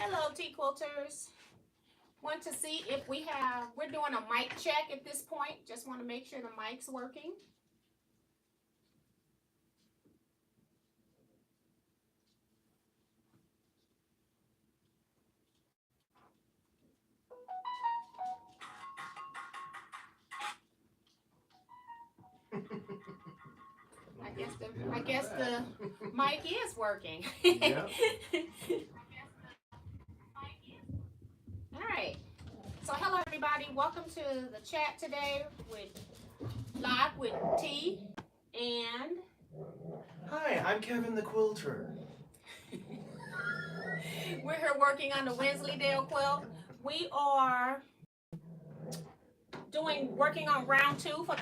Hello, Teaquilters. Want to see if we're doing a mic check at this point. Just want to make sure the mic's working. I guess the mic is working. Yep. All right. So hello everybody. Welcome to the chat today live with T and Hi, I'm Kevin the Quilter. we're here working on the Wensleydale quilt. We are working on round 2 for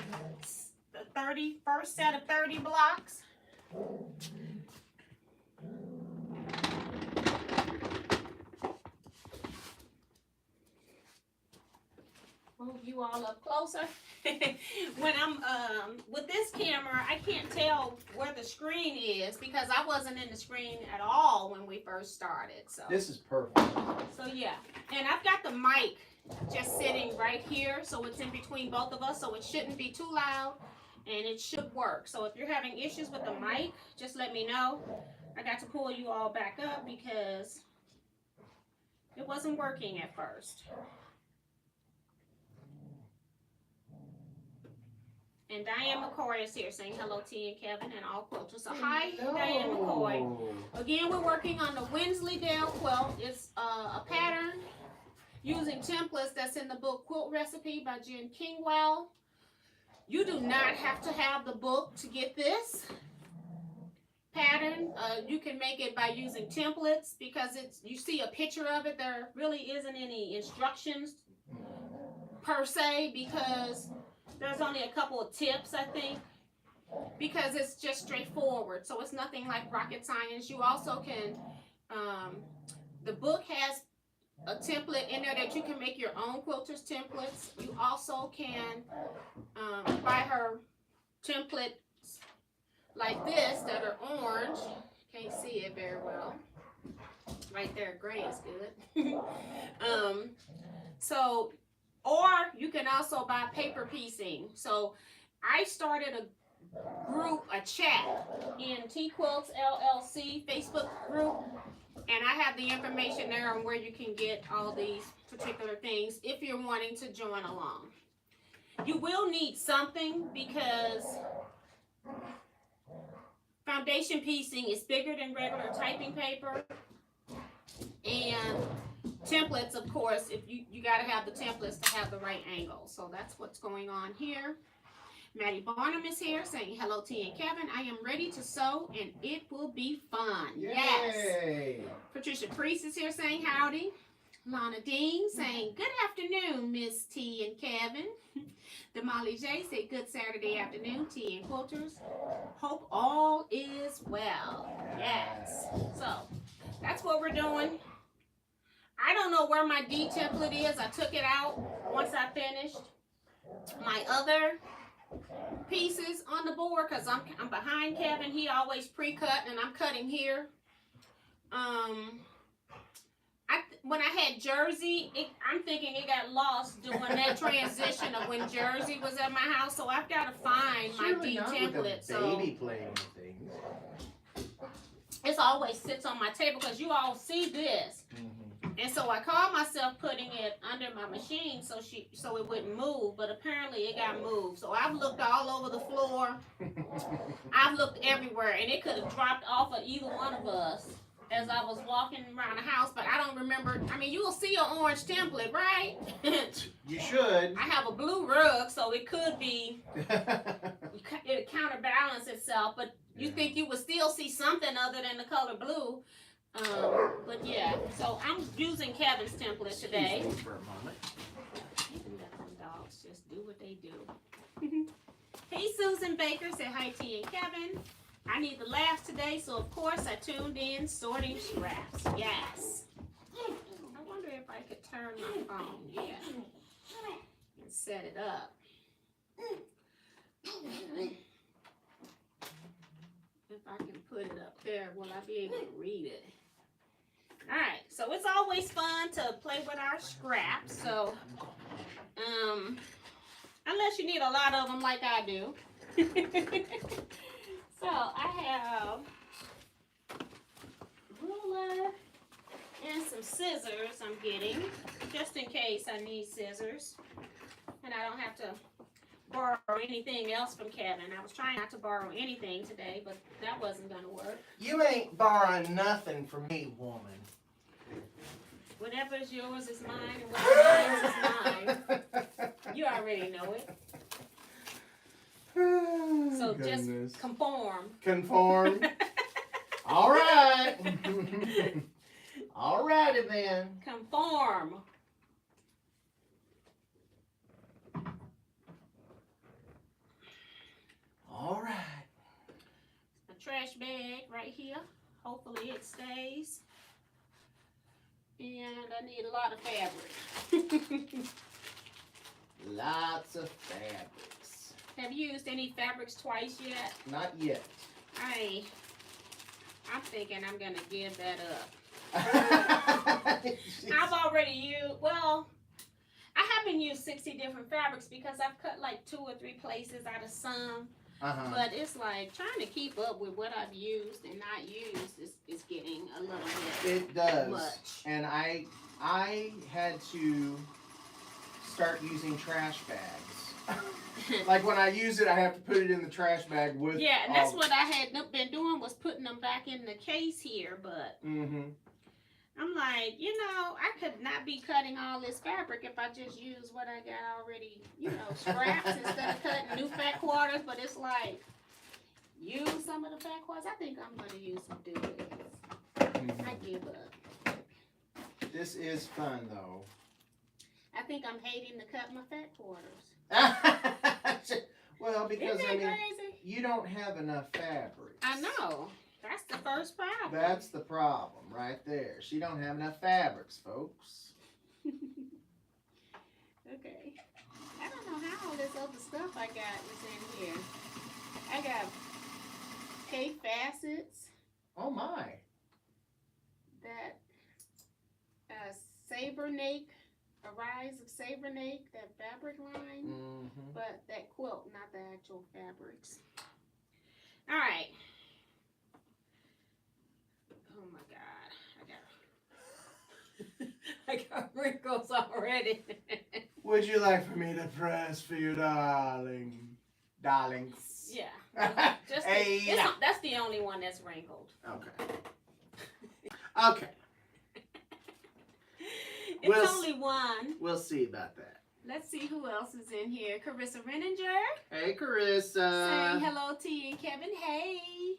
the 31st set of 30 blocks. Move you all up closer. When I'm with this camera, I can't tell where the screen is because I wasn't in the screen at all when we first started. So this is perfect. So yeah, and I've got the mic just sitting right here, so it's in between both of us, so it shouldn't be too loud, and it should work. So if you're having issues with the mic, just let me know. I got to pull you all back up because it wasn't working at first. And Diane McCoy is here saying hello, T and Kevin and all quilters. So hi, Diane McCoy. Again, we're working on the Wensleydale quilt. It's a pattern using templates that's in the book Quilt Recipe by Jen Kingwell. You do not have to have the book to get this pattern. You can make it by using templates because you see a picture of it. There really isn't any instructions per se because there's only a couple of tips, I think, because it's just straightforward. So it's nothing like rocket science. You also can, the book has a template in there that you can make your own quilters templates. You also can buy her templates like this that are orange. Can't see it very well. Right there, gray is good. Or you can also buy paper piecing. So I started a chat in Teaquilts LLC Facebook group, and I have the information there on where you can get all these particular things if you're wanting to join along. You will need something because foundation piecing is bigger than regular typing paper, and templates, of course, if you got to have the templates to have the right angle. So that's what's going on here. Maddie Barnum is here saying hello, T and Kevin. I am ready to sew and it will be fun. Yay. Yes. Patricia Priest is here saying howdy. Lana Dean saying good afternoon, Miss T and Kevin. Damali J say good Saturday afternoon, T and Quilters. Hope all is well. Yes. So that's what we're doing. I don't know where my D template is. I took it out once I finished my other pieces on the board because I'm behind Kevin. He always pre-cut and I'm cutting here. When I had Jersey, I'm thinking it got lost doing that transition of when Jersey was at my house. So I've got to find my D template. Baby playing with things. It always sits on my table because you all see this. And so I called myself putting it under my machine so it wouldn't move, but apparently it got moved. So I've looked all over the floor. I've looked everywhere, and it could have dropped off of either one of us as I was walking around the house, but I don't remember. I mean, you will see an orange template, right? You should. I have a blue rug, so it could be, it counterbalance itself, but you think you would still see something other than the color blue. But yeah, so I'm using Kevin's template today. Excuse me for a moment. You can let them dogs just do what they do. Hey, Susan Baker said hi, T and Kevin. I need the laughs today, so of course I tuned in sorting scraps. Yes. I wonder if I could turn my phone, yeah, and set it up. If I can put it up there, will I be able to read it? Alright, so it's always fun to play with our scraps. So, unless you need a lot of them like I do. So, I have ruler and some scissors I'm getting, just in case I need scissors. And I don't have to borrow anything else from Kevin. I was trying not to borrow anything today, but that wasn't going to work. You ain't borrowing nothing from me, woman. Whatever is yours is mine, and whatever is mine. You already know it. So just conform. Conform. All right. All righty then. Conform. All right. A trash bag right here. Hopefully it stays. And I need a lot of fabric. Lots of fabrics. Have you used any fabrics twice yet? Not yet. I'm thinking I'm gonna give that up. I've already used, well, I haven't used 60 different fabrics because I've cut like 2 or 3 places out of some. But it's like trying to keep up with what I've used and not used is getting a little bit It does. much. And I had to start using trash bags. Like when I use it, I have to put it in the trash bag with. Yeah, and that's what I had been doing, was putting them back in the case here. But I'm like, you know, I could not be cutting all this fabric if I just use what I got already, you know, scraps instead of cutting new fat quarters. But it's like, use some of the fat quarters. I think I'm going to use some duets. I give up. This is fun, though. I think I'm hating to cut my fat quarters. Well, because, Isn't that I mean, crazy? you don't have enough fabric. I know. That's the first problem. That's the problem right there. She don't have enough fabrics, folks. Okay. I don't know how all this other stuff I got is in here. I got K facets. Oh my. That Sabernake, Arise of Sabernake, that fabric line. But that quilt, not the actual fabrics. All right. Oh my God, I got wrinkles already. Would you like for me to press for you, darling? Darlings. Yeah. Just Hey. that's the only one that's wrinkled. Okay. Okay. It's only one. We'll see about that. Let's see who else is in here. Carissa Renninger. Hey, Carissa. Saying hello, T and Kevin. Hey.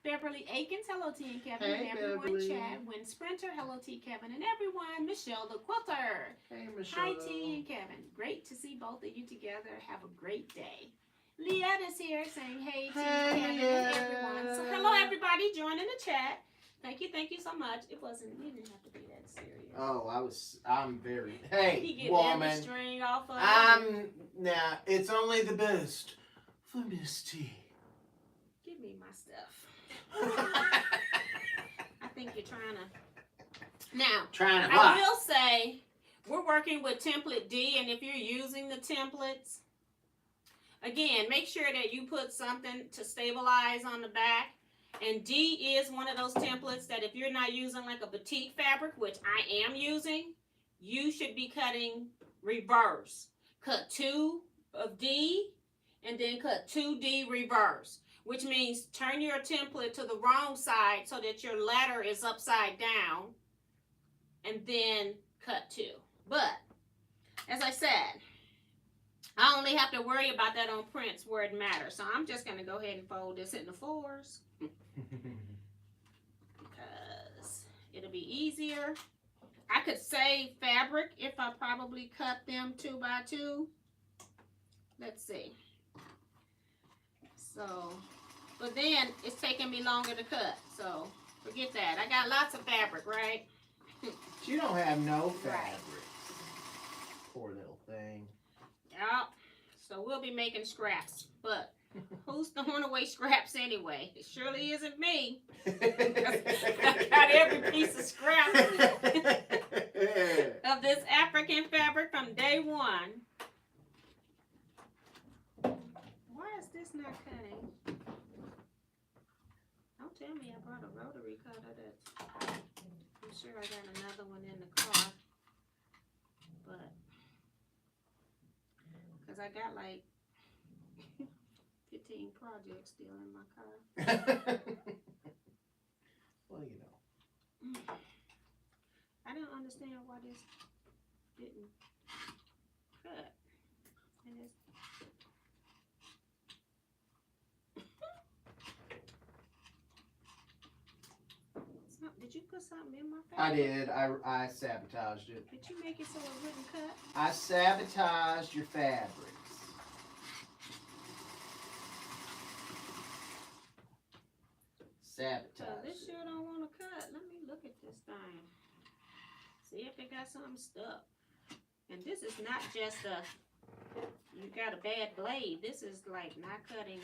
Beverly Akins. Hello, T and Kevin. Hey, and everyone. Beverly. Chad. Win Sprinter. Hello, T, Kevin, and everyone. Michelle the Quilter. Hey, Michelle. Hi, T and Kevin. Great to see both of you together. Have a great day. Leanne is here saying hey, T and Kevin, and everyone. So hello, everybody. Join in the chat. Thank you so much. You didn't have to be that serious. Oh, I'm very. Hey, He get woman. every string off of it. Nah, it's only the best for Miss T. Give me my stuff. I think you're trying to. Now, Trying to I what? will say, we're working with template D, and if you're using the templates, again, make sure that you put something to stabilize on the back. And D is one of those templates that if you're not using like a batik fabric, which I am using, you should be cutting reverse. Cut 2 of D and then cut 2D reverse, which means turn your template to the wrong side so that your ladder is upside down and then cut 2. But as I said, I only have to worry about that on prints where it matters. So I'm just going to go ahead and fold this in the 4s. Because it'll be easier. I could save fabric if I probably cut them 2 by 2. Let's see. So, but then it's taking me longer to cut. So forget that. I got lots of fabric, right? You don't have no fabric. Right. Poor little thing. Yep. So we'll be making scraps. But who's throwing away scraps anyway? It surely isn't me. I got every piece of scrap of this African fabric from day one. Why is this not cutting? Don't tell me I brought a rotary cutter. I'm sure I got another one in the car, but because I got like 15 projects still in my car. Well, you know. I don't understand why this didn't cut. And did you put something in my fabric? I did. I sabotaged it. Did you make it so it wouldn't cut? I sabotaged your fabrics. Sabotage. This sure don't want to cut. Let me look at this thing. See if it got something stuck. And this is not just you got a bad blade. This is like not cutting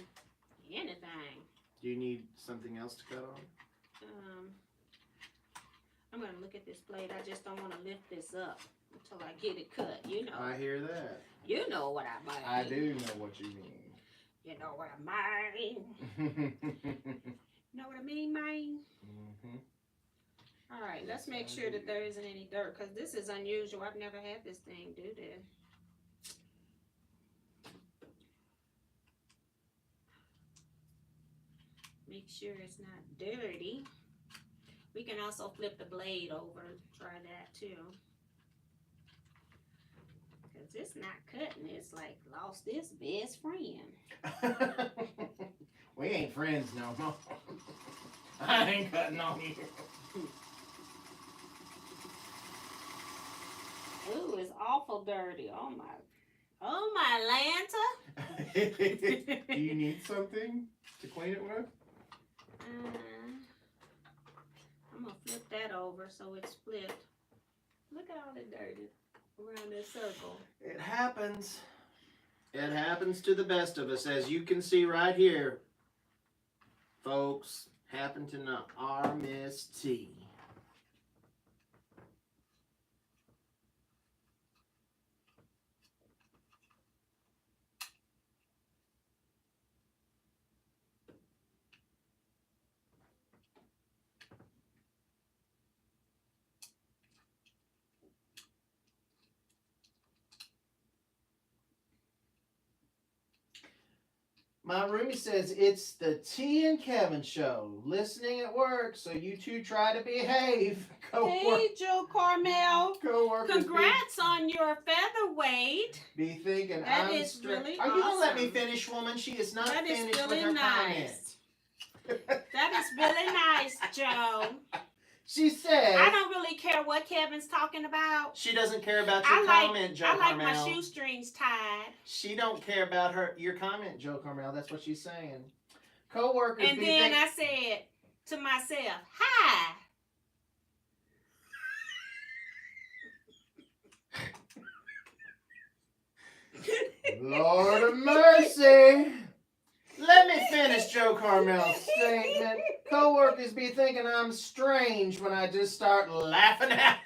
anything. Do you need something else to cut on? I'm going to look at this blade. I just don't want to lift this up until I get it cut. You know. I hear that. You know what I mean. I do know what you mean. You know what I mean. Know what I mean, man? Mm-hmm. All right, let's make sure that there isn't any dirt, because this is unusual. I've never had this thing do this. Make sure it's not dirty. We can also flip the blade over. Try that too. Because it's not cutting. It's like lost its best friend. We ain't friends no more. I ain't cutting on you. Ooh, it's awful dirty. Oh my Lanta. Do you need something to clean it with? I'm gonna flip that over so it's flipped. Look at all the dirt around this circle. It happens. It happens to the best of us, as you can see right here. Folks, happened to our Miss T. My roomie says it's the T and Kevin show. Listening at work, so you two try to behave. Hey, Joe Carmel. Co-workers Congrats on your featherweight. be thinking That I'm is really Are you gonna let me awesome. finish, woman? She is not That is finished with really her comment. nice. That is really nice, Joe. She says I don't really care what Kevin's talking about. she doesn't care about your comment, Joe I like Carmel. my shoestrings tied. She don't care about your comment, Joe Carmel. That's what she's saying. Co-workers And be then I said to myself, hi. Lord of mercy. Let me finish Joe Carmel's statement. Co-workers be thinking I'm strange when I just start laughing at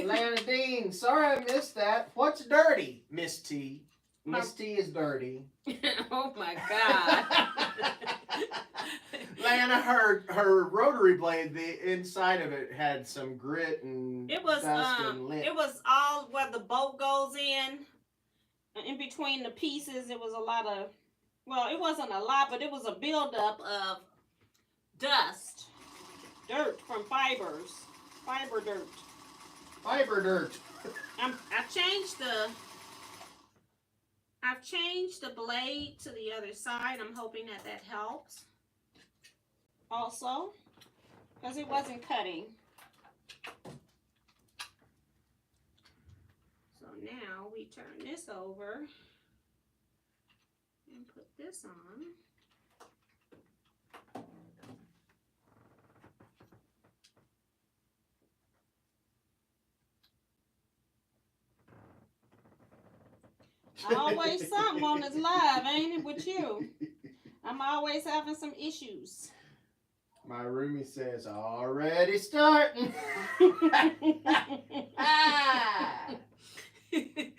Lana Dean, sorry I missed that. What's dirty, Miss T? Miss T is dirty. Oh my God. Lana, her rotary blade, the inside of it had some grit and dust and lint. It was all where the bolt goes in between the pieces. It was a lot of, well, it wasn't a lot, but it was a buildup of dust, dirt from fiber dirt. Fiber dirt. I've changed the blade to the other side. I'm hoping that helps. Also, because it wasn't cutting. So now we turn this over and put this on. Always something on this live, ain't it, with you? I'm always having some issues. My roomie says, already starting.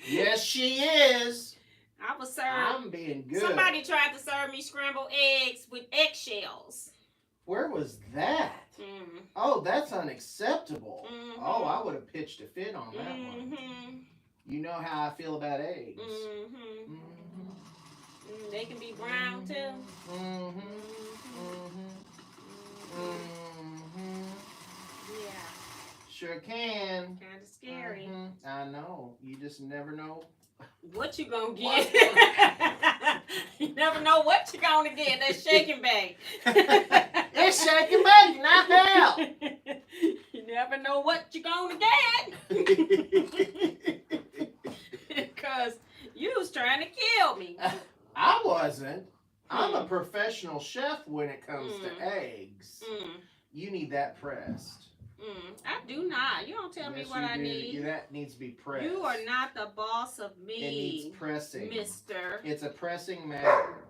Yes, she is. I was served. I'm being good. Somebody tried to serve me scrambled eggs with eggshells. Where was that? Mm. Oh, that's unacceptable. Mm-hmm. Oh, I would have pitched a fit on that one. Mm-hmm. You know how I feel about eggs. Mm-hmm. Mm-hmm. They can be brown too. Mm-hmm. Mm-hmm. Mm-hmm. Yeah. Sure can. Kind of scary. Mm-hmm. I know. You just never know. What you gonna get? You never know what you gonna get. That shaking bag. It's shaking bake, not hell. You never know what you gonna get. Because you was trying to kill me. I wasn't. I'm a professional chef when it comes to eggs. You need that pressed. I do not. You don't tell me what I need. Yeah, that needs to be pressed. You are not the boss of me. It needs pressing. Mister. It's a pressing matter.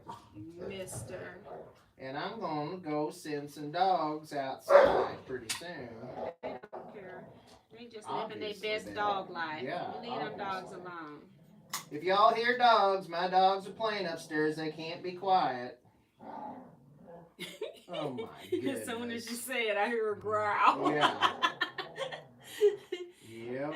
Mister. And I'm going to go send some dogs outside pretty soon. They don't care. They just living their best dog life. Yeah. You leave them dogs alone. If y'all hear dogs, my dogs are playing upstairs. They can't be quiet. Oh my goodness. As soon as you say it, I hear a growl. Yeah. Yep.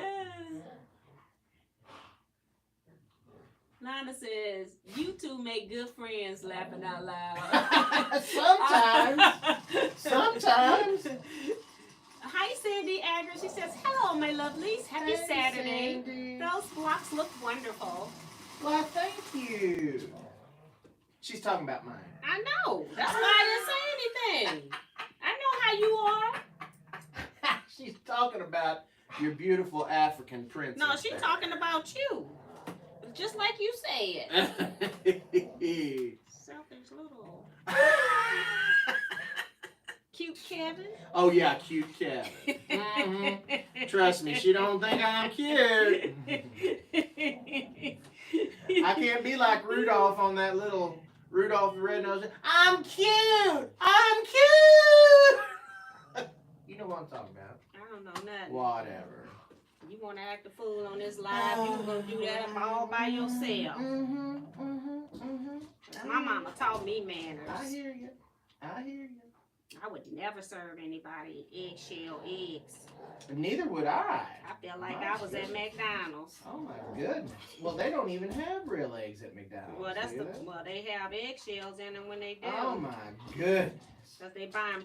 Lana says, you two make good friends laughing out loud. Sometimes. Hi, Sandy Agger. She says, hello, my lovelies. Happy Saturday. Sandy. Those blocks look wonderful. Why, thank you. She's talking about mine. I know. That's why I didn't say anything. I know how you are. She's talking about your beautiful African princess. No, she's talking about you. Just like you said. Selfish little. Cute Kevin. Oh, yeah, cute Kevin. Mm-hmm. Trust me, she don't think I'm cute. I can't be like Rudolph on that little Rudolph the Red-Nosed. I'm cute! I'm cute! You know what I'm talking about. I don't know nothing. Whatever. You want to act a fool on this live, you were going to do that all by yourself. My mama taught me manners. I hear you. I hear you. I would never serve anybody eggshell eggs. Neither would I. I felt like I was at McDonald's. Oh my goodness. Well, they don't even have real eggs at McDonald's. Well, do they? well, they have eggshells in them when they do. Oh my goodness. Cause they buy them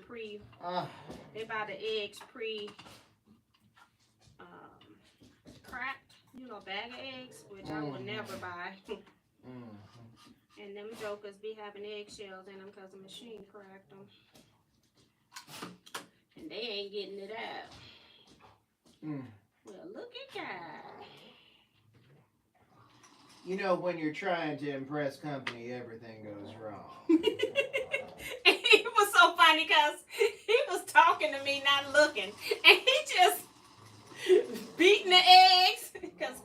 they buy the eggs cracked. You know, bag of eggs, which I would never buy. And them jokers be having eggshells in them cause the machine cracked them. And they ain't getting it out. Well, look at that. You know, when you're trying to impress company, everything goes wrong. It was so funny because he was talking to me, not looking. And he just beating the eggs. Because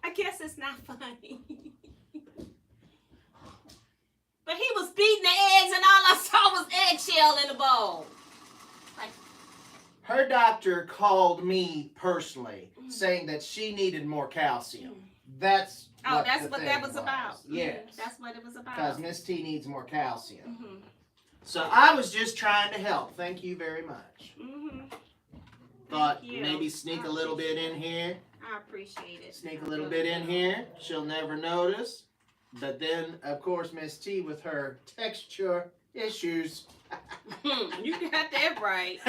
I guess it's not funny. But he was beating the eggs and all I saw was eggshell in the bowl. Like, her doctor called me personally saying that she needed more calcium. That's what that was about. Yes. That's what it was about. Because Miss T needs more calcium. So I was just trying to help. Thank you very much. Thought maybe sneak a little bit in here. I appreciate it. Sneak a little bit in here. She'll never notice. But then, of course, Miss T with her texture issues. You got that right.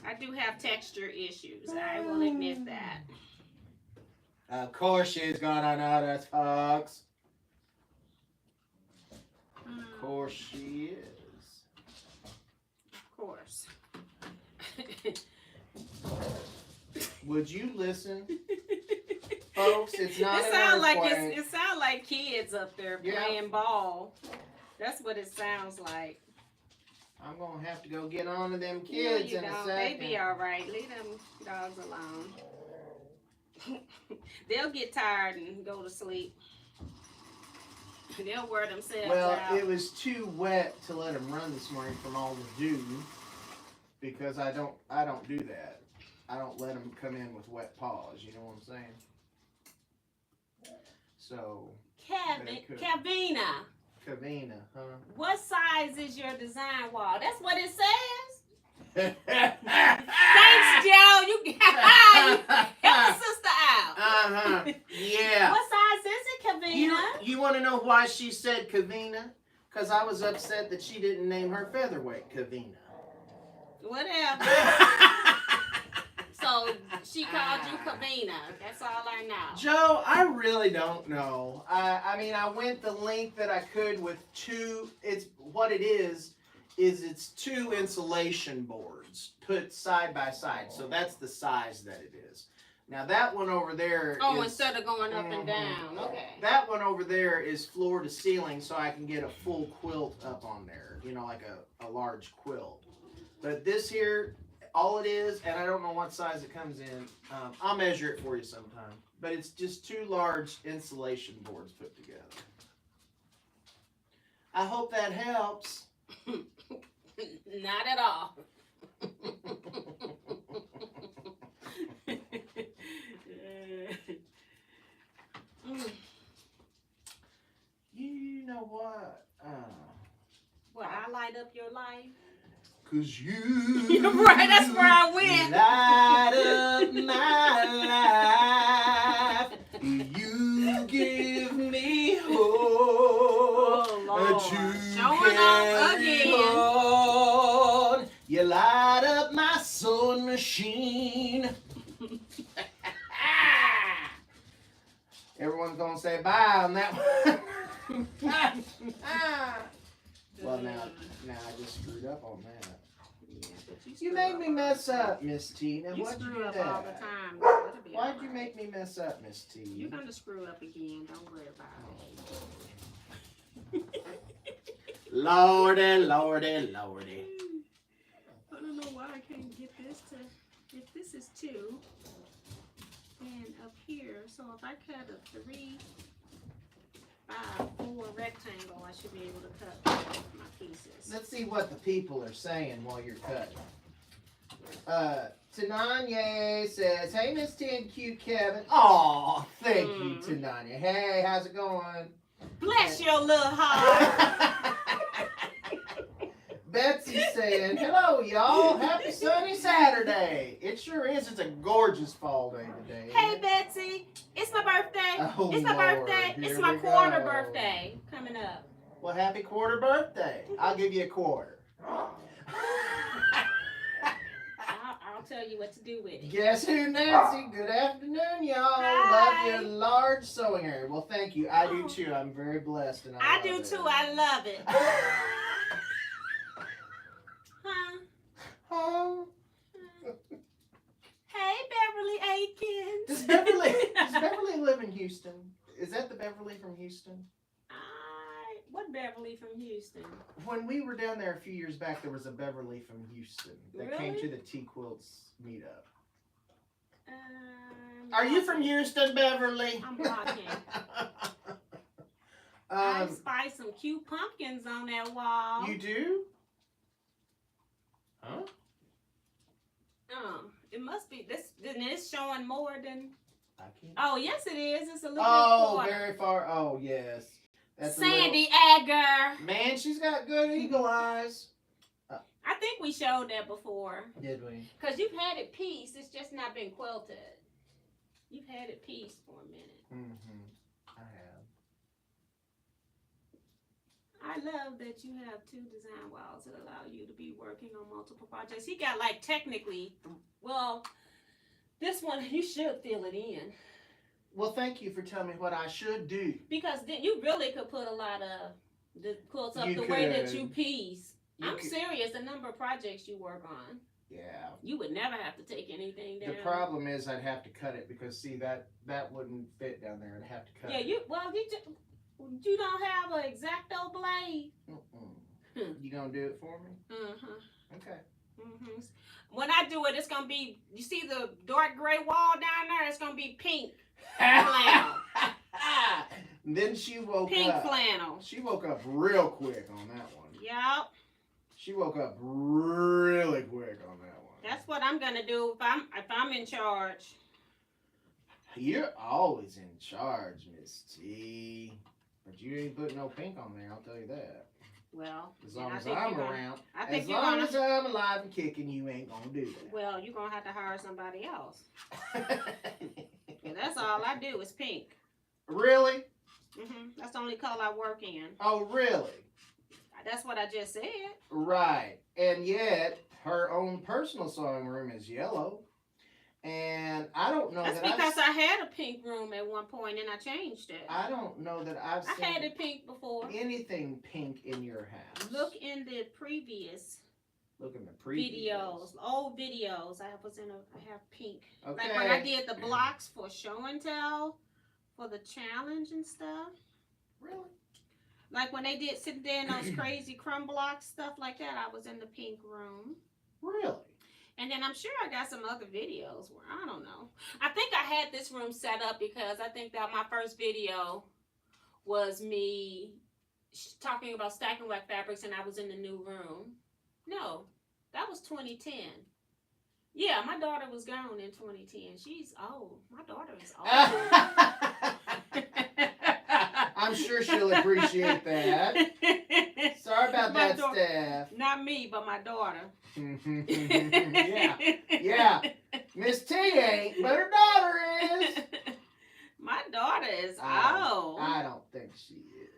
I do have texture issues. I will admit that. Of course she's gonna notice, folks. Of course she is. Of course. Would you listen? Folks, it's not it sounds like kids up there playing ball. That's what it sounds like. I'm gonna have to go get on to them kids in a second. They be all right. Leave them dogs alone. They'll get tired and go to sleep. They'll wear themselves Well, out. it was too wet to let them run this morning from all the dew, because I don't do that. I don't let them come in with wet paws. You know what I'm saying? So. Kavina. Kavina, huh? What size is your design wall? That's what it says. Thanks, Thanks, Joe. You help a sister out. Yeah. What size is it, Kavina? You want to know why she said Kavina? Because I was upset that she didn't name her featherweight Kavina. Whatever. So she called you Kavina. That's all I know. Joe, I really don't know. I mean, I went the length that I could with two. It's two insulation boards put side by side. So that's the size that it is. Now that one over there. Oh, instead of going up and down. Okay. That one over there is floor to ceiling, so I can get a full quilt up on there. You know, like a large quilt. But this here. All it is, and I don't know what size it comes in. I'll measure it for you sometime. But it's just two large insulation boards put together. I hope that helps. Not at all. You know what? What, I light up your life? 'Cause you right, that's where I went. Light up my life. You give me hope. Oh, Lord. Showing off again. On. You light up my sewing machine. Everyone's gonna say bye on that one. Well, now I just screwed up on that. Yeah, you made me mess up, Miss T. Now, you why'd you screw do up that? all the time. Why'd you make me mess up, Miss T? You're going to screw up again. Don't worry about it. Lordy, Lordy, Lordy. I don't know why I can't get this to... If this is 2, and up here, so if I cut a 3 by 4 rectangle, I should be able to cut my pieces. Let's see what the people are saying while you're cutting. Tananya says, "Hey, Miss T and cute Kevin." Aw, thank you, Tananya. Hey, how's it going? Bless your little heart. Betsy's saying, "Hello, y'all. Happy sunny Saturday." It sure is. It's a gorgeous fall day today. Hey, Betsy. It's my birthday. Oh, it's my Lord. birthday. Here It's my we quarter go. birthday coming up. Well, happy quarter birthday. I'll give you a quarter. I'll tell you what to do with it. Guess who, Nancy? Good afternoon, y'all. Hi. Love your large sewing area. Well, thank you. I do too. I'm very blessed. And I love do it. too. I love it. Huh? Oh. Hey, Beverly Aikens. Does Beverly live in Houston? Is that the Beverly from Houston? What Beverly from Houston? When we were down there a few years back, there was a Beverly from Houston that came to the Teaquilts meetup. Are you from Houston, Beverly? I'm blocking. I spy some cute pumpkins on that wall. You do? Huh? It must be this. Then it's showing more than. I can't. Oh yes, it is. It's a little bit Oh, more. very far. Oh, yes. That's Sandy Agger. Man, she's got good eagle eyes. I think we showed that before. Did we? Because you've had it pieced. It's just not been quilted. You've had it pieced for a minute. Mm-hmm. I have. I love that you have 2 design walls that allow you to be working on multiple projects. He got like technically, well, this one, you should fill it in. Well, thank you for telling me what I should do. Because then you really could put a lot of the quilts up You the way that could. you piece. You I'm could. serious, the number of projects you work on. Yeah. You would never have to take anything down. The problem is I'd have to cut it because, see, that wouldn't fit down there. I'd have to cut it. You don't have an X-Acto blade. You gonna do it for me? Okay. When I do it, it's gonna be. You see the dark gray wall down there? It's gonna be pink. And then she woke Pink up. flannel. She woke up real quick on that one. Yep. She woke up really quick on that one. That's what I'm gonna do if I'm in charge. You're always in charge, Miss T. But you ain't putting no pink on there, I'll tell you that. Well, As long as I'm around. As long as I'm alive and kicking, you ain't gonna do that. Well, you're gonna have to hire somebody else. And that's all I do is pink. Really? That's the only color I work in. Oh, really? That's what I just said. Right. And yet, her own personal sewing room is yellow. And I don't know That's because I had a pink room at one point and I changed it. I don't know that I've seen had it pink before. anything pink in your house. Look in the previous videos, old videos. I have pink. Okay. Like when I did the blocks for show and tell, for the challenge and stuff. Really? Like when they did sit there in those crazy crumb blocks, stuff like that, I was in the pink room. Really? And then I'm sure I got some other videos where, I don't know. I think I had this room set up because I think that my first video was me talking about stacking wet fabrics and I was in the new room. No, that was 2010. Yeah, my daughter was gone in 2010. She's old. My daughter is old. I'm sure she'll appreciate that. Sorry about that, Steph. Not me, but my daughter. Yeah. Miss T ain't, but her daughter is. My daughter is old. I don't think she is.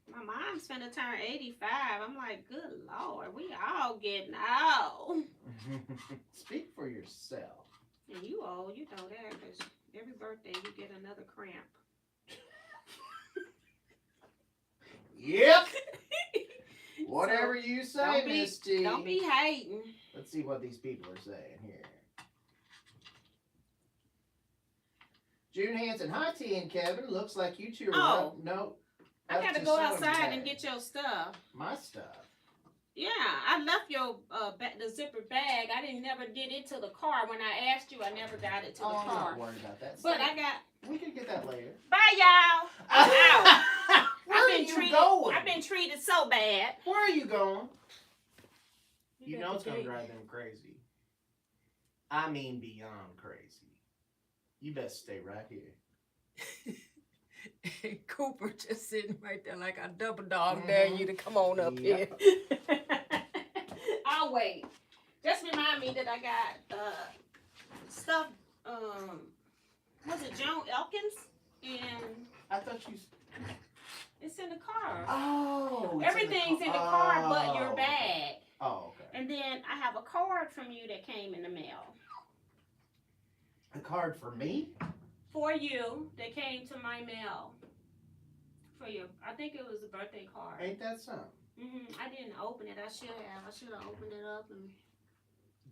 My mom's finna turn 85. I'm like, good Lord, we all getting old. Speak for yourself. And you old, you know that, because every birthday you get another cramp. Yep. Whatever you say, Miss T. Don't be hating. Let's see what these people are saying here. June Hansen, hi T and Kevin. Looks like you two are up. No. I gotta go outside and get your stuff. My stuff? Yeah, I left your the zipper bag. I didn't never get it to the car. When I asked you, I never got it to the car. I'm not worried about that. But I got. We can get that later. Bye, y'all. I'm out. Where are you going? I've been treated so bad. Where are you going? You know it's gonna drive them crazy. I mean beyond crazy. You best stay right here. Cooper just sitting right there like a double dog daring you to come on up here. I'll wait. Just remind me that I got stuff. Was it Joan Elkins? And I thought you. It's in the car. Oh. Everything's in the car but your bag. Oh, okay. And then I have a card from you that came in the mail. A card for me? For you that came to my mail. For you. I think it was a birthday card. Ain't that something? I didn't open it. I should have. I should have opened it up and.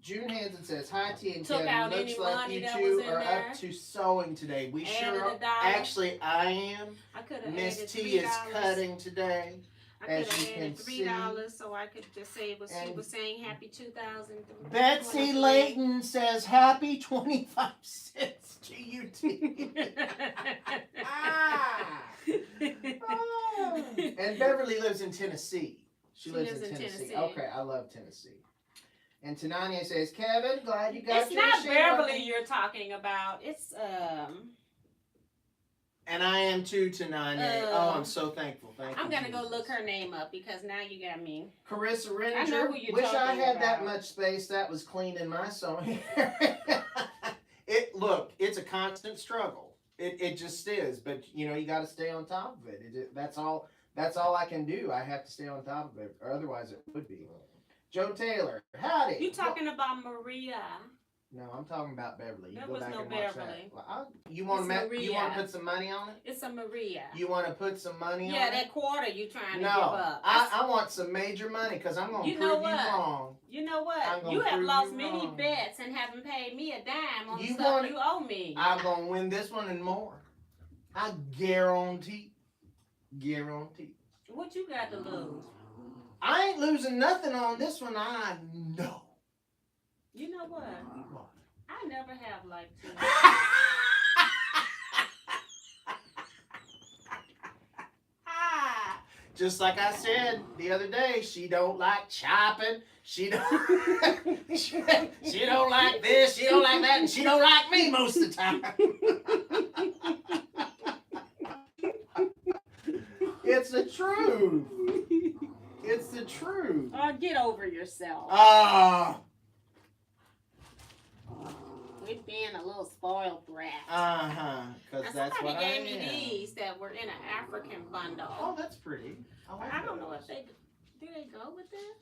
June Hansen says, hi T and Took Kevin. out Looks any like money you that two was in are there. up to sewing today. We Added sure are. $1. Actually, I am. I could have Miss added T is $3. cutting today. I could as have you added can see. $3 so I could just say it was. She And was saying happy 2000. Betsy Layton says, happy 25 cents to you, T. Oh. And Beverly lives in Tennessee. She lives in Tennessee. Okay, I love Tennessee. And Tananya says, Kevin, glad you got It's your not share. Beverly you're talking about. It's And I am too, Tananya. Oh, I'm so thankful. Thank you. I'm gonna go Jesus. look her name up because now you got me. Carissa I know Renninger. who you're Wish I talking had that about. much space. That was cleaning my sewing area. Look, it's a constant struggle. It just is. But you know, you got to stay on top of it. That's all I can do. I have to stay on top of it, or otherwise it would be. Joe Taylor, howdy. You talking about Maria? No, I'm talking about Beverly. You There go was back no and watch Beverly. that. Well, you want to put some money on it? It's a Maria. You want to put some money on it? Yeah, that quarter you trying to give No, up. I want some major money because I'm going to prove you wrong. You know I'm what? gonna You have prove lost you many wrong. bets and haven't paid me a dime on the You stuff want it? you owe me. I'm going to win this one and more. I guarantee. Guarantee. What you got to lose? I ain't losing nothing on this one. I know. You know what? I never have liked you. Just like I said the other day, she don't like chopping. She don't. she don't like this. She don't like that, and she don't like me most of the time. It's the truth. It's the truth. Oh, get over yourself. We're being a little spoiled brat. Because that's what I am. Somebody gave me these that were in an African bundle. Oh, that's pretty. I don't know if they do they go with this.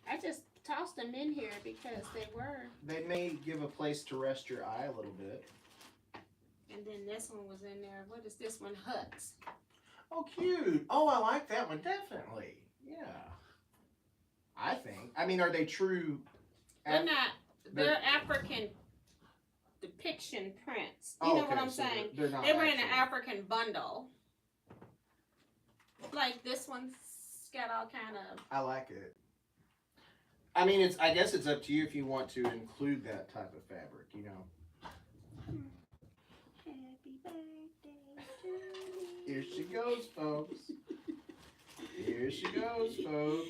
I just tossed them in here because they were. They may give a place to rest your eye a little bit. And then this one was in there. What is this one? Huts. Oh, cute. Oh, I like that one. Definitely. Yeah. I think. I mean, are they true? They're not. They're African depiction prints. You know what I'm saying? They're not. They were in an African bundle. Like this one's got all kind of. I like it. I mean, I guess it's up to you if you want to include that type of fabric. You know. Happy birthday to me. Here she goes, folks. Here she goes, folks.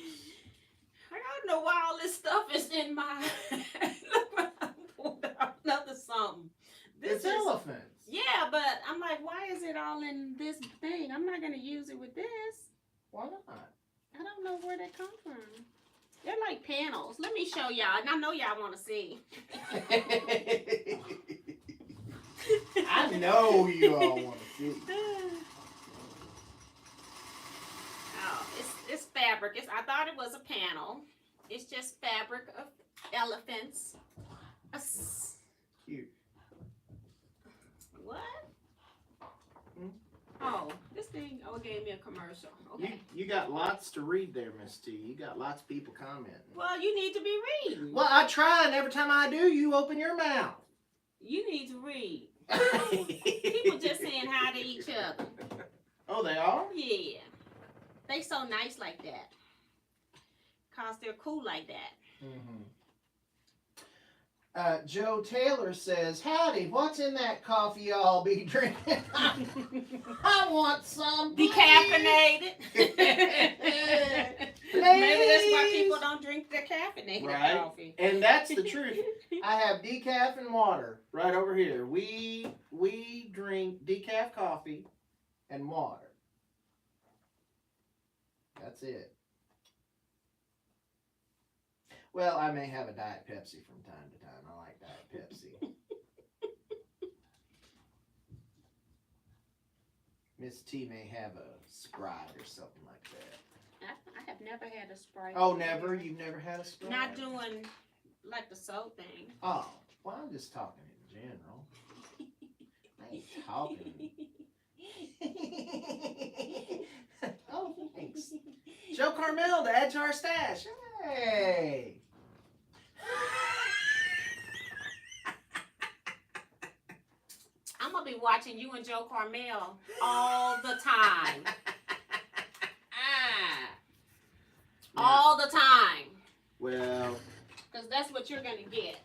I don't know why all this stuff is in my. Look what I pulled out. Another something. It's elephants. Yeah, but I'm like, why is it all in this thing? I'm not gonna use it with this. Why not? I don't know where they come from. They're like panels. Let me show y'all, and I know y'all want to see. I know you all want to see. Oh, it's fabric. I thought it was a panel. It's just fabric of elephants. Cute. What? Hmm? Oh, this thing. Oh, it gave me a commercial. Okay. You got lots to read there, Miss T. You got lots of people commenting. Well, you need to be reading. Well, I try, and every time I do, you open your mouth. You need to read. People just saying hi to each other. Oh, they are? Yeah. They so nice like that. Cause they're cool like that. Mm-hmm. Joe Taylor says, "Howdy, what's in that coffee y'all be drinking? I want some, please." Decaffeinated. Maybe that's why people don't drink decaffeinated coffee. And that's the truth. I have decaf and water right over here. We drink decaf coffee and water. That's it. Well, I may have a Diet Pepsi from time to time. I like Diet Pepsi. Miss T may have a Sprite or something like that. I have never had a Sprite. Oh, never? You've never had a Sprite? Not doing like the soap thing. Oh, well, I'm just talking in general. I ain't talking. Oh, thanks. Joe Carmel to add to our stash. Hey. I'm gonna be watching you and Joe Carmel all the time. All the time. Well, because that's what you're gonna get.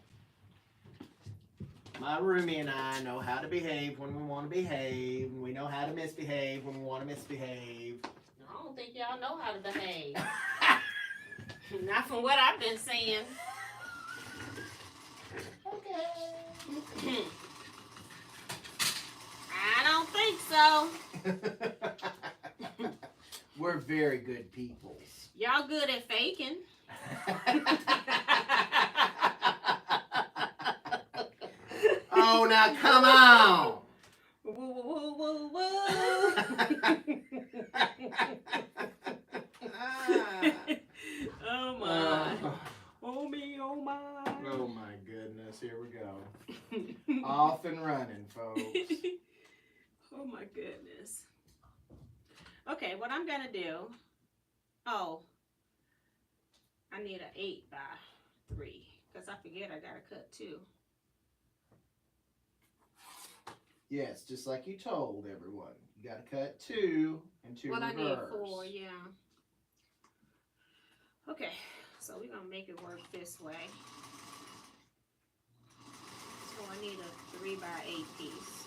My roomie and I know how to behave when we want to behave, and we know how to misbehave when we want to misbehave. I don't think y'all know how to behave. Not from what I've been seeing. Okay. I don't think so. We're very good people. Y'all good at faking. Oh, now come on. Woo, woo, woo, woo. Oh my. Oh me, oh my. Oh my goodness, here we go. Off and running, folks. Oh my goodness. Okay, what I'm gonna do. Oh, I need an 8x3 because I forget I gotta cut 2. Yes, just like you told everyone. You gotta cut 2 and 2 Well, reverse. I need 4, yeah. Okay, so we're gonna make it work this way. So I need a 3x8 piece.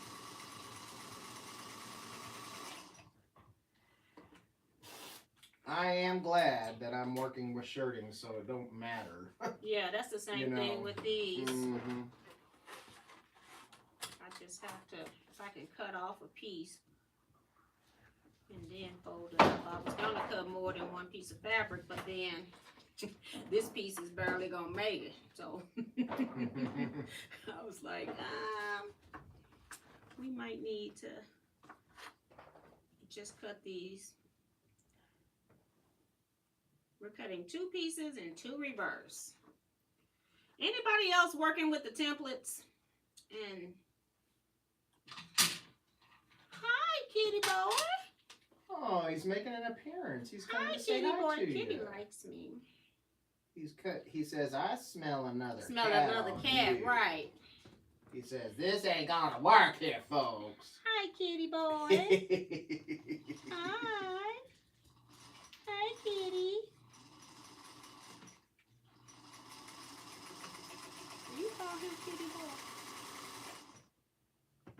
I'm glad that I'm working with shirting, so it don't matter. Yeah, that's the same You know. thing with these. Mm-hmm. I just have to, if I can cut off a piece and then fold it up. I was gonna cut more than one piece of fabric, but then this piece is barely gonna make it. So I was like, we might need to just cut these. We're cutting 2 pieces and 2 reverse. Anybody else working with the templates? And hi, kitty boy. Oh, he's making an appearance. He's coming Hi, to say kitty hi boy. to Kitty you. likes me. He's cut. He says, "I smell another Smell cat another on cat, you." right? He says, "This ain't gonna work here, folks." Hi, kitty boy. Hi. Hi, kitty. Do you call him kitty boy?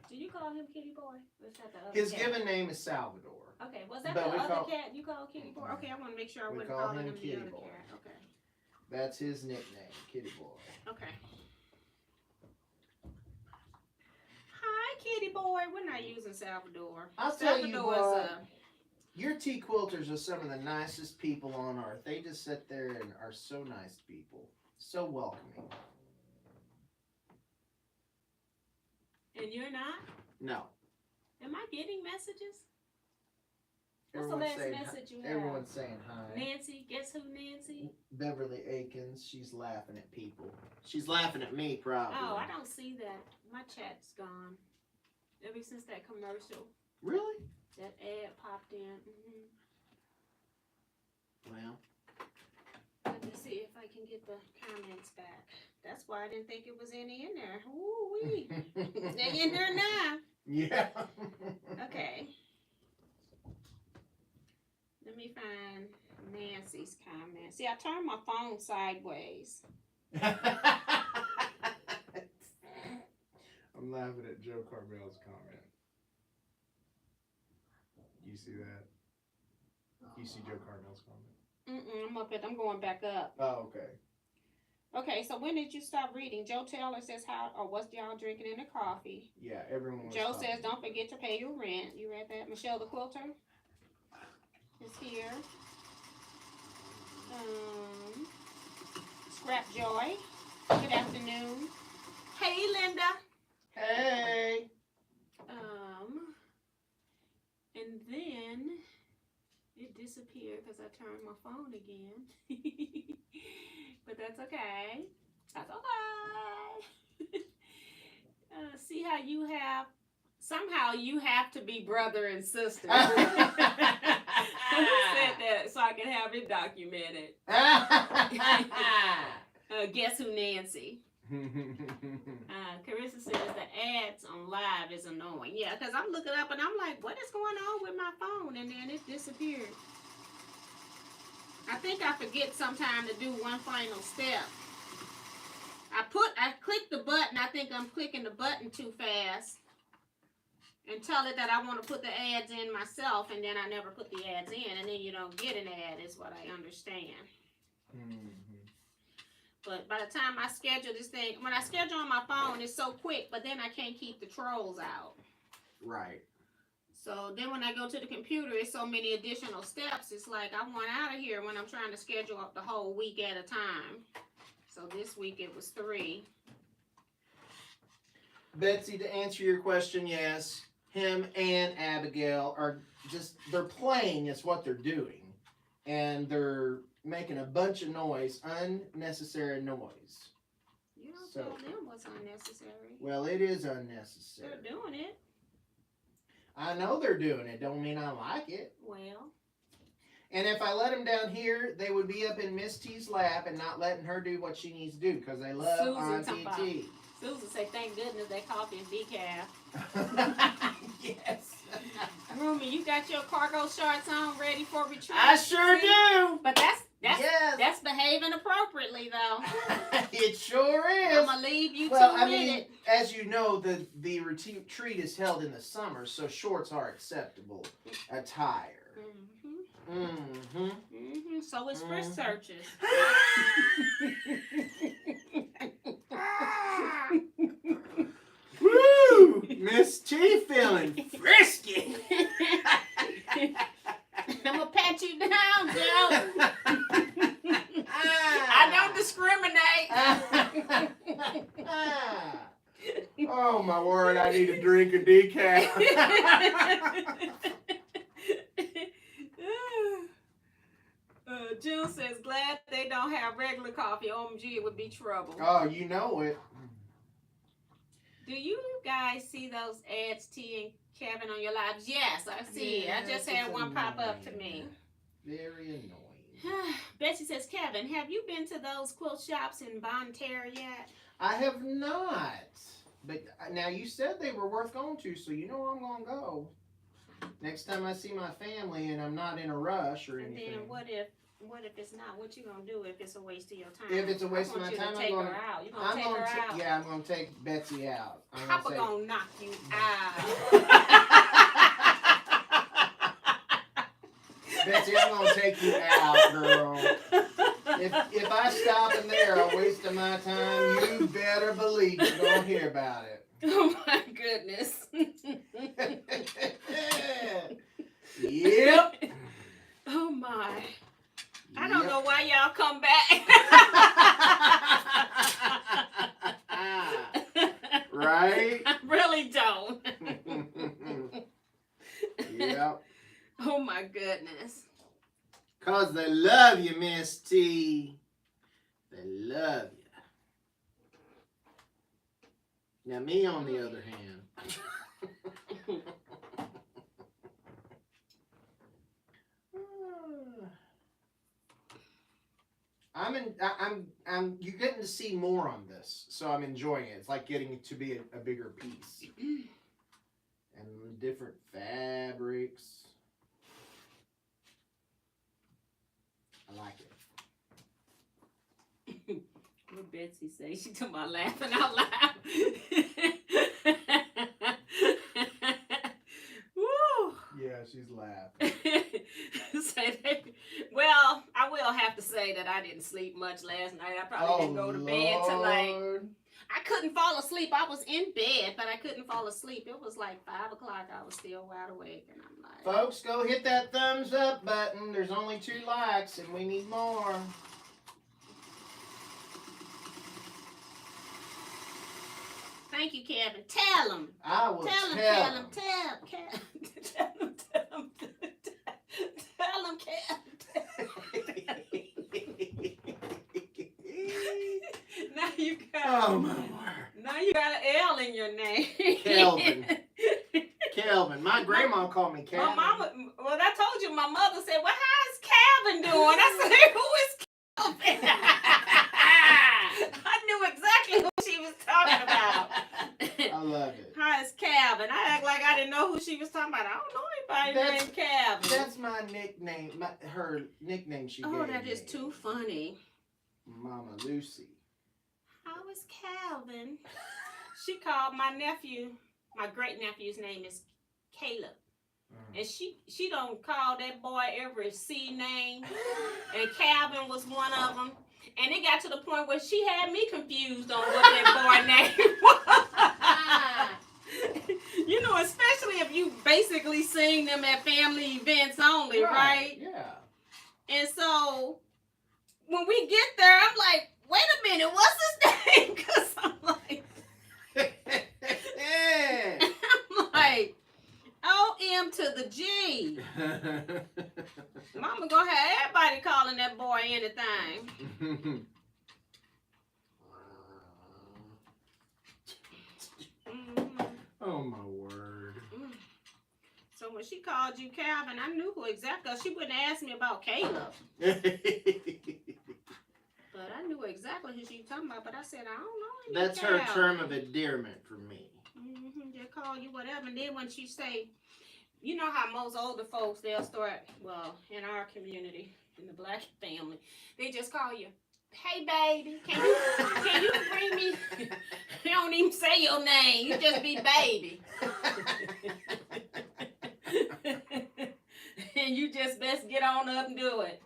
Do you call him kitty boy? Or is that the other His cat? given name is Salvador. Okay, was that But the we other call- cat you call kitty boy? Okay, I want to make sure I We wasn't call calling him him the Kitty other Boy. cat. Okay. That's his nickname, Kitty Boy. Okay. Hi, kitty boy. We're not using Salvador. I'll tell you Salvador what. is Your Teaquilters are some of the nicest people on earth. They just sit there and are so nice people, so welcoming. and you're not? No, Am I getting messages? What's the everyone's last saying message you have? everyone's saying hi. Nancy, guess who Nancy? Beverly Akins, she's laughing at people. She's laughing at me, probably. Oh, I don't see that. My chat's gone. Ever since that commercial, Really? that ad popped in. Well, Let me see if I can get the comments back. That's why I didn't think it was any in there. Ooh wee. They in there now. yeah. Okay. Let me find Nancy's comment. See, I turned my phone sideways. I'm laughing at Joe Carmel's comment. You see that? You see Joe Carmel's comment? I'm going back up. Oh, okay. Okay, so when did you stop reading? Joe Taylor says how or what's y'all drinking in the coffee? Yeah, everyone was Joe talking. says don't forget to pay your rent. You read that? Michelle the Quilter is here. Scrap Joy. Good afternoon. Hey Linda. Hey. And then it disappeared because I turned my phone again. But that's okay. That's okay. See how you have, somehow you have to be brother and sister. Who said that so I can have it documented? Guess who Nancy? Carissa says the ads on live is annoying. Yeah, because I'm looking up and I'm like, what is going on with my phone? And then it disappeared. I think I forget sometime to do one final step. I click the button. I think I'm clicking the button too fast. And tell it that I want to put the ads in myself, and then I never put the ads in, and then you don't get an ad, is what I understand. But by the time I schedule this thing, when I schedule on my phone, it's so quick, but then I can't keep the trolls out. Right. So then when I go to the computer, it's so many additional steps. It's like I want out of here when I'm trying to schedule up the whole week at a time. So this week it was 3. Betsy, to answer your question, yes. Him and Abigail are just, they're playing is what they're doing. And they're making a bunch of noise, unnecessary noise. You don't So- tell them what's unnecessary. Well, it is unnecessary. They're doing it. I know they're doing it. Don't mean I like it. Well, And if I let them down here, they would be up in Miss T's lap and not letting her do what she needs to do because they love Susan Auntie talking T. Susan say, thank goodness that coffee is decaf. Yes. Rumi, you got your cargo shorts on ready for retreat? I sure See? do. But that's Yes. that's behaving appropriately though. It sure is. I'm gonna leave you Well, to I with mean, it. as you know, the retreat is held in the summer, so shorts are acceptable attire. Mm-hmm. So it's for searches. Woo! Miss T feeling frisky. I'm gonna pat you down, Joe. I don't discriminate. Oh my word! I need a drink of decaf. Jill says, glad they don't have regular coffee. OMG, it would be trouble. Oh, you know it. Do you guys see those ads, T and Kevin, on your lives? Yes, I see it. I just had one pop up to me. Very annoying. Betsy says, Kevin, have you been to those quilt shops in Bonne Terre yet? I have not. But now you said they were worth going to, so you know I'm going to go. Next time I see my family and I'm not in a rush or anything. And then what if it's not? What you gonna do if it's a waste of your time? If it's a waste of my time, I'm gonna take her out. You gonna take her out? Yeah, I'm gonna take Betsy out. Papa gonna knock you out. Betsy, I'm gonna take you out, girl. If I stop in there a waste of my time, you better believe you're gonna hear about it. Oh my goodness. Yep. Oh my. I don't know why y'all come back. Right? I really don't. Yep. Oh my goodness. 'Cause they love you, Miss T. They love you. Now me on the other hand. You're getting to see more on this, so I'm enjoying it. It's like getting it to be a bigger piece. And different fabrics. I like it. What Betsy say? She took my laughing out loud. Woo! Yeah, she's laughing. Well, I will have to say that I didn't sleep much last night. I probably didn't go to bed till like, I couldn't fall asleep. I was in bed, but I couldn't fall asleep. It was like 5 o'clock. I was still wide awake, and I'm like, Folks, go hit that thumbs up button. There's only 2 likes, and we need more. thank you, Kevin. Tell him. I will Tell him, Kevin. Tell him, Kevin. Now you got. Oh my word. Now you got an L in your name. Kelvin. Kelvin. My grandma called me Kelvin. My mama. Well, I told you. My mother said, "Well, how's Calvin doing?" I said, "Who is Calvin?" I knew exactly who she was talking about. I love it. Hi, it's Calvin. I act like I didn't know who she was talking about. I don't know anybody named Calvin. That's my nickname. Her nickname she gave me. Oh, that is too funny. Mama Lucy. How is Calvin? She called my nephew. My great nephew's name is Caleb. And she don't call that boy every C name. And Calvin was one of them. And it got to the point where she had me confused on what that boy name was. You know, especially if you basically sing them at family events only, right? Yeah. And so when we get there, I'm like, wait a minute, what's his name? Because I'm like, O-M to the G. Mama gonna have everybody calling that boy anything. Oh my word. So when she called you Calvin, I knew who exactly. She wouldn't ask me about Caleb. But I knew exactly who she was talking about. But I said, I don't know any That's Calvin. her term of endearment for me. They call you whatever. And then when she say, you know how most older folks, they'll start, well, in our community, in the black family, they just call you, hey baby, can you bring me? You don't even say your name. You just be baby. then you just best get on up and do it.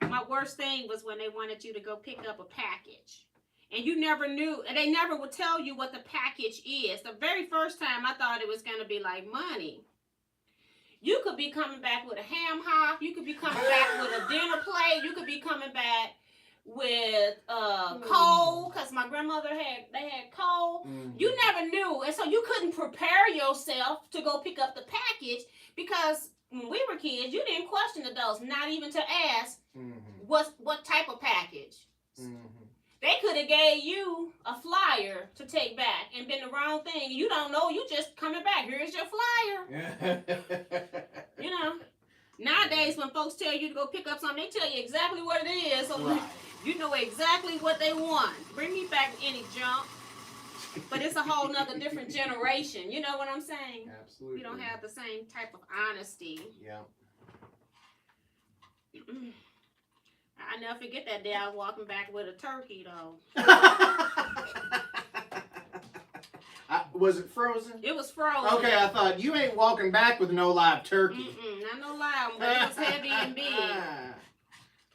My worst thing was when they wanted you to go pick up a package. And you never knew, and they never would tell you what the package is. The very first time I thought it was going to be like money. You could be coming back with a ham hock. You could be coming back with a dinner plate. You could be coming back with coal, because my grandmother had coal. You never knew, and so you couldn't prepare yourself to go pick up the package, because when we were kids, you didn't question adults, not even to ask what type of package. They could have gave you a flyer to take back and been the wrong thing. You don't know, you just coming back. Here's your flyer. You know, nowadays when folks tell you to go pick up something, they tell you exactly what it is. So right. You know exactly what they want. Bring me back any junk. But it's a whole nother different generation. You know what I'm saying? Absolutely. We don't have the same type of honesty. Yeah. I never forget that day I was walking back with a turkey, though. Was it frozen? It was frozen. Okay, I thought, you ain't walking back with no live turkey. Not no live one, but it was heavy and big.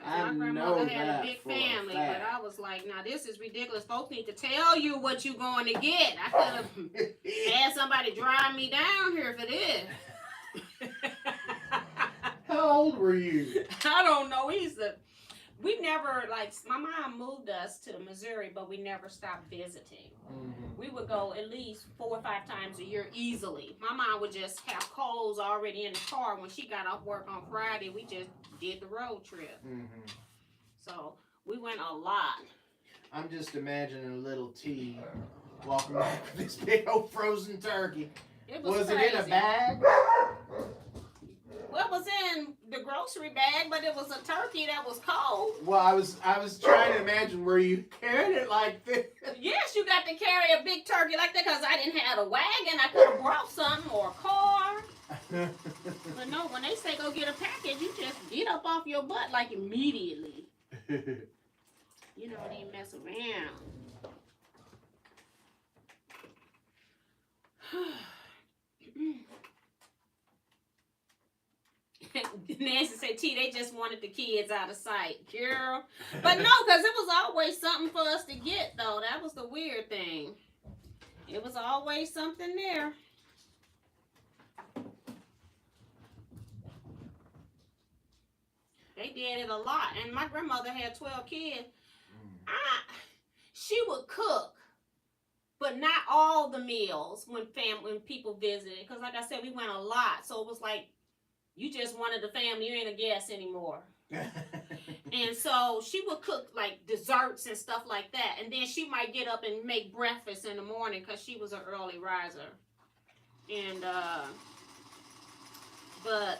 My grandmother had a big family, but I was like, now this is ridiculous. Folks need to tell you what you're going to get. I could have had somebody drive me down here for this. How old were you? I don't know. We never, like, my mom moved us to Missouri, but we never stopped visiting. We would go at least 4 or 5 times a year easily. My mom would just have clothes already in the car. When she got off work on Friday, we just did the road trip. So we went a lot. I'm just imagining little T walking back with this big old frozen turkey. Was crazy. it in a bag? Well, it was in the grocery bag, but it was a turkey that was cold. Well, I was trying to imagine, where you carried it like this? Yes, you got to carry a big turkey like that, because I didn't have a wagon. I could have brought something, or a car. But no, when they say go get a package, you just get up off your butt like immediately. You don't even mess around. Nancy said, T, they just wanted the kids out of sight, girl. But no, because it was always something for us to get, though. That was the weird thing. It was always something there. They did it a lot. And my grandmother had 12 kids. She would cook, but not all the meals when people visited. Because like I said, we went a lot. So it was like, you just wanted the family. You ain't a guest anymore. And so she would cook like desserts and stuff like that. And then she might get up and make breakfast in the morning because she was an early riser. And, but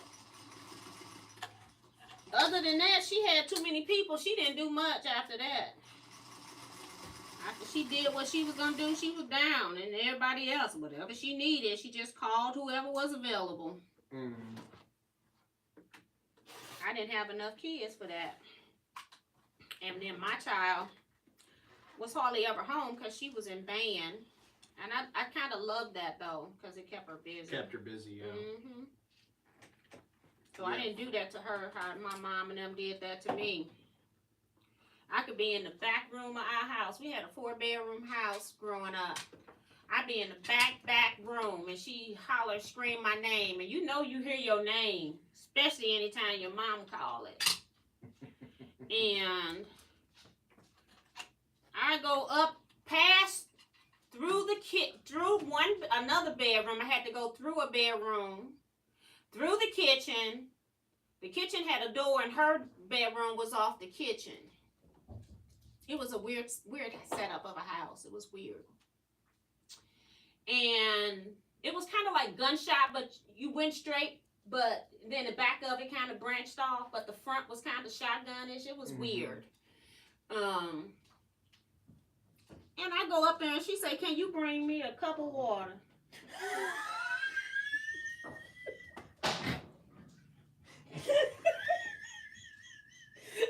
other than that, she had too many people. She didn't do much after that. After she did what she was going to do, she was down. And everybody else, whatever she needed, she just called whoever was available. I didn't have enough kids for that. And then my child was hardly ever home because she was in band. And I kind of loved that, though, because it kept her busy. Kept her busy, yeah. So yeah. I didn't do that to her how my mom and them did that to me. I could be in the back room of our house. We had a 4-bedroom house growing up. I'd be in the back room, and she holler, scream my name. And you know you hear your name, especially anytime your mom call it. And I go up past, through another bedroom. I had to go through a bedroom, through the kitchen. The kitchen had a door, and her bedroom was off the kitchen. It was a weird setup of a house. It was weird. And it was kind of like gunshot, but you went straight, but then the back of it kind of branched off, but the front was kind of shotgun-ish. It was weird. And I go up there, and she say, can you bring me a cup of water?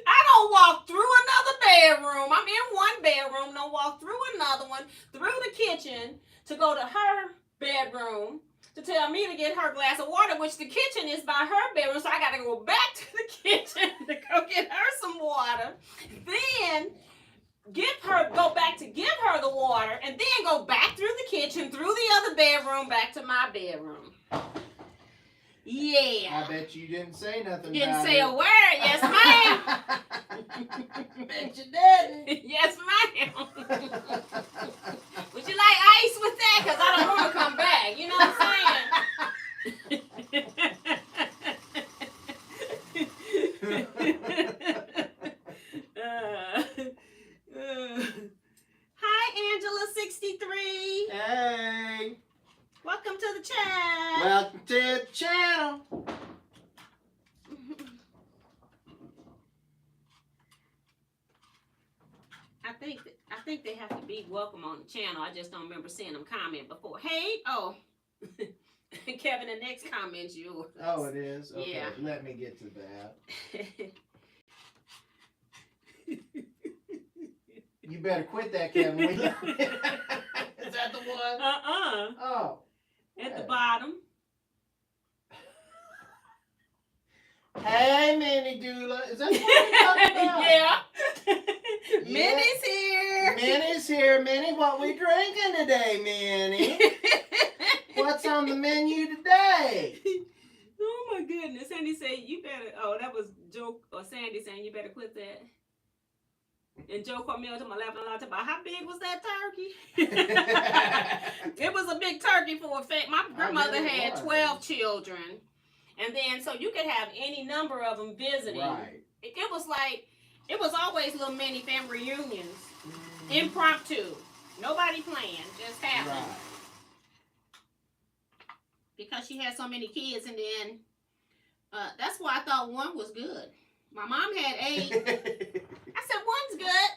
I don't walk through another bedroom. I'm in one bedroom, walk through another one, through the kitchen, to go to her bedroom, to tell me to get her a glass of water, which the kitchen is by her bedroom, so I got to go back to the kitchen to go get her some water. Then go back to give her the water, and then go back through the kitchen, through the other bedroom, back to my bedroom. Yeah. I bet you didn't say nothing. Didn't say a word. Yes, ma'am. Bet you didn't. Yes, ma'am. Would you like ice with that? Because I don't want to come back. You know what I'm saying? Hi, Angela63. Hey. Welcome to the chat. Welcome to the channel. I think they have to be welcome on the channel. I just don't remember seeing them comment before. Hey, oh, Kevin, the next comment's yours. Oh, it is? Okay, Yeah. let me get to that. You better quit that, Kevin. Is that the one? Oh. At the bottom. Hey, Minnie Doula. Is that what we're talking about? Yeah. Yeah. Minnie's here. Minnie's here. Minnie, what we drinking today, Minnie? What's on the menu today? Oh my goodness. Sandy said you better, oh, that was Joe or Sandy saying you better quit that. And Joe called me on to my lap and I about how big was that turkey? It was a big turkey for a fact. My grandmother had 12 children. And then, so you could have any number of them visiting. Right. It was like, it was always little mini family reunions. Impromptu. Nobody planned. Just happened. Right. Because she had so many kids, and then, that's why I thought one was good. My mom had 8. I said, one's good.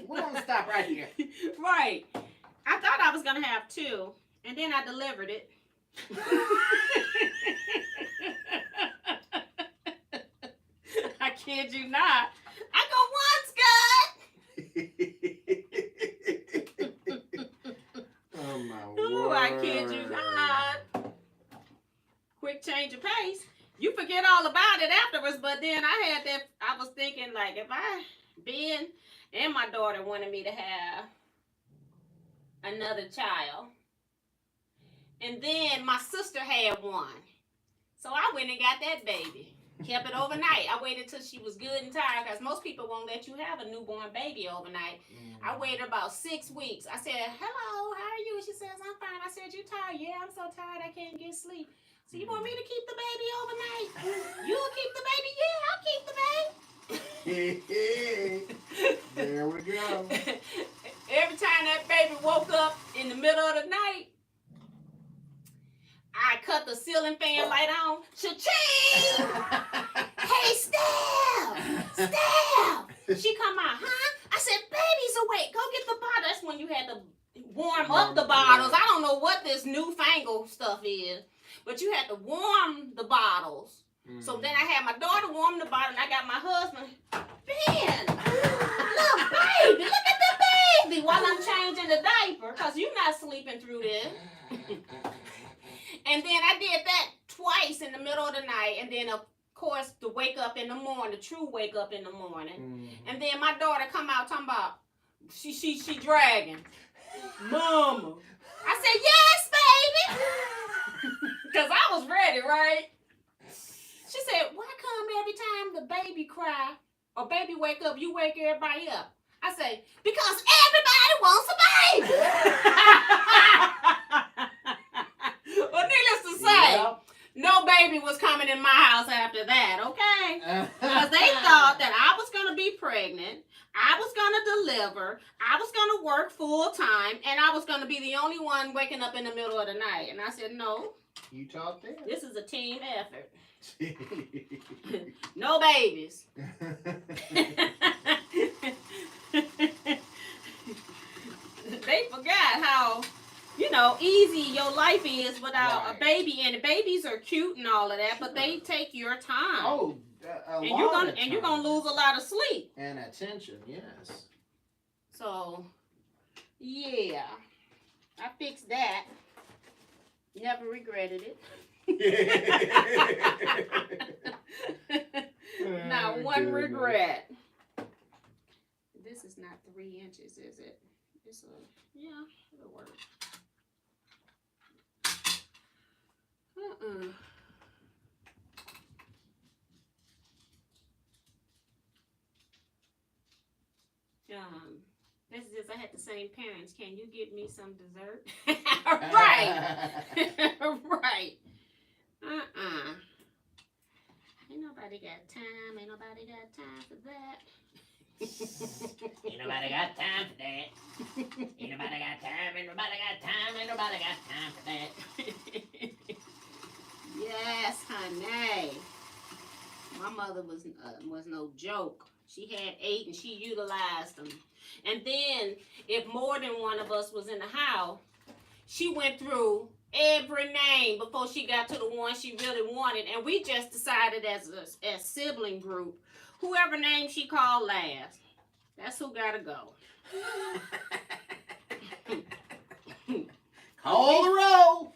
We're going to stop right here. Right. I thought I was going to have 2, and then I delivered it. I kid you not. I go, one's good. Oh, my Oh, word. I kid you not. Quick change of pace. You forget all about it afterwards, but then I was thinking, like, if Ben and my daughter wanted me to have another child, and then my sister had one, so I went and got that baby. Kept it overnight. I waited till she was good and tired, because most people won't let you have a newborn baby overnight. I waited about 6 weeks. I said, hello, how are you? She says, I'm fine. I said, you tired? Yeah, I'm so tired I can't get sleep. So you want me to keep the baby overnight? You'll keep the baby? Yeah, I'll keep the baby. There we go. Every time that baby woke up in the middle of the night, I cut the ceiling fan light on. Cha-ching! Hey, Steph! She come out, huh? I said, baby's awake. Go get the bottle. That's when you had to warm up the bottles. I don't know what this newfangled stuff is. But you had to warm the bottles. So then I had my daughter warm the bottle, and I got my husband, Ben, look, baby, look at the baby, while I'm changing the diaper, because you're not sleeping through this. And then I did that twice in the middle of the night, and then, of course, to wake up in the morning, the true wake up in the morning. And then my daughter come out talking about, she dragging. Mama. I said, yes, baby. Because I was ready, right? She said, why come every time the baby cry or baby wake up, you wake everybody up? I say, because everybody wants a baby. Well, needless to say, no baby was coming in my house after that, okay? Because they thought that I was going to be pregnant, I was going to deliver, I was going to work full time, and I was going to be the only one waking up in the middle of the night. And I said, no. You taught them. This is a team effort. No babies. They forgot how, easy your life is without a baby. And the babies are cute and all of that, but they take your time. Oh, you're gonna lose a lot of sleep and attention. Yes. So, yeah, I fixed that. Never regretted it. Not one regret. This is not 3 inches, is it? It's a, yeah, it'll work. This is, I had the same parents. Can you get me some dessert? Right. Right. Ain't nobody got time. Ain't nobody got time for that. Ain't nobody got time for that. Ain't nobody got time. Ain't nobody got time. Ain't nobody got time for that. Yes, honey. My mother was no joke. She had 8 and she utilized them. And then, if more than one of us was in the house, she went through every name before she got to the one she really wanted. And we just decided as a sibling group, whoever name she called last, that's who gotta go. Call the roll.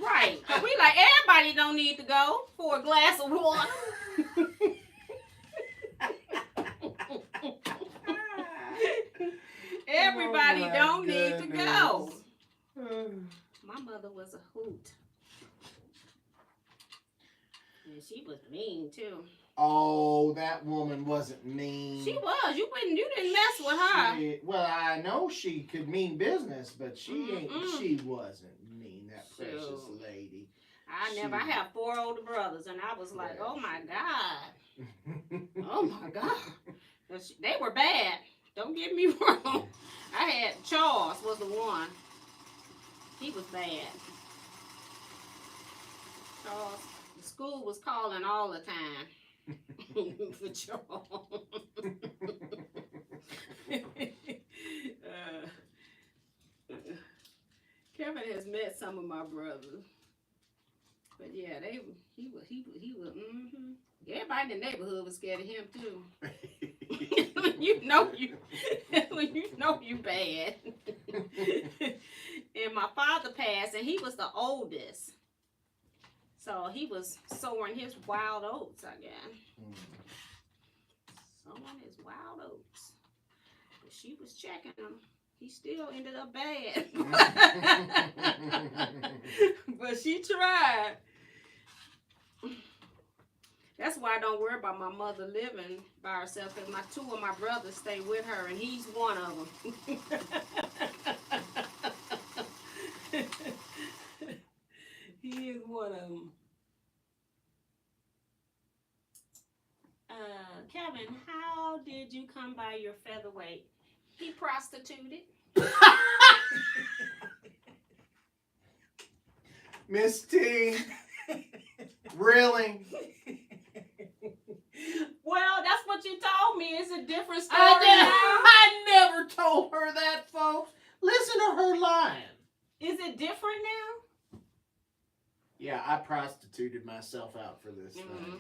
Right. Cause we like, everybody don't need to go for a glass of water. Everybody don't need to go. My mother was a hoot. And she was mean too. Oh, that woman wasn't mean. She was. You didn't mess with her. Well, I know she could mean business, but she wasn't mean, that precious lady. I have 4 older brothers, and I was like, oh my God. Oh my God. They were bad. Don't get me wrong. I had Charles was the one. He was bad. Charles, the school was calling all the time for Charles. Kevin has met some of my brothers, but yeah, he was. Everybody in the neighborhood was scared of him too. you know you bad. And my father passed, and he was the oldest, so he was sowing his wild oats, I guess. Sowing his wild oats, but she was checking him. He still ended up bad, but she tried. That's why I don't worry about my mother living by herself, because 2 of my brothers stay with her, and he's one of them. He is one of them. Kevin, how did you come by your featherweight? He prostituted. Miss T, really? Well, that's what you told me. It's a different story. I never told her that, folks. Listen to her lying. Is it different now? Yeah, I prostituted myself out for this thing.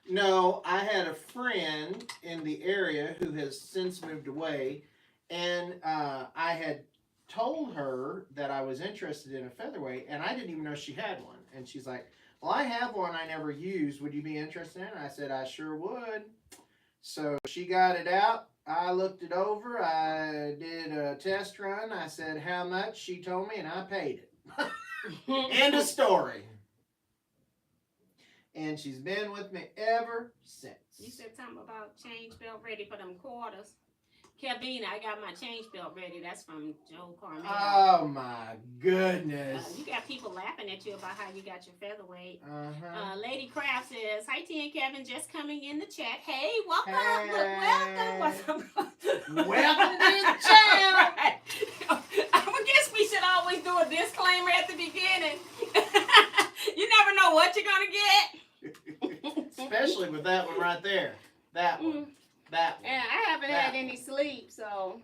No, I had a friend in the area who has since moved away, and I had told her that I was interested in a featherweight, and I didn't even know she had one. And she's like, well, I have one I never used. Would you be interested in it? I said, I sure would. So she got it out. I looked it over. I did a test run. I said, how much? She told me, and I paid it. End of story. And she's been with me ever since. You said something about change belt ready for them quarters. Kevin, I got my change belt ready. That's from Joe Carmel. Oh my goodness. You got people laughing at you about how you got your featherweight. Lady Craft says, hi T and Kevin, just coming in the chat. Hey, welcome. Hey. Welcome. Welcome to the channel. Right. I guess we should always do a disclaimer at the beginning. You never know what you're going to get. Especially with that one right there. That one. That one. And I haven't had any sleep, so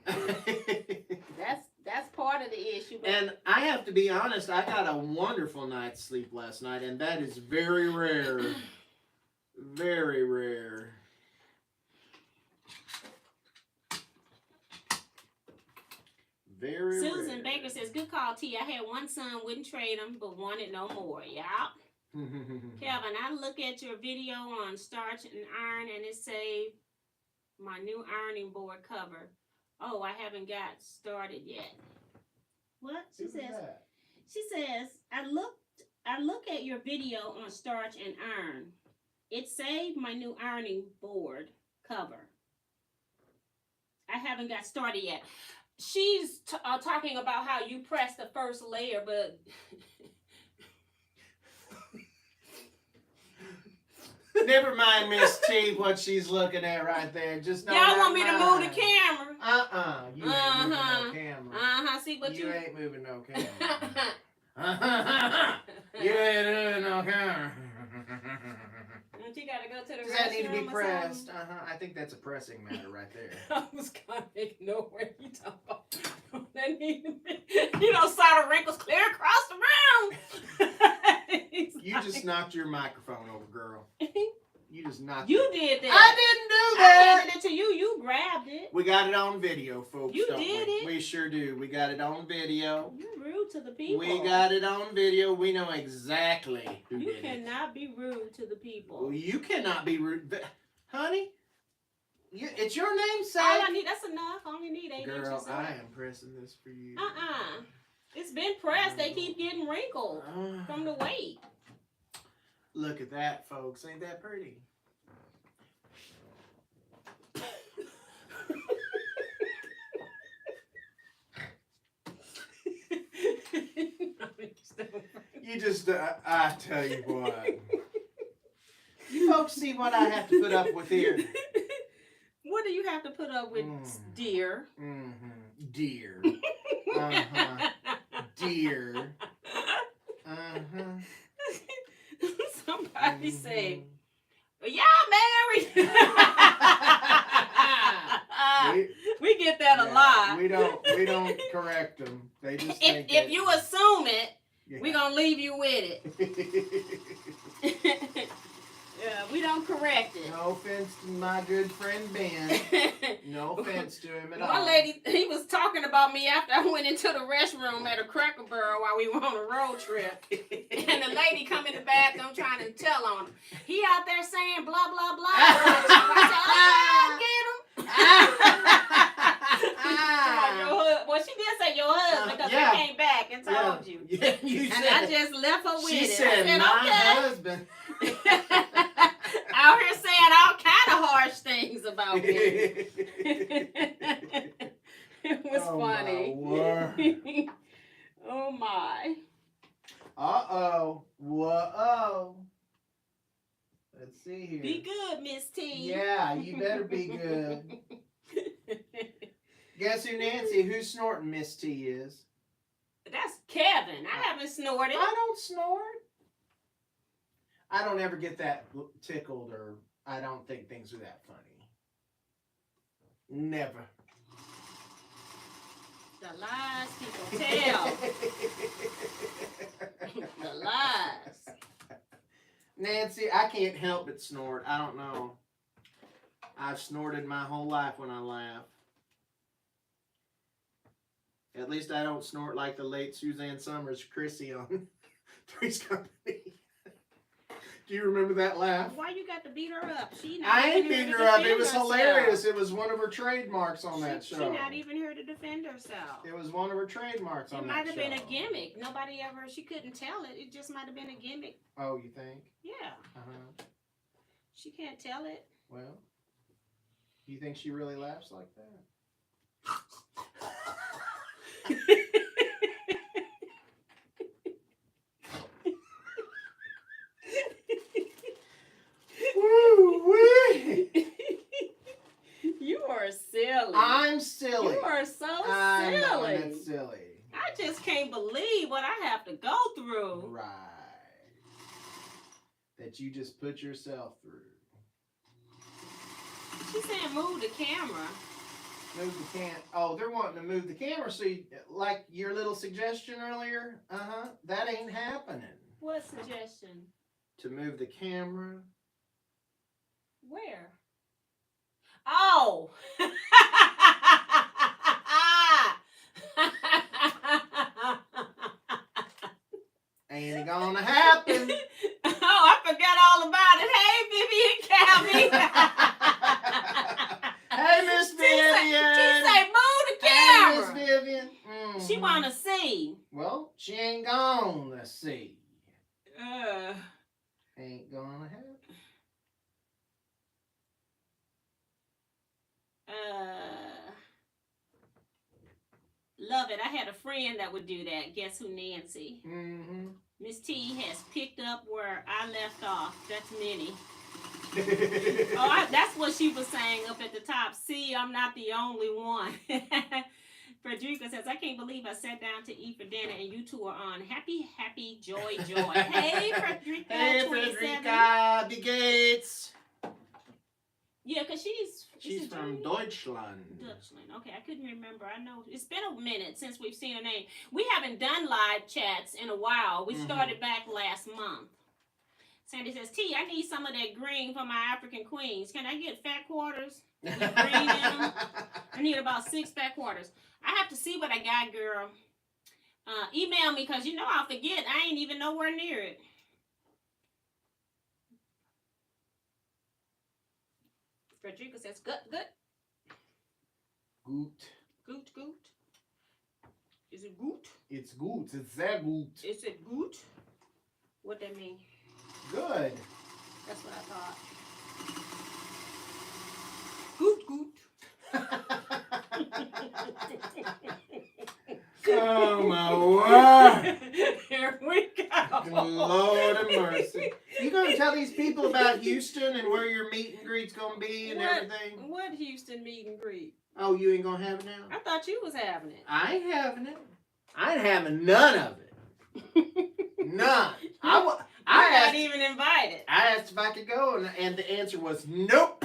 that's part of the issue. But and I have to be honest, I got a wonderful night's sleep last night, and that is very rare. Very rare. very Susan rare. Baker says, good call, T. I had one son, wouldn't trade him, but wanted no more. Yeah. Kevin, I look at your video on starch and iron, and it say my new ironing board cover. Oh, I haven't got started yet. What? She says, I look at your video on starch and iron. It saved my new ironing board cover. I haven't got started yet. She's talking about how you press the first layer, but never mind, Miss T, what she's looking at right there. Just don't y'all want me to move the mind. camera. You ain't moving no camera. See what You ain't moving no camera. You ain't moving no camera. You gotta go to the Does that need to be restroom or pressed? something? I think that's a pressing matter right there. I was kind of ignoring what you talking about. That need to be. You don't saw the wrinkles clear across the room. You just knocked your microphone over, girl. You just knocked You it. did that. I didn't do I that. handed it to you. You grabbed it. We got it on video, folks. You don't did we? it. We sure do. We got it on video. You're rude to the people. We got it on video. We know exactly who You did it. cannot be rude to the people. Well, you cannot be rude. Honey, it's your namesake. All I need, that's enough. I only need 8 Girl, inches. I am pressing this for you. It's been pressed. They keep getting wrinkled from the weight. Look at that, folks. Ain't that pretty? You just, I tell you what. You folks see what I have to put up with here? What do you have to put up with, dear? Mm-hmm. Dear. Uh-huh. Dear. Uh-huh. Somebody say, y'all married? We get that a lot. We don't correct them. They just think if you assume it, yeah. we're gonna leave you with it. Yeah, we don't correct it. No offense to my good friend Ben. No offense to him at all. One lady, he was talking about me after I went into the restroom at a Cracker Barrel while we were on a road trip. And the lady come in the bathroom trying to tell on him. He out there saying blah, blah, blah. I said, oh, get him. Well, she did say your husband because yeah. I came back and told you. Yeah, you And said, I just left her with she it. said, I said, my okay. husband. Out here saying all kind of harsh things about me. It was funny. My word. Oh my. Uh-oh. Whoa. Let's see here. Be good, Miss T. Yeah, you better be good. Guess who who's snorting Miss T is? That's Kevin. I haven't snorted. I don't snort. I don't ever get that tickled, or I don't think things are that funny. Never. The lies people tell. The lies. Nancy, I can't help but snort. I don't know. I've snorted my whole life when I laugh. At least I don't snort like the late Suzanne Summers, Chrissy on Three's Company. Do you remember that laugh? Why you got to beat her up? I ain't beating her up. It was hilarious. It was one of her trademarks on that show. She not even here to defend herself. It was one of her trademarks on that show. It might have been a gimmick. Nobody ever, she couldn't tell it. It just might have been a gimmick. Oh, you think? Yeah. Uh-huh. She can't tell it. Well, you think she really laughs like that? Woo-wee. You are silly. I'm silly. You are so I'm silly. not silly. I just can't believe what I have to go through. Right. That you just put yourself through. She's saying move the camera. Move the Oh, they're wanting to move the camera. So, like your little suggestion earlier, that ain't happening. What suggestion? To move the camera. Where? Oh! Ain't gonna happen. Oh, I forgot all about it. Hey, Vivian Calvi. Hey, Miss Vivian. She say, move the Hey, camera. Miss Vivian. She wanna see. Well, she ain't gonna see. Uh, Ain't gonna happen. Love it. I had a friend that would do that. Guess who, Nancy? Mm-hmm. Miss T has picked up where I left off. That's Minnie. That's what she was saying up at the top. See, I'm not the only one. Frederica says, I can't believe I sat down to eat for dinner and you two are on. Happy, happy, joy, joy. Hey, Frederica. Hey, 27. Frederica. Be Gates. Yeah, because She's from Deutschland. Deutschland. Okay, I couldn't remember. I know it's been a minute since we've seen her name. We haven't done live chats in a while. We started back last month. Sandy says, T, I need some of that green for my African queens. Can I get fat quarters with green in them? I need about 6 fat quarters. I have to see what I got, girl. Email me because you know I'll forget. I ain't even nowhere near it. Frederica says, good. Gut. Is it gut? It's gut. It's sehr gut. Is it gut? What that mean? Good. That's what I thought. Gut. Oh my word! Here we go. Lord of mercy. You gonna tell these people about Houston and where your meet and greet's gonna be and everything? What Houston meet and greet? Oh, you ain't gonna have it now? I thought you was having it. I ain't having it. I ain't having none of it. None. I'm not even invited. I asked if I could go, and the answer was nope.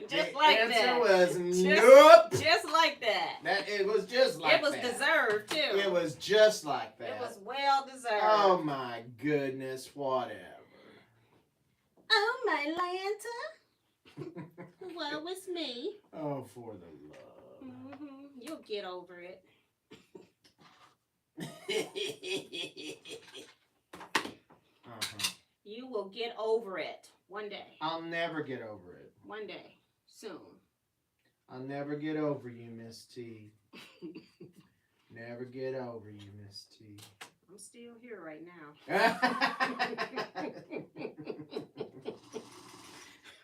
Just like that. The answer was nope. Just like that. It was just like that. It was deserved too. It was just like that. It was well deserved. Oh my goodness, whatever. Oh my Lanta. Well, it's me. Oh, for the love. You'll get over it. You will get over it one day. I'll never get over it. One day. Soon. I'll never get over you, Miss T. Never get over you, Miss T. I'm still here right now.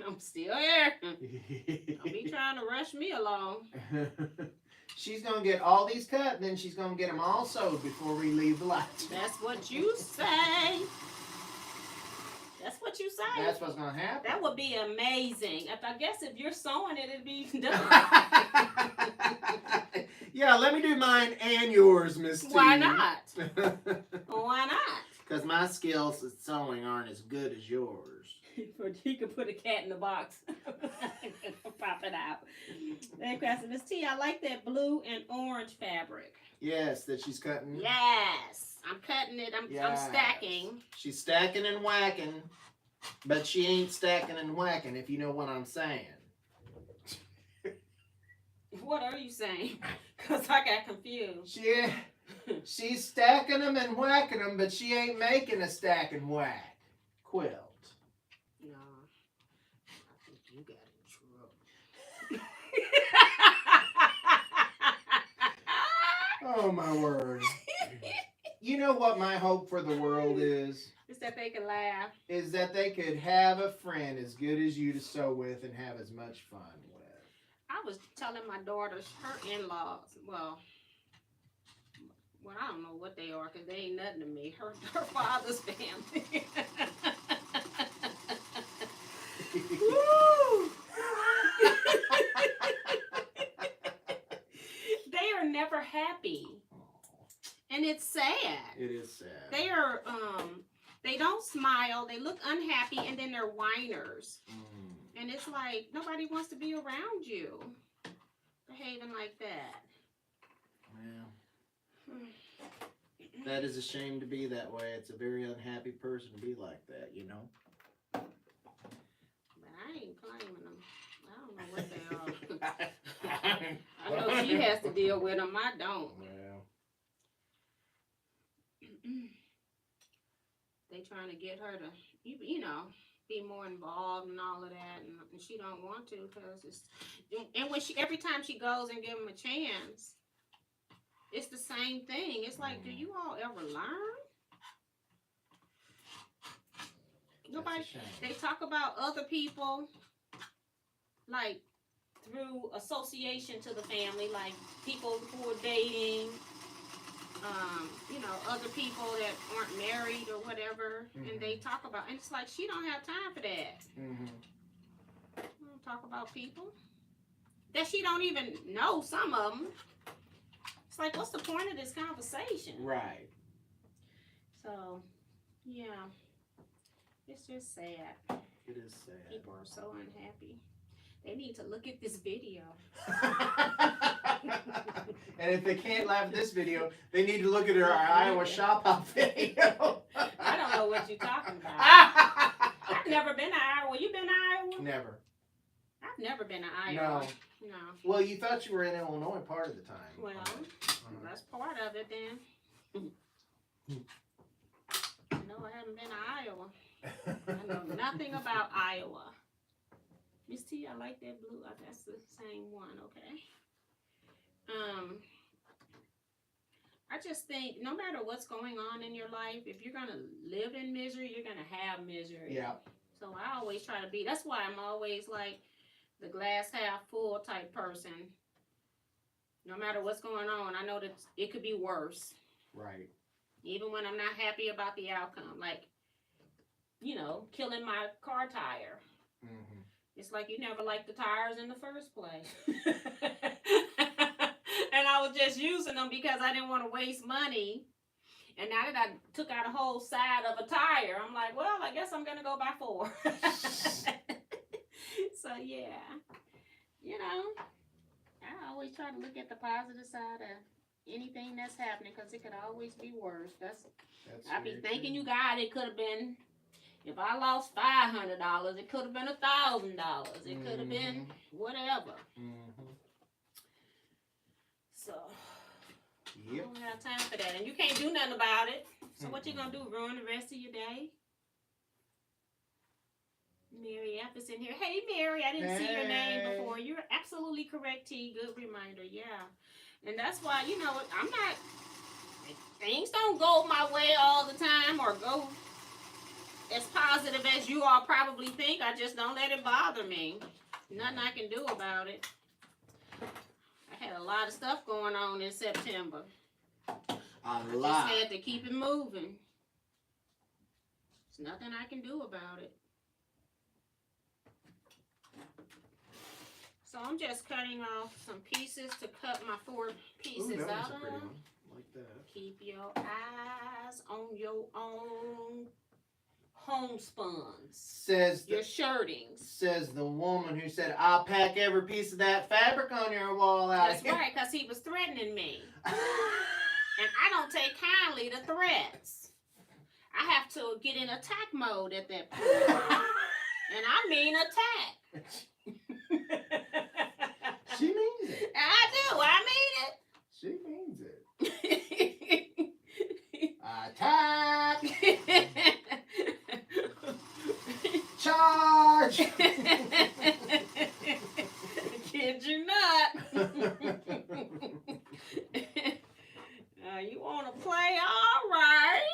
I'm still here. Don't be trying to rush me along. She's going to get all these cut, and then she's going to get them all sewed before we leave the light. That's what you say. That's what you say. That's what's going to happen. That would be amazing. I guess if you're sewing it, it'd be done. Yeah, let me do mine and yours, Miss T. Why not? Why not? Because my skills at sewing aren't as good as yours. You could put a cat in the box. Pop it out. Then Crafty, Miss T, I like that blue and orange fabric. Yes, that she's cutting. Yes. I'm cutting it. I'm stacking. She's stacking and whacking, but she ain't stacking and whacking, if you know what I'm saying. What are you saying? Because I got confused. She's stacking them and whacking them, but she ain't making a stack and whack quilt. No. I think you got in trouble. Oh, my word. You know what my hope for the world is? Is that they can laugh. Is that they could have a friend as good as you to sew with and have as much fun with. I was telling my daughter, her in-laws, well, I don't know what they are because they ain't nothing to me. Her father's family. Woo! They are never happy. And it's sad. It is sad. They are, they don't smile, they look unhappy, and then they're whiners. And it's like, nobody wants to be around you. Behaving like that. Well, that is a shame to be that way. It's a very unhappy person to be like that, you know? But I ain't claiming them. I don't know what they are. I know she has to deal with them. I don't. Well. they trying to get her to, you know, be more involved and all of that, and she don't want to because it's. And when every time she goes and give them a chance, it's the same thing. It's like, do you all ever learn? Nobody. They talk about other people, like through association to the family, like people who are dating. You know, other people that aren't married or whatever, and they talk about, and it's like she don't have time for that. She don't talk about people that she don't even know. Some of them. It's like, what's the point of this conversation? Right. So, yeah, it's just sad. It is sad. People are so unhappy. They need to look at this video. And if they can't laugh at this video, they need to look at our Iowa shop out video. I don't know what you're talking about. I've never been to Iowa. You been to Iowa? Never. I've never been to Iowa. No. Well, you thought you were in Illinois part of the time. Well, that's part of it then. No, I haven't been to Iowa. I know nothing about Iowa. Miss T, I like that blue. That's the same one, okay. I just think no matter what's going on in your life, if you're gonna live in misery, you're gonna have misery. Yeah. So I always try to be. That's why I'm always like the glass half full type person. No matter what's going on, I know that it could be worse. Right. Even when I'm not happy about the outcome, like, you know, killing my car tire. Mm-hmm. It's like you never liked the tires in the first place. And I was just using them because I didn't want to waste money. And now that I took out a whole side of a tire, I'm like, well, I guess I'm going to go buy 4. So, yeah. You know, I always try to look at the positive side of anything that's happening because it could always be worse. I be thanking you, God, it could have been, if I lost $500, it could have been $1,000. It could have been whatever. So, I don't have time for that. And you can't do nothing about it. So what you going to do, ruin the rest of your day? Mary F is in here. Hey, Mary, I didn't see your name before. You're absolutely correct, T. Good reminder, yeah. And that's why, you know, I'm not, things don't go my way all the time or go as positive as you all probably think. I just don't let it bother me. Nothing I can do about it. I had a lot of stuff going on in September. I just had to keep it moving. There's nothing I can do about it. So I'm just cutting off some pieces to cut my 4 pieces out of. Like that. Keep your eyes on your own homespuns. Says your shirtings. Says the woman who said, I'll pack every piece of that fabric on your wall out. That's right, because he was threatening me. And I don't take kindly to threats. I have to get in attack mode at that point. And I mean attack. She means it. I do. I mean it. She means it. Attack! Charge! Kid you not. You want to play? All right.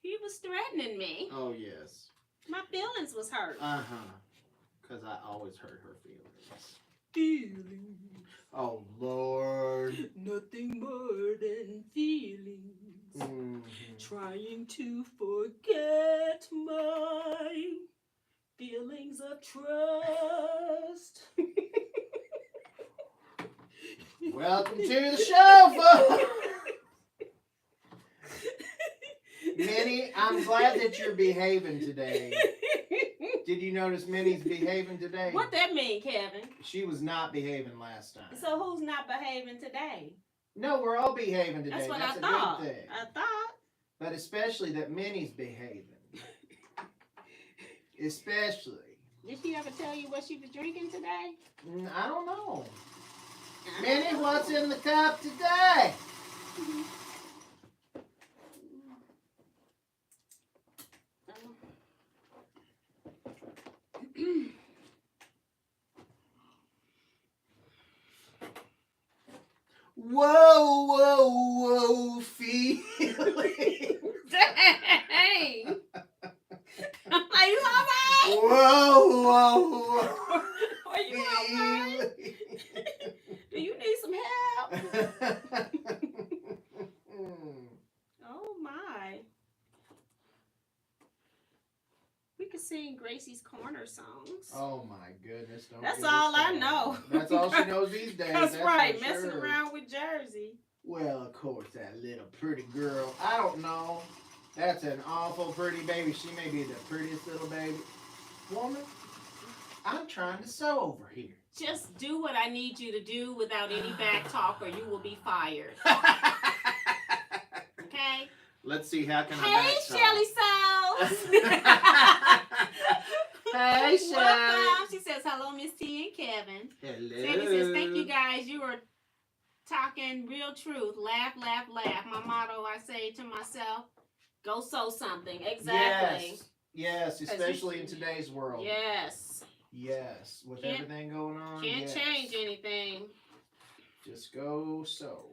He was threatening me. Oh, yes. My feelings was hurt. Because I always hurt her feelings. Feelings. Oh, Lord. Nothing more than feelings. Trying to forget my feelings of trust. Welcome to the show, folks. Minnie, I'm glad that you're behaving today. Did you notice Minnie's behaving today? What that mean, Kevin? She was not behaving last time. So who's not behaving today? No, we're all behaving today. That's what That's I a thought. good thing. I thought. But especially that Minnie's behaving. Especially. Did she ever tell you what she was drinking today? I don't know. Minnie, what's in the cup today? Whoa, whoa, whoa, feeling. Dang! I'm like, you alright? Whoa, whoa, whoa. Are you alright? Do you need some help? Oh my. We could sing Gracie's Corner songs. Oh my goodness. Don't That's get us all I started. know. That's all she knows these days. That's right, for messing sure. around with Jersey. Well, of course, that little pretty girl. I don't know. That's an awful pretty baby. She may be the prettiest little baby. Woman, I'm trying to sew over here. Just do what I need you to do without any back talk or you will be fired. Okay? Let's see, how can I Hey, back talk? Shelly Souls. Hey, Shelly. Welcome. She says, hello, Miss T and Kevin. Hello. Sandy says, thank you guys. You are talking real truth. Laugh, laugh, laugh. My motto, I say to myself, go sew something. Exactly. Yes, especially in today's world. Yes. Yes, with Can't- everything going on. Can't yes. change anything. Just go sew.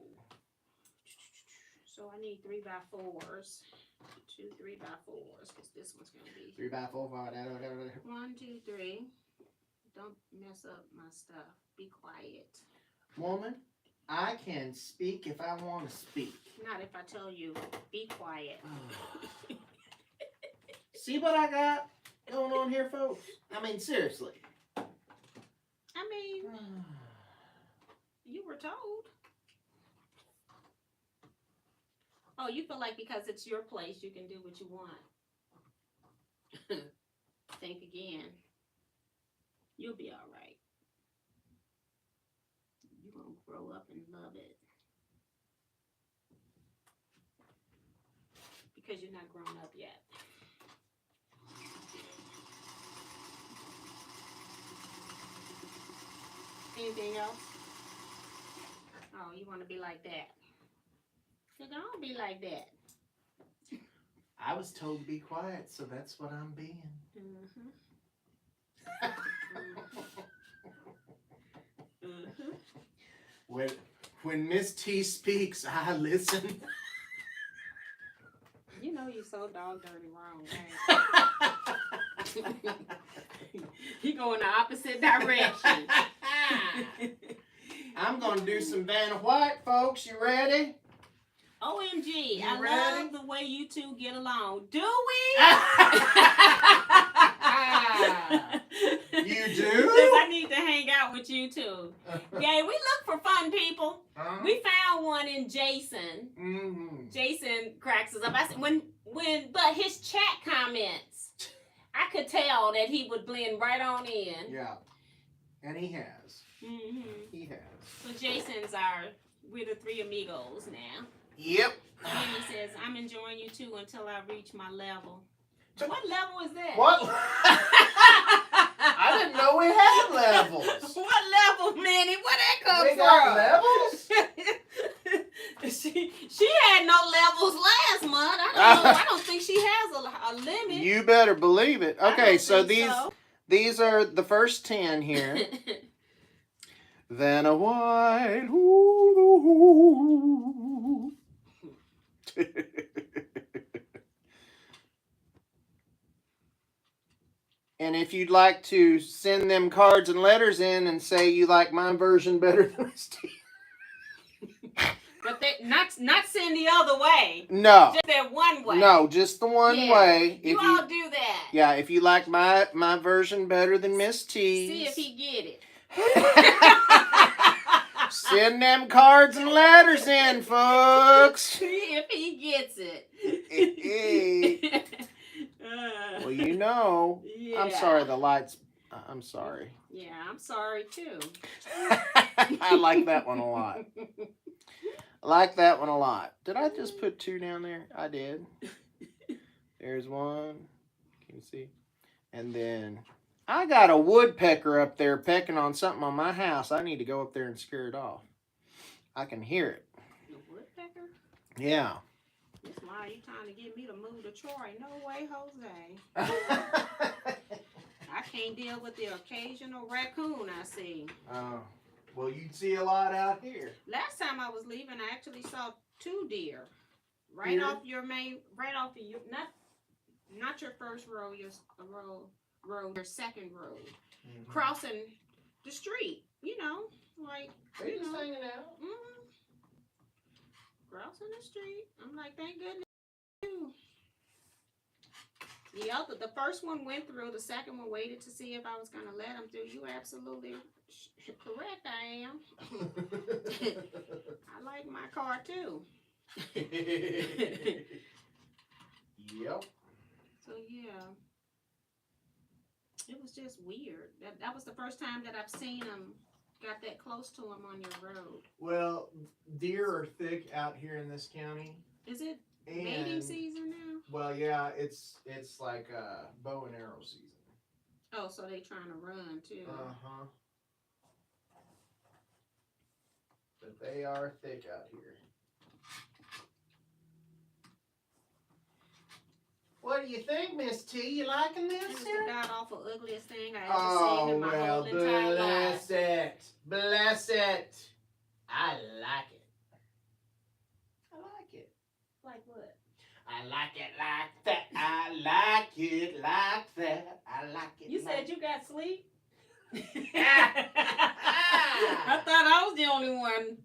So I need 3x4s. 2 3x4s because this one's going to be 3 by 4, 5, 1, 2, 3. Don't mess up my stuff. Be quiet. Woman, I can speak if I want to speak. Not if I tell you, be quiet. See what I got going on here, folks? I mean, seriously. I mean, you were told. Oh, you feel like because it's your place, you can do what you want. Think again. You'll be all right. You're going to grow up and love it. Because you're not grown up yet. Anything else? Oh, you want to be like that. So don't be like that. I was told to be quiet, so that's what I'm being. Mm-hmm. Mm-hmm. When Miss T speaks, I listen. You know you're so dog dirty wrong, man. You go in the opposite direction. I'm going to do some Van White, folks. You ready? OMG, You I ready? love the way you two get along. Do we? You do? Because I need to hang out with you two. Yeah, we look for fun people. We found one in Jason. Mm-hmm. Jason cracks us up. I said, but his chat comments, I could tell that he would blend right on in. Yeah. And he has. Mm-hmm. He has. So we're the three amigos now. Yep. And he says, I'm enjoying you too until I reach my level. What level is that? What? I didn't know we had levels. What level, Manny? Where that come We from? got levels? she had no levels last month. I don't think she has a limit. You better believe it. I Okay, don't so think so. these are the first 10 here. Then a white. Ooh. And if you'd like to send them cards and letters in and say you like my version better than this, But they not send the other way. no, Just that one way. no, just the one Yeah. way. You all do that. Yeah, if you like my version better than Miss T's, See if he get it. send them cards and letters in, folks. See if he gets it. Well, you know, Yeah. I'm sorry, the lights. I'm sorry. Yeah, I'm sorry too. I like that one a lot. I like that one a lot. Did I just put 2 down there? I did. There's 1. Can you see? And then I got a woodpecker up there pecking on something on my house. I need to go up there and scare it off. I can hear it. The woodpecker? Yeah. This why you trying to get me to move to Troy? No way, Jose. I can't deal with the occasional raccoon I see. Oh, well, you'd see a lot out here. Last time I was leaving, I actually saw 2 deer right Here? off your main, right off of your not your first row, your your second road, crossing the street. You know, like They you just know, hanging out. crossing the street. I'm like, thank goodness. The first one went through. The second one waited to see if I was gonna let him through. You absolutely correct. I am. I like my car too. Yep. So yeah, it was just weird. That was the first time that I've seen them got that close to them on your road. Well, deer are thick out here in this county. Is it mating season now? Well, yeah, it's like bow and arrow season. Oh, so they trying to run too. Uh-huh. But they are thick out here. What do you think, Miss T? You liking this? It's the god awful ugliest thing I ever seen in my whole entire life. bless it. Bless it. I like it. I like it. Like what? I like it like that. I like it like that. I like it. You like said you got sleep? I I thought I was the only one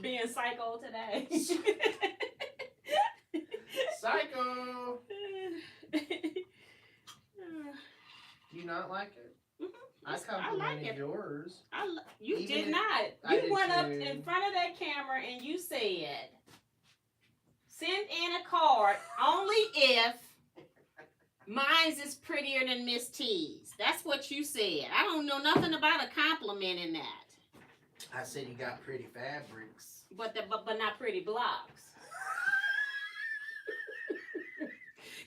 being psycho today. Psycho. Do you not like it? I I complimented like it. yours. You Even did if- not. I You did went up too. in front of that camera and you said, send in a card only if mine's is prettier than Miss T's. That's what you said. I don't know nothing about a compliment in that. I said you got pretty fabrics. But not pretty blocks.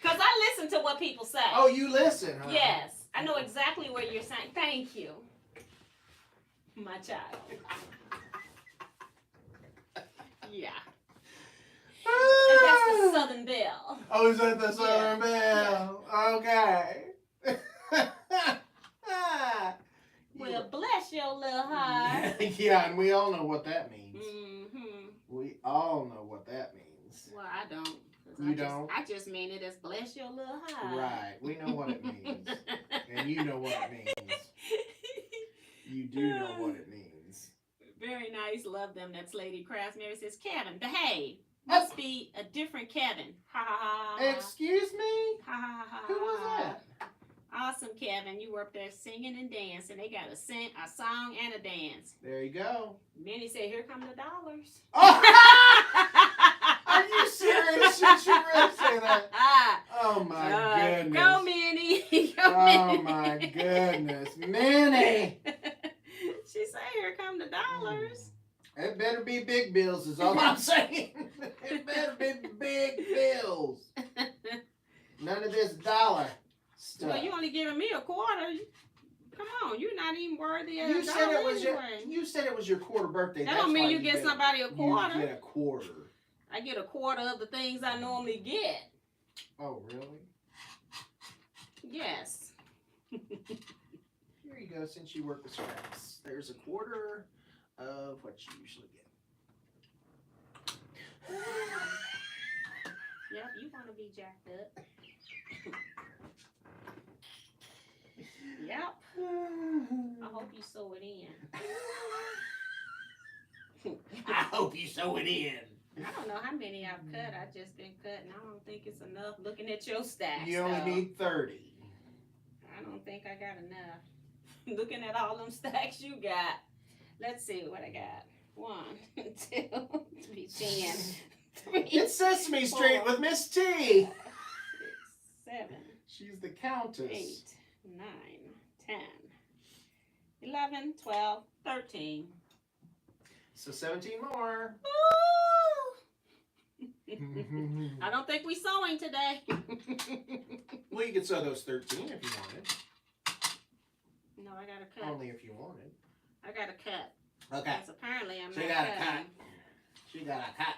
Because I listen to what people say. Oh, you listen, huh? Yes. I know exactly what you're saying. Thank you, my child. Yeah. And that's the Southern Belle. Oh, is that the Southern Yeah. Belle? Okay. Well, bless your little heart. Yeah, and we all know what that means. Mm-hmm. We all know what that means. Well, I don't. 'Cause You don't? I just mean it as bless your little heart. Right. We know what it means. And you know what it means. You do know what it means. Very nice. Love them. That's Lady Crafts. Mary says, Kevin, behave. Must be a different Kevin. Ha ha ha. Excuse me? Ha ha ha. Who was that? Awesome, Kevin. You were up there singing and dancing. They got a song and a dance. There you go. Minnie said, here come the dollars. Are you serious? Should you really say that? Oh my goodness. Go, Minnie. Go, Oh Minnie. my goodness. Minnie! She said, here come the dollars. It better be big bills is all I'm saying. It better be big bills. None of this dollar stuff. Well, you only giving me a quarter. Come on, you're not even worthy of You a said dollar it was anyway. you said it was your quarter birthday. That That's don't mean why you get somebody a quarter. You get a quarter. I get a quarter of the things I normally get. Oh, really? Yes. Here you go, since you work with scraps. There's a quarter of what you usually get. Yep, you want to be jacked up. Yep. I hope you sew it in. I hope you sew it in. I don't know how many I've cut. I've just been cutting. I don't think it's enough looking at your stacks. You only need 30. I don't think I got enough. Looking at all them stacks you got. Let's see what I got. 1, 2, 3, 10, 3. It's Sesame Street 4, with Miss T. 6, 7, She's the Countess. 8, 9, 10, 11, 12, 13. So 17 more. I don't think we sewing today. Well, you could sew those 13 if you wanted. No, I gotta cut. Only if you wanted. I gotta cut. Okay. Because apparently I'm She not got a cutting. cut. She got a cut.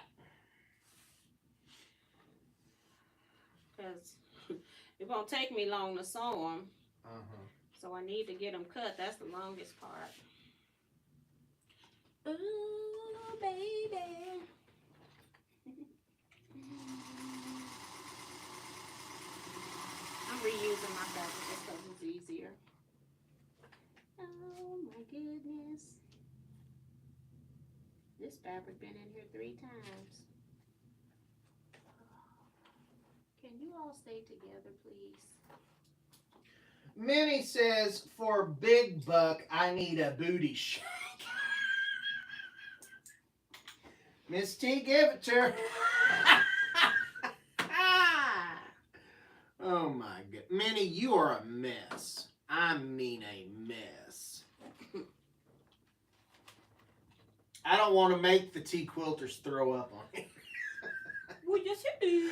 Because it won't take me long to sew them. Uh-huh. So I need to get them cut. That's the longest part. Ooh, baby. I'm reusing my fabric just because it's easier. Oh my goodness. This fabric been in here 3 times. Can you all stay together, please? Minnie says, for big buck, I need a booty shake. Miss T, give it to her. Oh my god. Minnie, you are a mess. I mean a mess. I don't want to make the Teaquilters throw up on me. Well, yes, you do.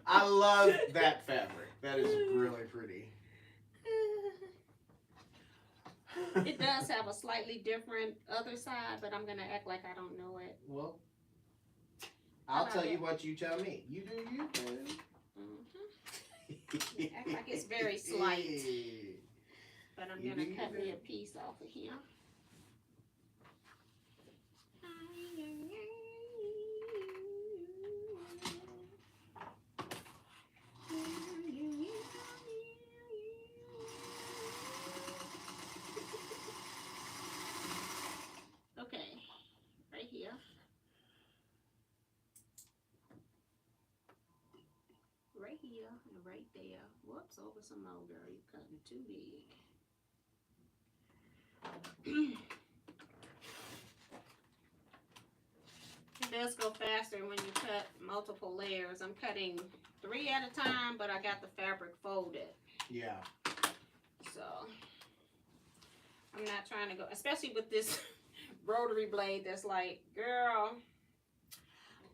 I love that fabric. That is really pretty. It does have a slightly different other side, but I'm going to act like I don't know it. Well, I'll tell you what you tell me. You do you, boo. Mm-hmm. Act like it's very slight. But I'm going to cut me a piece off of here. Okay, right here. Right here and right there. Whoops, over some more, girl. You're cutting too big. It does go faster when you cut multiple layers. I'm cutting 3 at a time, but I got the fabric folded. Yeah. So I'm not trying to go, especially with this rotary blade that's like, girl,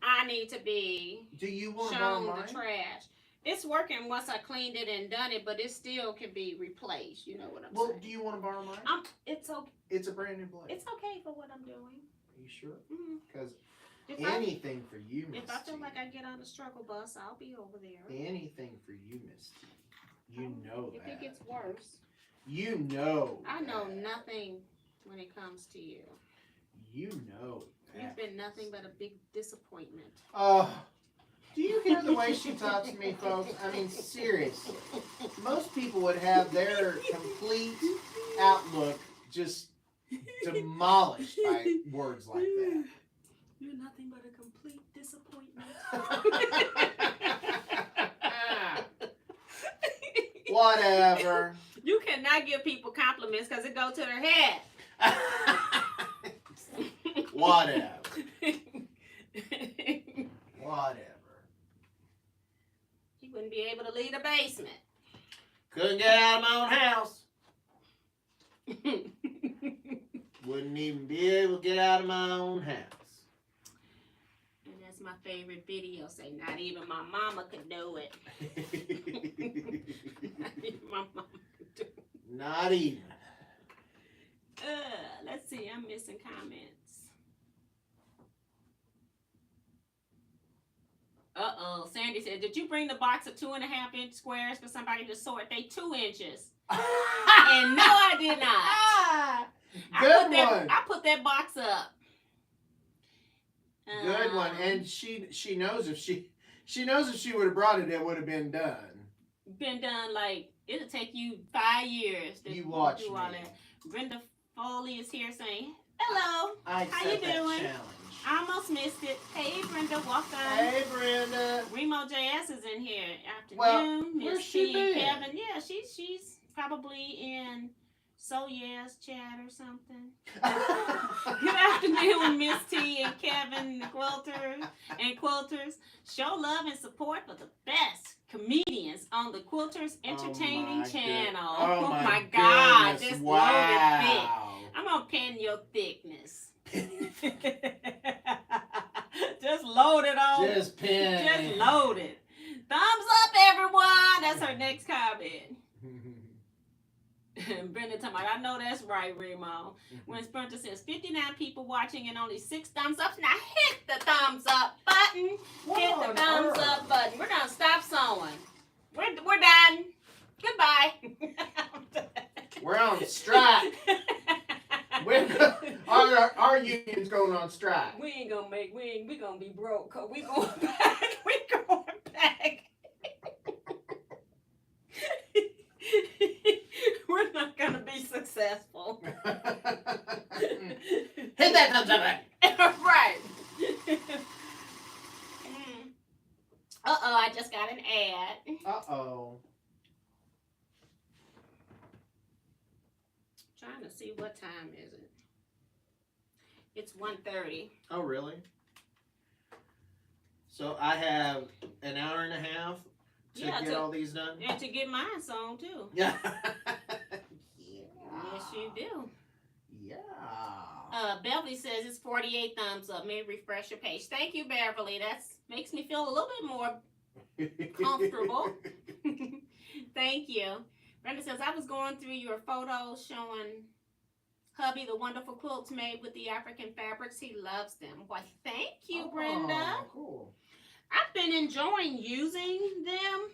I need to be Do you want shown mine? the trash. It's working once I cleaned it and done it, but it still can be replaced. You know what I'm Well, saying? do you want to borrow mine? It's okay. It's a brand new blade. It's okay for what I'm doing. Are you sure? Mm-hmm. Because anything for you, Miss If I feel T. like I get on the struggle bus, I'll be over there. Anything for you, Miss T. You know If that. it gets worse, You know. I know that. nothing when it comes to you. You know that. You've been nothing but a big disappointment. Oh. Do you hear the way she talks to me, folks? I mean, seriously. Most people would have their complete outlook just demolished by words like that. You're nothing but a complete disappointment. Whatever. You cannot give people compliments because it goes to their head. Whatever. Whatever. You wouldn't be able to leave the basement. Couldn't get out of my own house. Wouldn't even be able to get out of my own house. And that's my favorite video. Say, not even my mama could do it. Not even my mama could do it. Not even. Let's see. I'm missing comments. Uh-oh. Sandy said, did you bring the box of 2.5-inch squares for somebody to sort? They 2 inches. And no, I did not. Good one. I put that box up. Good one. And she knows if she would have brought it, it would have been done. Been done like it'll take you 5 years to You watch do me. all that. Brenda Foley is here saying, hello. I How you accept that doing? challenge. I almost missed it. Hey Brenda, welcome. Hey Brenda. Remo JS is in here. Afternoon. Well, Miss where's she T and been? Kevin. Yeah, she's probably in So Yes chat or something. Good afternoon, Miss T and Kevin, the Quilters and Quilters. Show love and support for the best comedians on the Quilters Entertaining Channel. Oh my God, goodness. just Wow. loaded thick. I'm gonna pin your thickness. Just load it on. Just pin. Just load it. Thumbs up, everyone. That's her next comment. Brenda talking about, I know that's right, Remo. When Sprinter says 59 people watching and only 6 thumbs up, now hit the thumbs up button. Hit the thumbs up button. We're gonna stop sewing. We're done. Goodbye. We're on strike. Our union's going on strike. We gonna be broke. Cause we going back. We going back. We're not gonna be successful. Hit that thumbs up button. Right. I just got an ad. Trying to see what time is it. It's 1:30. Oh, really? So I have an hour and a half to get all these done? And to get mine sewn, too. Yeah. Yes, you do. Yeah. Beverly says it's 48 thumbs up. Maybe refresh your page. Thank you, Beverly. That makes me feel a little bit more comfortable. Thank you. Brenda says, I was going through your photos showing hubby the wonderful quilts made with the African fabrics. He loves them. Why, thank you, Brenda. Cool. I've been enjoying using them.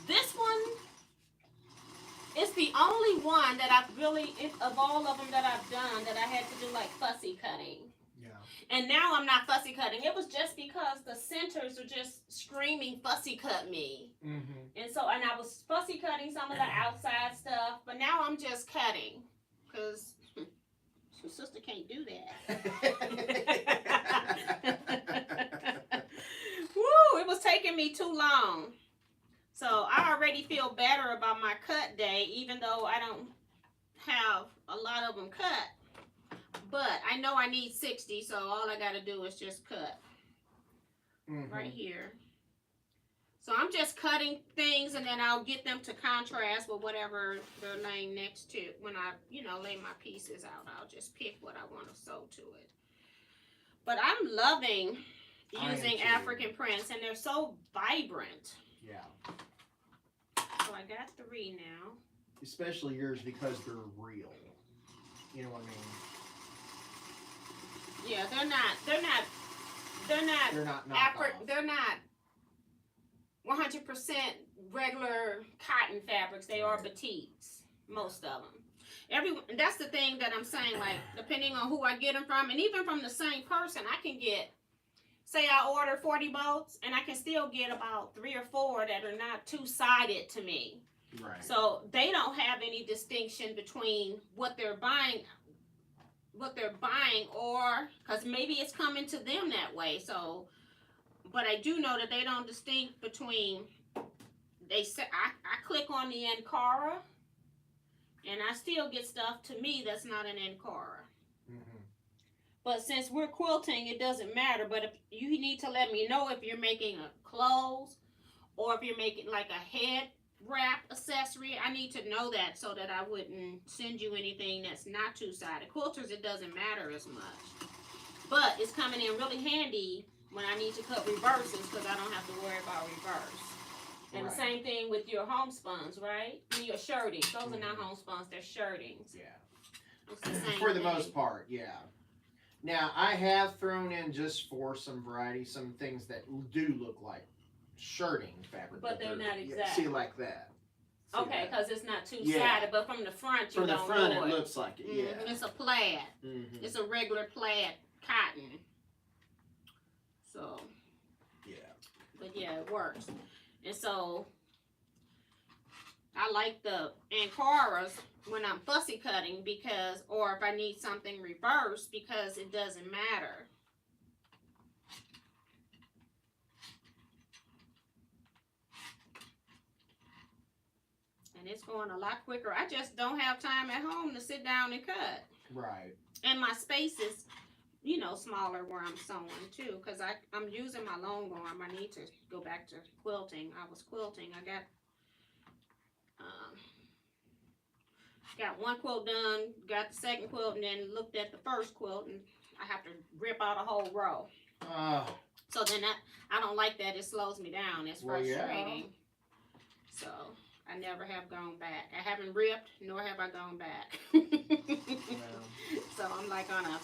This one is the only one that I've really, of all of them that I've done, that I had to do like fussy cutting. Yeah. And now I'm not fussy cutting. It was just because the centers were just screaming fussy cut me. Mm-hmm. And I was fussy cutting some of the outside stuff, but now I'm just cutting. Because sister can't do that. Woo, it was taking me too long. So I already feel better about my cut day, even though I don't have a lot of them cut. But I know I need 60, so all I got to do is just cut right here. So I'm just cutting things, and then I'll get them to contrast with whatever they're laying next to. When I, lay my pieces out, I'll just pick what I want to sew to it. But I'm loving using African prints, and they're so vibrant. Yeah. So I got 3 now. Especially yours because they're real. You know what I mean? Yeah, they're not 100% regular cotton fabrics. They are batiks, most of them. That's the thing that I'm saying, like, depending on who I get them from, and even from the same person, I can get, say I order 40 boats, and I can still get about 3 or 4 that are not two-sided to me. Right. So they don't have any distinction between what they're buying, or because maybe it's coming to them that way. So, but I do know that they don't distinct between. They say I click on the Ankara, and I still get stuff to me that's not an Ankara. Mm-hmm. But since we're quilting, it doesn't matter. But if you need to let me know if you're making a clothes or if you're making like a head wrap accessory, I need to know that so that I wouldn't send you anything that's not two-sided. Quilters, it doesn't matter as much. But it's coming in really handy when I need to cut reverses because I don't have to worry about reverse. And the same thing with your homespuns, right? And your shirtings. Those are not homespuns, they're shirtings. Yeah. It's the same For the thing. most part, yeah. Now, I have thrown in, just for some variety, some things that do look like shirting fabric. But they're not exact. See, like that. See Okay, that? because it's not two-sided, but from the front you From the don't front, know it looks like it, yeah. It's a plaid. Mm-hmm. It's a regular plaid cotton. So, yeah. but yeah, it works. And so, I like the Ankaras when I'm fussy cutting because, or if I need something reversed because it doesn't matter. And it's going a lot quicker. I just don't have time at home to sit down and cut. Right. And my space is, smaller where I'm sewing too, because I'm using my long arm. I need to go back to quilting. I was quilting. I got one quilt done, got the second quilt, and then looked at the first quilt, and I have to rip out a whole row. So then I don't like that. It slows me down. It's frustrating. Yeah. So I never have gone back. I haven't ripped, nor have I gone back. So I'm like on a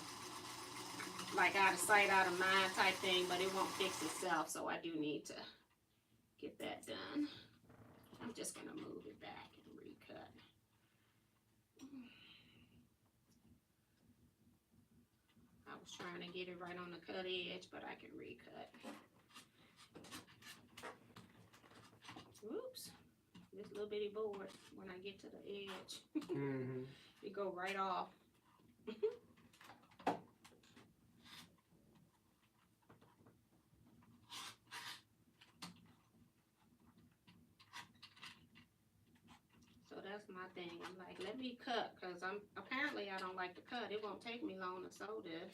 out of sight, out of mind type thing, but it won't fix itself, so I do need to get that done. I'm just gonna move it back and recut. I was trying to get it right on the cut edge, but I can recut. Oops. This little bitty board, when I get to the edge, it go right off. So that's my thing. I'm like, let me cut, because apparently I don't like to cut. It won't take me long to sew this.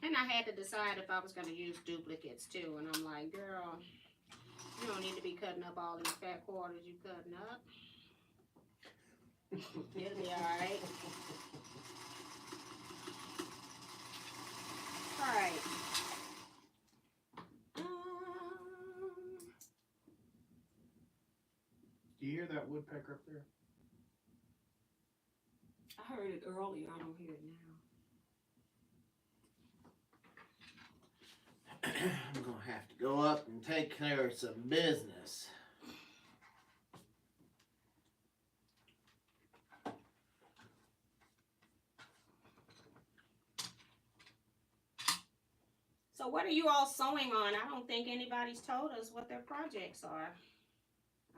And I had to decide if I was going to use duplicates too. And I'm like, girl, you don't need to be cutting up all these fat quarters you cutting up. It'll be alright. Alright. Do you hear that woodpecker up there? I heard it earlier. I don't hear it now. I'm gonna have to go up and take care of some business. So what are you all sewing on? I don't think anybody's told us what their projects are.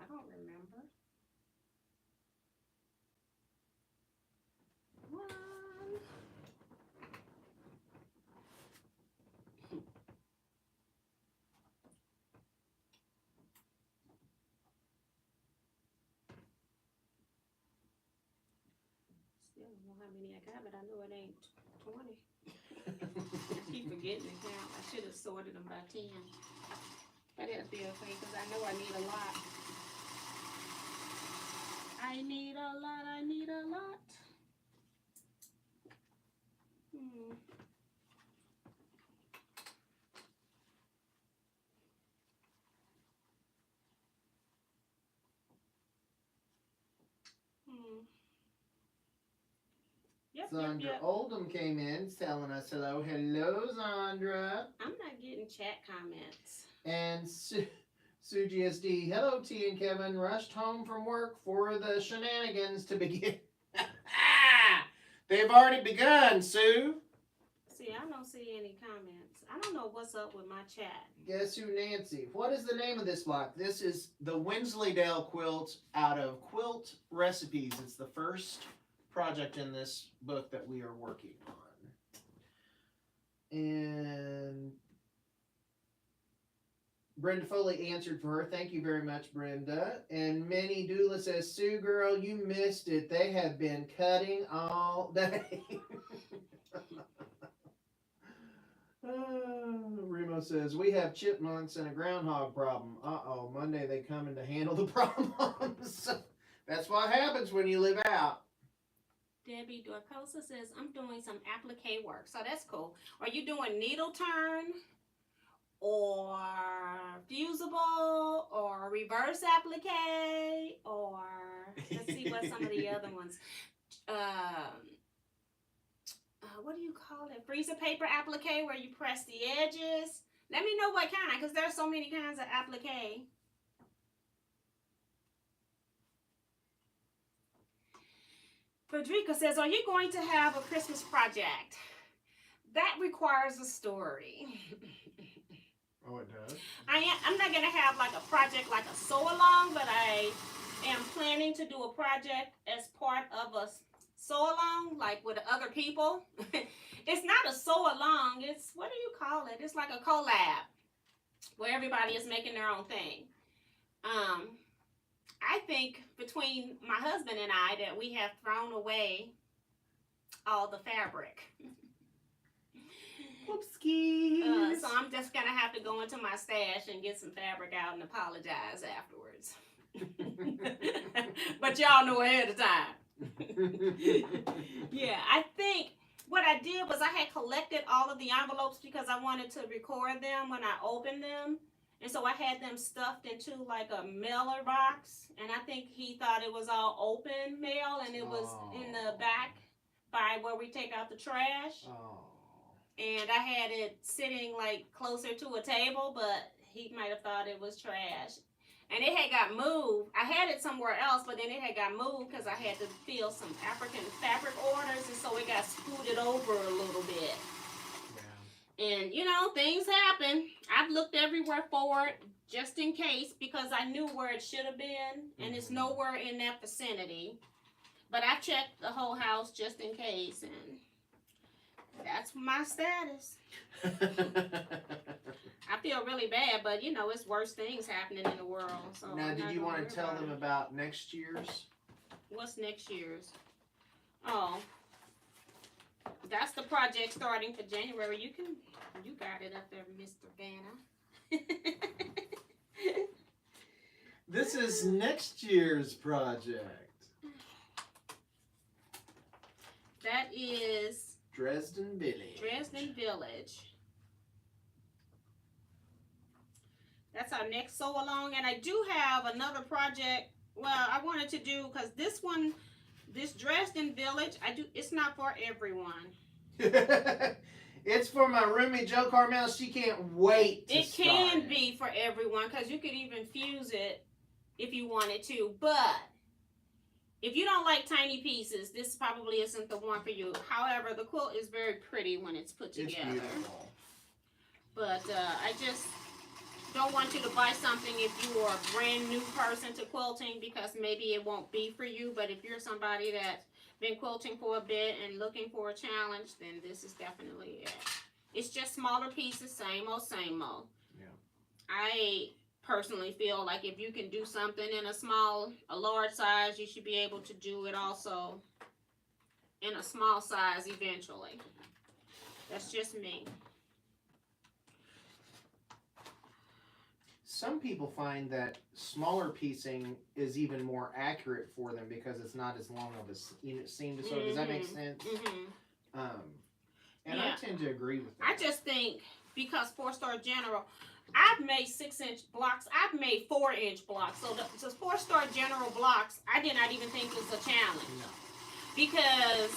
I don't remember. One. Still don't know how many I got, but I know it ain't 20. I keep forgetting to count. I should have sorted them by 10. But it'll be okay, because I know I need a lot. I need a lot, I need a lot. Yep, Zandra yep. Oldham came in telling us hello. Hello, Zandra. I'm not getting chat comments. And Suji SD, hello, T and Kevin. Rushed home from work for the shenanigans to begin. They've already begun, Sue. See, I don't see any comments. I don't know what's up with my chat. Guess who, Nancy? What is the name of this block? This is the Wensleydale quilt out of Quilt Recipes. It's the first project in this book that we are working on. And Brenda Foley answered for her. Thank you very much, Brenda. And Minnie Doula says, Sue girl, you missed it. They have been cutting all day. Remo says, we have chipmunks and a groundhog problem. Uh-oh, Monday they come in to handle the problems. That's what happens when you live out. Debbie Dorcosa says, I'm doing some applique work. So that's cool. Are you doing needle turn or fusible or reverse applique or let's see what some of the other ones. What do you call it? Freezer paper applique where you press the edges. Let me know what kind, because there's so many kinds of applique. Frederica says, are you going to have a Christmas project? That requires a story. Oh, it does? I'm not going to have like a project like a sew-along, but I am planning to do a project as part of a sew-along, like with other people. It's not a sew-along. It's, what do you call it? It's like a collab where everybody is making their own thing. I think between my husband and I that we have thrown away all the fabric. Whoopskies. So I'm just going to have to go into my stash and get some fabric out and apologize afterwards. But y'all know ahead of time. Yeah, I think what I did was I had collected all of the envelopes because I wanted to record them when I opened them. And so I had them stuffed into like a mailer box. And I think he thought it was all open mail and it was in the back by where we take out the trash. Oh. And I had it sitting like closer to a table, but he might have thought it was trash. And it had got moved. I had it somewhere else, but then it had got moved because I had to fill some African fabric orders, and so it got scooted over a little bit. Yeah. And, you know, things happen. I've looked everywhere for it just in case because I knew where it should have been, and it's nowhere in that vicinity. But I checked the whole house just in case, and that's my status. I feel really bad, but you know, it's worse things happening in the world. So now, did you want to tell them about next year's? What's next year's? Oh, that's the project starting for January. You got it up there, Mr. Vanna. This is next year's project. That is Dresden Village. Dresden Village. That's our next sew along, and I do have another project. Well, I wanted to do because this one, this Dresden Village, it's not for everyone. It's for my roomie Jo Carmel. She can't wait to It can be for everyone because you could even fuse it if you wanted to. But if you don't like tiny pieces, this probably isn't the one for you. However, the quilt is very pretty when it's put together. It's beautiful. But I just don't want you to buy something if you are a brand new person to quilting because maybe it won't be for you. But if you're somebody that's been quilting for a bit and looking for a challenge, then this is definitely it. It's just smaller pieces, same old, same old. Yeah. I personally feel like if you can do something in a large size, you should be able to do it also in a small size eventually. That's just me. Some people find that smaller piecing is even more accurate for them because it's not as long of a seam to sew. Does that make sense? And I tend to agree with that. I just think because 4-Star General, I've made 6-inch blocks. I've made 4-inch blocks. So the 4-Star General blocks, I did not even think was a challenge. No. Because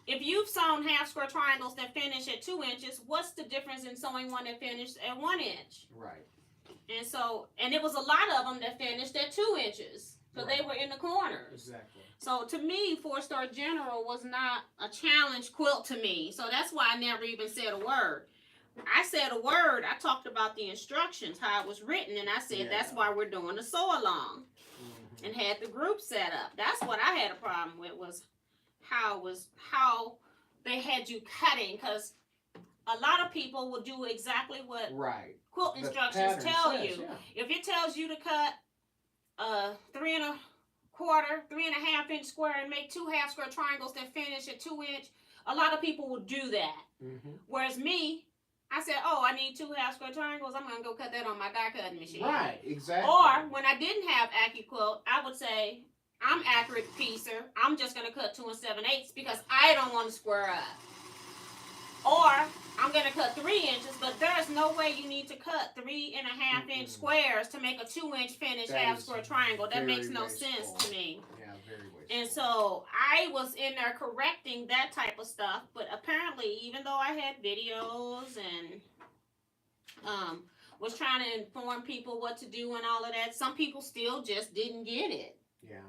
if you've sewn half square triangles that finish at 2 inches, what's the difference in sewing one that finished at 1 inch? Right. And so, and it was a lot of them that finished at 2 inches. So they were in the corners. Exactly. So to me, 4-Star General was not a challenge quilt to me. So that's why I never even said a word. I said a word. I talked about the instructions, how it was written, and I said that's why we're doing the sew along, and had the group set up. That's what I had a problem with was how they had you cutting, because a lot of people will do exactly what quilt instructions tell you. Yeah. If it tells you to cut 3 1/2 inch square and make 2 half square triangles that finish at 2 inch, a lot of people will do that. Whereas me, I said, oh, I need 2 half square triangles. I'm going to go cut that on my die cutting machine. Right, exactly. Or when I didn't have AccuQuilt, I would say, I'm accurate piecer. I'm just going to cut 2 7/8 because I don't want to square up. Or I'm going to cut 3 inches, but there's no way you need to cut 3 1/2 inch squares to make a 2 inch finished half square triangle. That makes no sense to me. Yeah, very wasteful. And so I was in there correcting that type of stuff, but apparently, even though I had videos and was trying to inform people what to do and all of that, some people still just didn't get it. Yeah.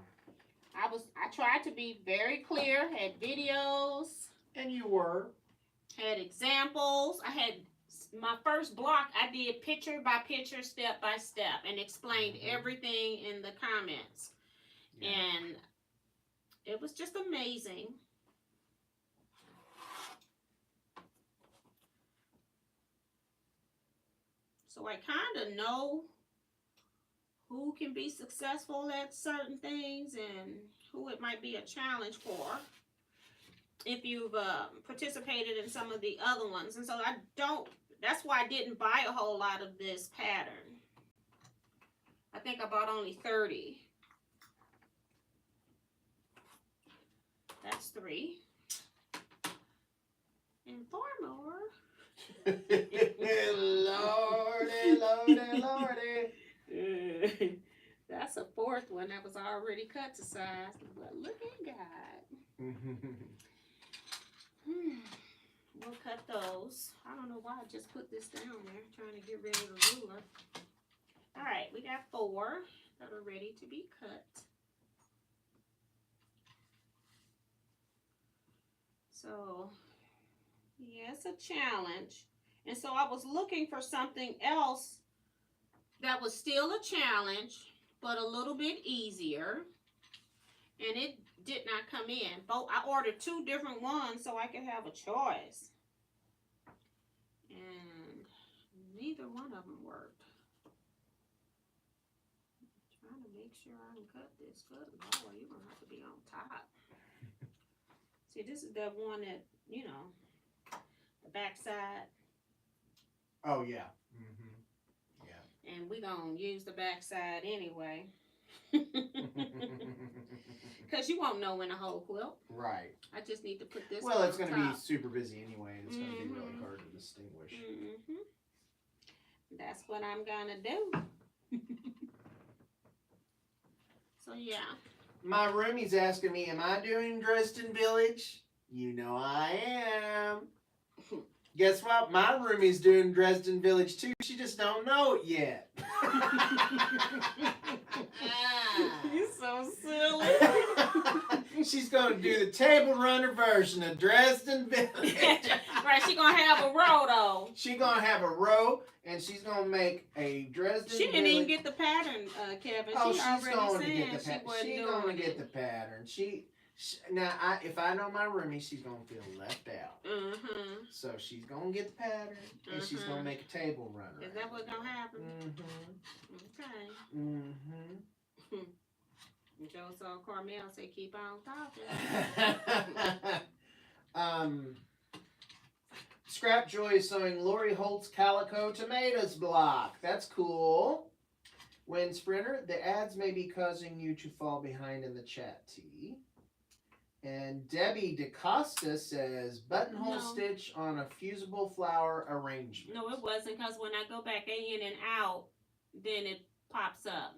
I tried to be very clear, had videos. And you were. Had examples. I had my first block. I did picture by picture, step by step, and explained everything in the comments. Yeah. And it was just amazing. So I kind of know who can be successful at certain things and who it might be a challenge for if you've participated in some of the other ones. And so that's why I didn't buy a whole lot of this pattern. I think I bought only 30. That's 3. And 4 more. Lordy, Lordy. That's a 4th one that was already cut to size. But look at God. We'll cut those. I don't know why I just put this down there, trying to get rid of the ruler. All right, we got 4 that are ready to be cut. So, yeah, it's a challenge. And so I was looking for something else that was still a challenge, but a little bit easier. And it did not come in. Both, I ordered 2 different ones so I could have a choice. And neither one of them worked. I'm trying to make sure I can cut this foot. Oh, you're going to have to be on top. See, this is that one that, you know, the back side. Oh, yeah. Mm-hmm. Yeah. And we're going to use the back side anyway. Because you won't know when to hold quilt. Right. I just need to put this Well, on it's going to top. be super busy anyway, and it's going to be really hard to distinguish. That's what I'm going to do. So, yeah. My roomie's asking me, am I doing Dresden Village? You know I am. Guess what? My roomie's doing Dresden Village too. She just don't know it yet. You're so silly. She's going to do the table runner version of Dresden Village. Right, she's going to have a row, though. She's going to have a row, and she's going to make a Dresden She didn't even get the pattern, Kevin. Oh, she she's already going to said get the she pattern. wasn't She's doing going to it. get the pattern. Now, if I know my roomie, she's going to feel left out. So she's going to get the pattern, and she's going to make a table runner. Is that what's going to happen? Okay. Joe saw Carmel say, keep on talking. Scrap Joy is sewing Lori Holt's Calico Tomatoes block. That's cool. When Sprinter, the ads may be causing you to fall behind in the chat, T. And Debbie DeCosta says, buttonhole stitch on a fusible flower arrangement. No, it wasn't, because when I go back in and out, then it pops up.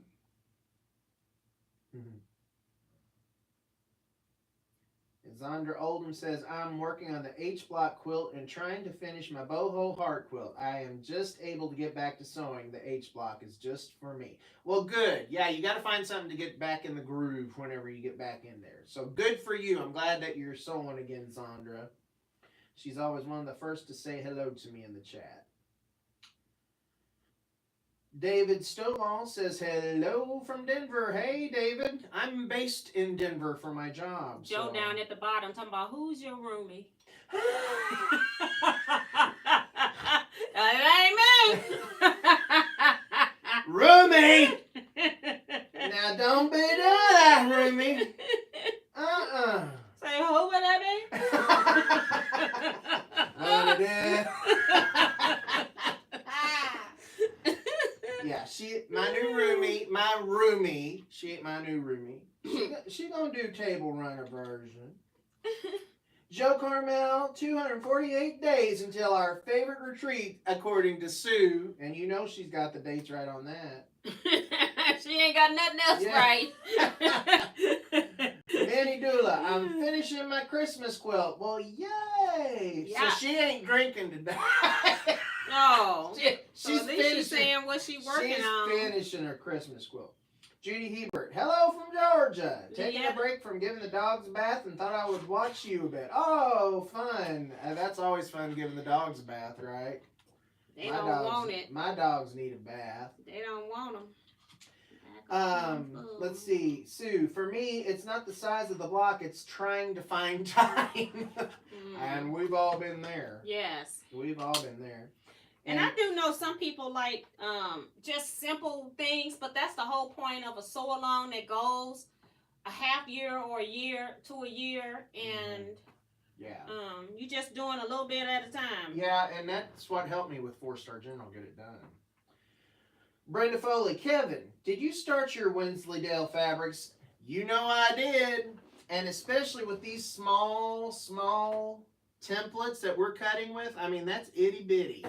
Zandra Oldham says, I'm working on the H-block quilt and trying to finish my boho heart quilt. I am just able to get back to sewing. The H-block is just for me. Well, good. Yeah, you got to find something to get back in the groove whenever you get back in there. So good for you. I'm glad that you're sewing again, Zandra. She's always one of the first to say hello to me in the chat. David Stovall says, hello from Denver. Hey, David. I'm based in Denver for my job. Joe down at the bottom talking about, who's your roomie? It ain't me. Roomie! Now, don't be doing that, roomie. Say, who would that be? Yeah, my roomie, she ain't my new roomie. She gonna do table runner version. Joe Carmel, 248 days until our favorite retreat, according to Sue. And you know she's got the dates right on that. She ain't got nothing else right. Manny Dula, I'm finishing my Christmas quilt. Well, yay! Yeah. So she ain't drinking today. No. She's at least she's saying what she's working on. She's finishing her Christmas quilt. Judy Hebert, hello from Georgia. Taking a break from giving the dogs a bath and thought I would watch you a bit. Oh, fun. That's always fun, giving the dogs a bath, right? They don't want it. My dogs need a bath. They don't want them. Let's see. Sue, for me, it's not the size of the block, it's trying to find time. And we've all been there. Yes. We've all been there. And I do know some people like just simple things, but that's the whole point of a sew along that goes a half year or a year to a year, and you just doing a little bit at a time. Yeah, and that's what helped me with 4-Star General get it done. Brenda Foley, Kevin, did you start your Wensleydale fabrics? You know I did, and especially with these small templates that we're cutting with, I mean, that's itty bitty.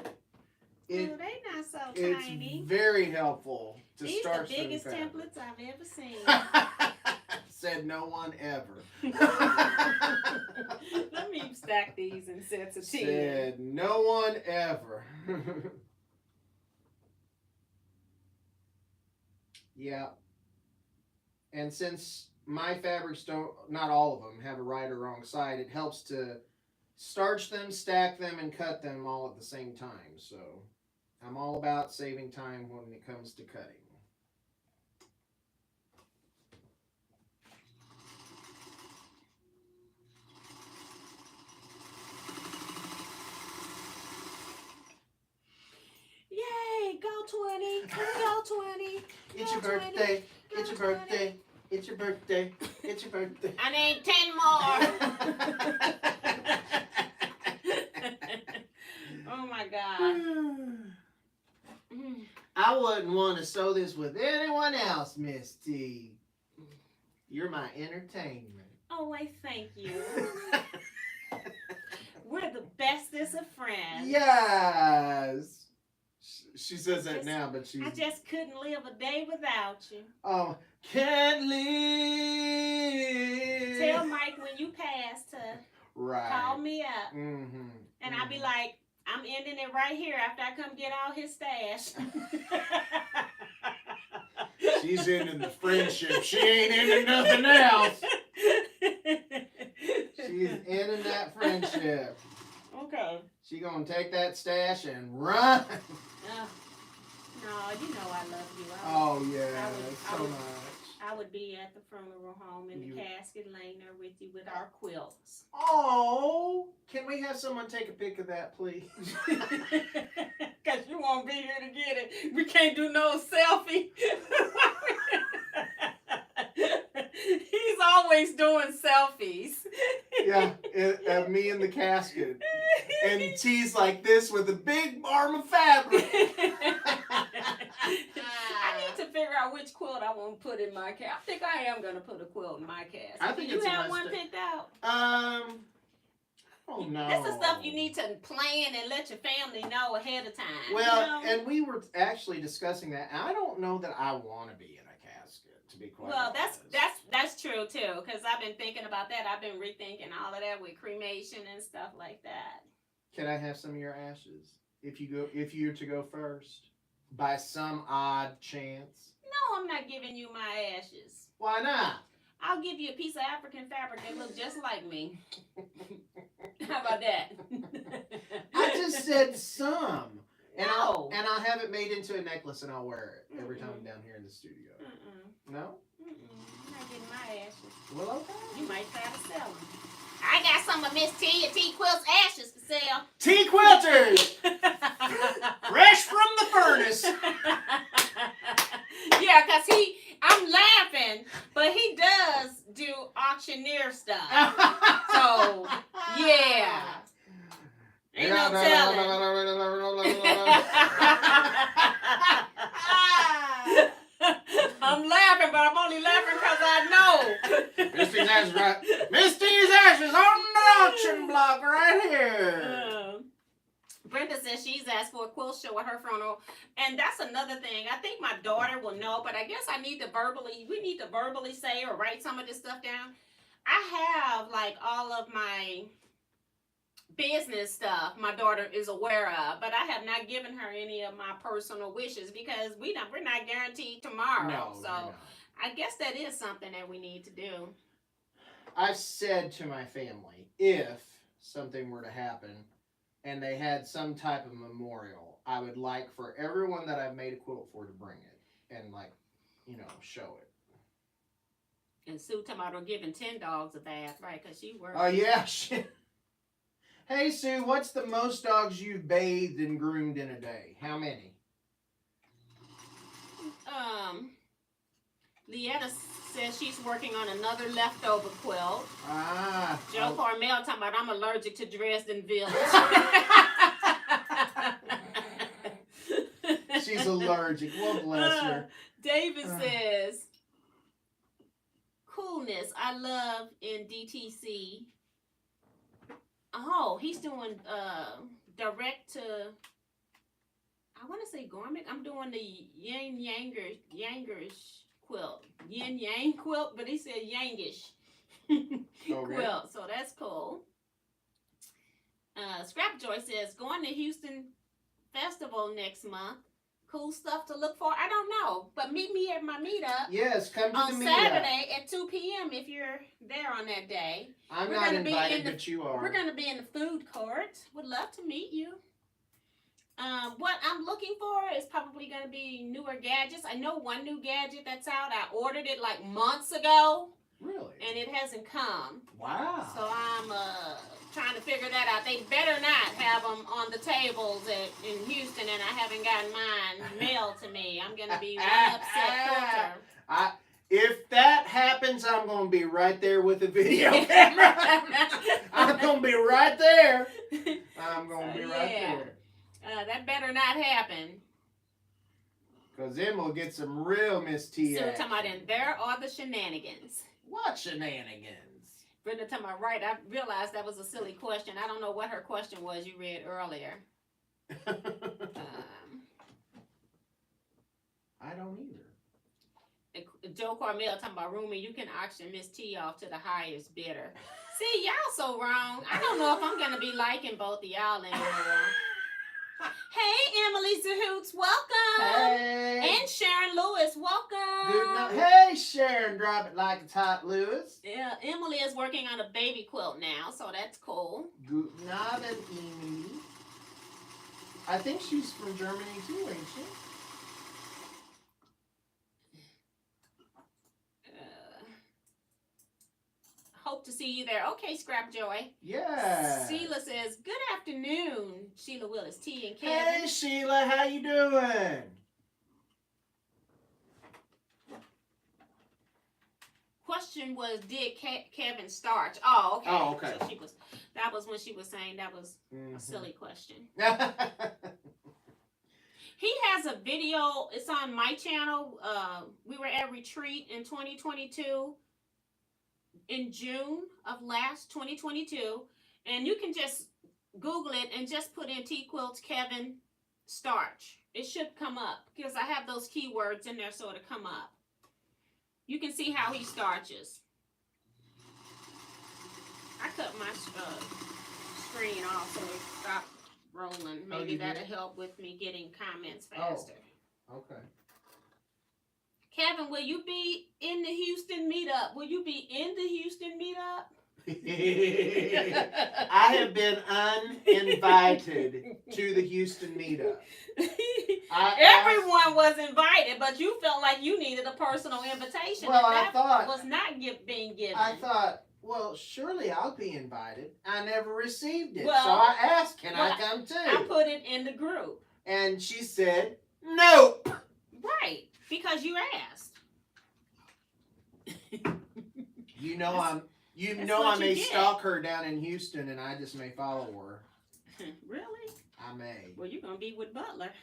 They not so It's tiny. very helpful to These start the biggest fabric. templates I've ever seen. Said no one ever. Let me stack these in sets of 10. Said no one ever. Yeah. And since my fabrics don't, not all of them, have a right or wrong side, it helps to starch them, stack them, and cut them all at the same time. So I'm all about saving time when it comes to cutting. Yay, go 20, go 20. It's your birthday, it's your birthday, it's your birthday, it's your birthday. I need 10 more. Oh my God. I wouldn't want to sew this with anyone else, Miss T. You're my entertainment. Oh, wait, thank you. We're the bestest of friends. Yes. She says that now, but I just couldn't live a day without you. Oh, can't live. Tell Mike when you pass to call me up. Mm-hmm. And I'll be like, I'm ending it right here after I come get all his stash. She's ending the friendship. She ain't ending nothing else. She's ending that friendship. Okay. She gonna take that stash and run. No, you know I love you. Oh yeah, so much. I would be at the funeral home in the casket laying there with you with our quilts. Oh, can we have someone take a pic of that, please? Because you won't be here to get it. We can't do no selfie. He's always doing selfies. Yeah, me in the casket. And T's like this with a big arm of fabric. I need to figure out which quilt I want to put in my casket. I think I am going to put a quilt in my casket. I think Do you have one picked out? Oh no. That's the stuff you need to plan and let your family know ahead of time. Well, you know? and we were actually discussing that. And I don't know that I want to be in a casket, to be quite honest. That's true too, because I've been thinking about that. I've been rethinking all of that with cremation and stuff like that. Can I have some of your ashes if you're to go first, by some odd chance? No, I'm not giving you my ashes. Why not? I'll give you a piece of African fabric that looks just like me. How about that? I just said some. And No. I'll have it made into a necklace and I'll wear it every time I'm down here in the studio. No? I'm not getting my ashes. Well, okay. You might try to sell them. I got some of Miss T and Teaquilts ashes to sell. Teaquilters! Fresh from the furnace. Yeah, because I'm laughing, but he does do auctioneer stuff. So, yeah. Ain't no telling. I'm laughing, but I'm only laughing because I know. Misty's ashes right. Misty's ashes on the auction block right here. Brenda says she's asked for a quilt show at her funeral, and that's another thing. I think my daughter will know, but I guess we need to verbally say or write some of this stuff down. I have like all of my business stuff my daughter is aware of, but I have not given her any of my personal wishes because we're not guaranteed tomorrow. No, so I guess that is something that we need to do. I've said to my family, if something were to happen and they had some type of memorial, I would like for everyone that I've made a quilt for to bring it and show it. And Sue talking about giving 10 dogs a bath, right? Because she works. Oh yeah. Hey Sue, what's the most dogs you've bathed and groomed in a day? How many? Leetta says she's working on another leftover quilt. Joe Oh. Carmel talking about I'm allergic to Dresden Village. She's allergic. Well, bless her. David says, coolness I love in DTC. Oh, he's doing direct to. I want to say garment. I'm doing the Yangers quilt, yin yang quilt, but he said Yangish quilt, so that's cool. Scrap Joy says going to Houston Festival next month. Cool stuff to look for. I don't know, but meet me at my meetup. Yes, come to on the meetup. Saturday at 2 p.m. if you're there on that day. I'm not invited, but you are. We're going to be in the food court. Would love to meet you. What I'm looking for is probably going to be newer gadgets. I know one new gadget that's out. I ordered it like months ago. Really? And it hasn't come. Wow. So I'm trying to figure that out. They better not have them on the tables in Houston, and I haven't gotten mine mailed to me. I'm going to be one upset Quilter. If that happens, I'm going to be right there with the video camera. I'm going to be right there. I'm going to be right there. That better not happen. Because then we'll get some real Miss T. So we're talking about in there are the shenanigans. What shenanigans? Brenda talking about right. I realized that was a silly question. I don't know what her question was you read earlier. I don't either. Joe Carmel talking about Rumi, you can auction Miss T off to the highest bidder. See, y'all so wrong. I don't know if I'm going to be liking both of y'all anymore. Hey, Emily Zahoots, welcome. Hey. And Sharon Lewis, welcome. Good night. Hey, Sharon, drop it like it's hot, Lewis. Yeah, Emily is working on a baby quilt now, so that's cool. Good night, Emily. I think she's from Germany too, ain't she? Hope to see you there. Okay, Scrap Joy. Yeah. Sheila says, good afternoon. Sheila Willis, T and Kevin. Hey, Sheila, how you doing? Question was, did Kevin starch? Oh, okay. Oh, okay. So that was when she was saying that was a silly question. He has a video. It's on my channel. We were at retreat in 2022. In June of last 2022, and you can just Google it and just put in Teaquilts Kevin starch. It should come up because I have those keywords in there so it'll come up. You can see how he starches. I cut my screen off so it stopped rolling. Maybe that'll help with me getting comments faster. Oh, okay. Kevin, will you be in the Houston meetup? Will you be in the Houston meetup? I have been uninvited to the Houston meetup. Everyone was invited, but you felt like you needed a personal invitation. Well, and I thought was not being given. I thought, well, surely I'll be invited. I never received it, well, so I asked, "Can I come too?" I put it in the group, and she said, "Nope." Right. Because you asked. You know I may stalk her down in Houston, and I just may follow her. Really? I may. Well, you're gonna be with Butler.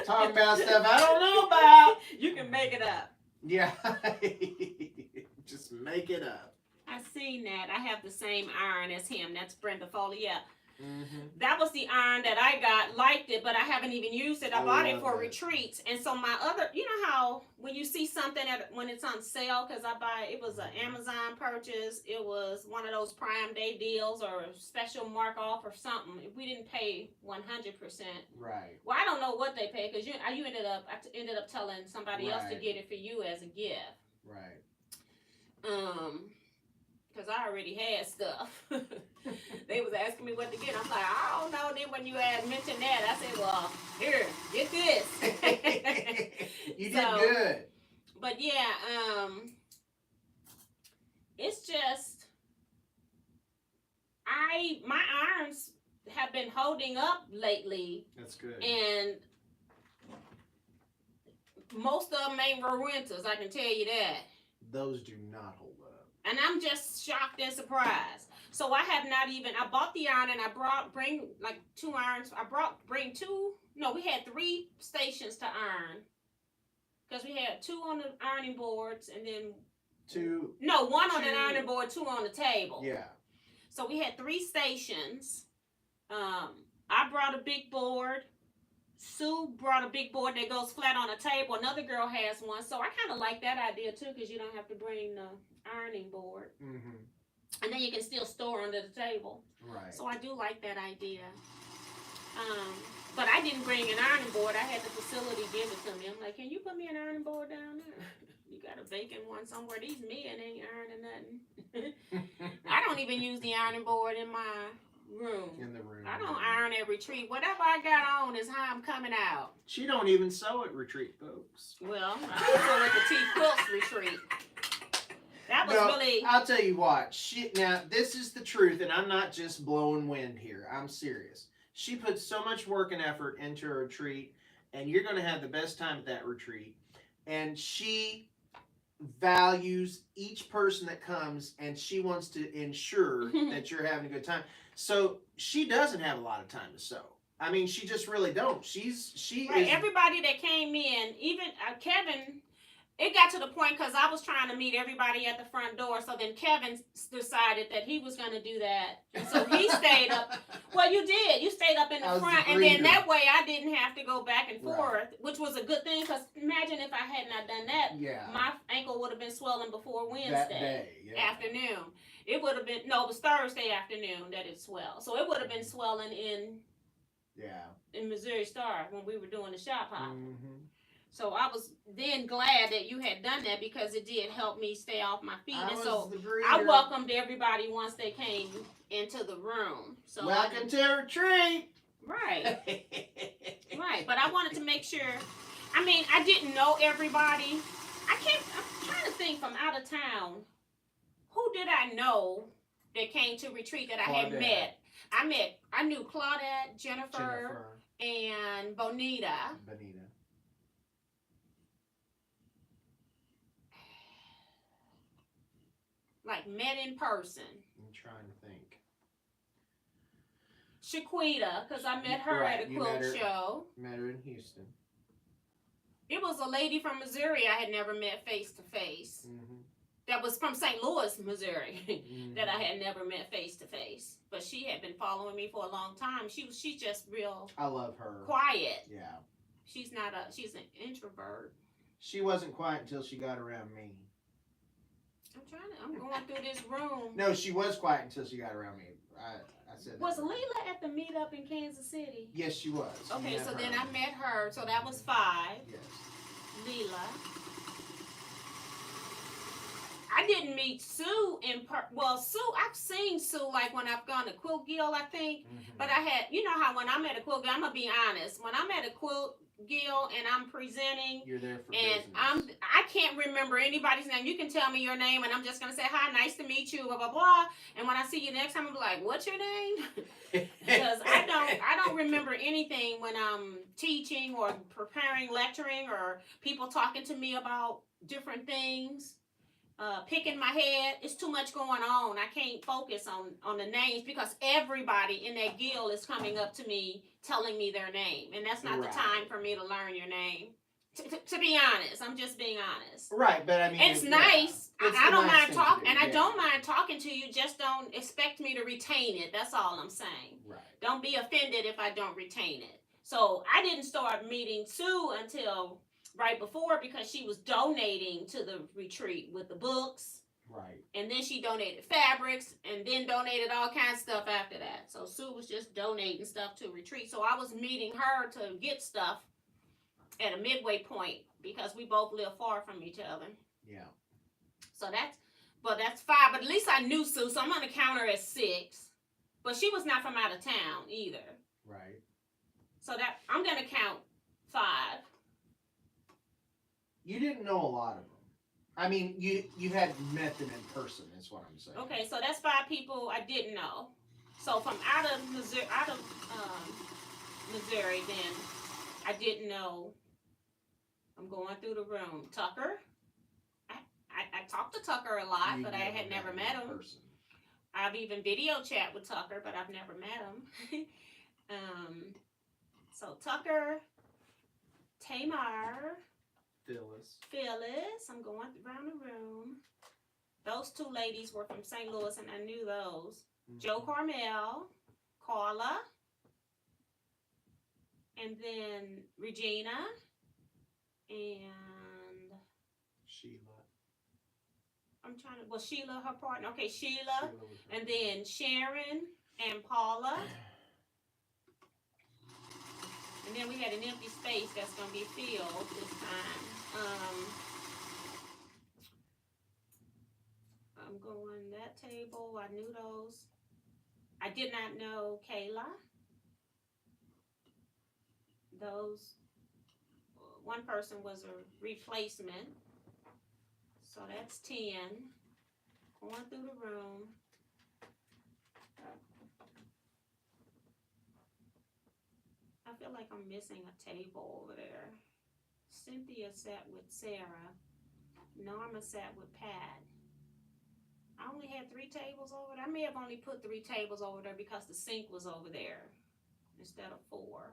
Talking about stuff I don't know about. You can make it up. Yeah. Just make it up. I seen that. I have the same iron as him. That's Brenda Foley. Yeah. Mm-hmm. That was the iron that I got, liked it, but I haven't even used it. I bought it for retreats. And so my other, you know how when you see something when it's on sale, because it was an Amazon purchase, it was one of those Prime Day deals or a special mark off or something. If we didn't pay 100%. Right. Well, I don't know what they paid because I ended up telling somebody else to get it for you as a gift. Right. Because I already had stuff. They was asking me what to get. I'm like, I don't know. Then when you had mentioned that, I said, well, here, get this. You did good. But yeah, it's just, my irons have been holding up lately. That's good. And most of them ain't winters, I can tell you that. Those do not hold up. And I'm just shocked and surprised. So I have not even, I bought the iron and I bring like 2 irons. We had 3 stations to iron. Because we had 2 on the ironing boards and then Two. No, one on Two. an ironing board, two on the table. Yeah. So we had 3 stations. I brought a big board. Sue brought a big board that goes flat on a table. Another girl has one. So I kind of like that idea too, because you don't have to bring the ironing board. Mm-hmm. And then you can still store under the table. Right. So I do like that idea. But I didn't bring an ironing board. I had the facility give it to me. I'm like, can you put me an ironing board down there? You got a vacant one somewhere. These men ain't ironing nothing. I don't even use the ironing board in my room. In the room. I don't iron at retreat. Whatever I got on is how I'm coming out. She don't even sew at retreat, folks. Well, I sew at the Teaquilts retreat. That was really. I'll tell you what. Now this is the truth, and I'm not just blowing wind here. I'm serious. She puts so much work and effort into a retreat, and you're going to have the best time at that retreat. And she values each person that comes, and she wants to ensure that you're having a good time. So she doesn't have a lot of time to sew. I mean, she just really don't. She right. is. Everybody that came in, even Kevin. It got to the point because I was trying to meet everybody at the front door. So then Kevin decided that he was going to do that. And so he stayed up. Well, you did. You stayed up in the front. And then that way I didn't have to go back and forth, which was a good thing. Because imagine if I had not done that, my ankle would have been swelling before Wednesday afternoon. It would have been, no, it was Thursday afternoon that it swelled. So it would have been swelling in Missouri Star when we were doing the shop hop. Mm-hmm. So I was then glad that you had done that because it did help me stay off my feet. And so I welcomed everybody once they came into the room. So welcome to a retreat. Right. Right. But I wanted to make sure. I mean, I didn't know everybody. I'm trying to think from out of town. Who did I know that came to retreat that I had met? I knew Claudette, Jennifer. And Bonita. Like met in person. I'm trying to think. Shaquita, because I met her at a quilt show. Met her in Houston. It was a lady from Missouri I had never met face to face. That was from St. Louis, Missouri, that I had never met face to face. But she had been following me for a long time. She's just real. I love her. Quiet. Yeah. She's an introvert. She wasn't quiet until she got around me. I'm going through this room. No, she was quiet until she got around me. I said that. Was Leela at the meetup in Kansas City? Yes, she was. Okay, so then I met her. So that was 5. Yes. Leela. I didn't meet Sue Sue, I've seen Sue like when I've gone to Quilt Guild, I think. But I had, you know how when I'm at a Quilt Guild, I'm going to be honest. When I'm at a Quilt Guild and I'm presenting, you're there for and business. I can't remember anybody's name. You can tell me your name and I'm just going to say, hi, nice to meet you, blah, blah, blah. And when I see you next time, I'm like, what's your name? Because I don't remember anything when I'm teaching or preparing, lecturing, or people talking to me about different things. Picking my head. It's too much going on. I can't focus on the names because everybody in that guild is coming up to me telling me their name. And that's not the time for me to learn your name. To be honest. I'm just being honest. Right, but I mean... It's nice. I don't mind talking. And I don't mind talking to you. Just don't expect me to retain it. That's all I'm saying. Right. Don't be offended if I don't retain it. So I didn't start meeting Sue until... right before, because she was donating to the retreat with the books. Right. And then she donated fabrics and then donated all kinds of stuff after that. So Sue was just donating stuff to retreat. So I was meeting her to get stuff at a midway point because we both live far from each other. Yeah. So that's 5. But at least I knew Sue, so I'm going to count her as 6. But she was not from out of town either. Right. So that I'm going to count 5. You didn't know a lot of them. I mean, you had met them in person, is what I'm saying. Okay, so that's 5 people I didn't know. So from out of Missouri, then I didn't know. I'm going through the room. Tucker. I talked to Tucker a lot, but I had never met him. I've even video chat with Tucker, but I've never met him. So Tucker, Tamar. Phyllis. I'm going around the room. those two ladies were from St. Louis, and I knew those. Mhm. Joe Carmel, Carla, and then Regina, and Sheila. I'm trying to, was Sheila her partner? Okay, Sheila, Sheila was her- and then Sharon and Paula. And then we had an empty space that's going to be filled this time. I'm going that table. I knew those. I did not know Kayla. Those, one person was a replacement. So that's 10. Going through the room. I feel like I'm missing a table over there. Cynthia sat with Sarah. Norma sat with Pat. I only had 3 tables over there. I may have only put 3 tables over there because the sink was over there instead of 4.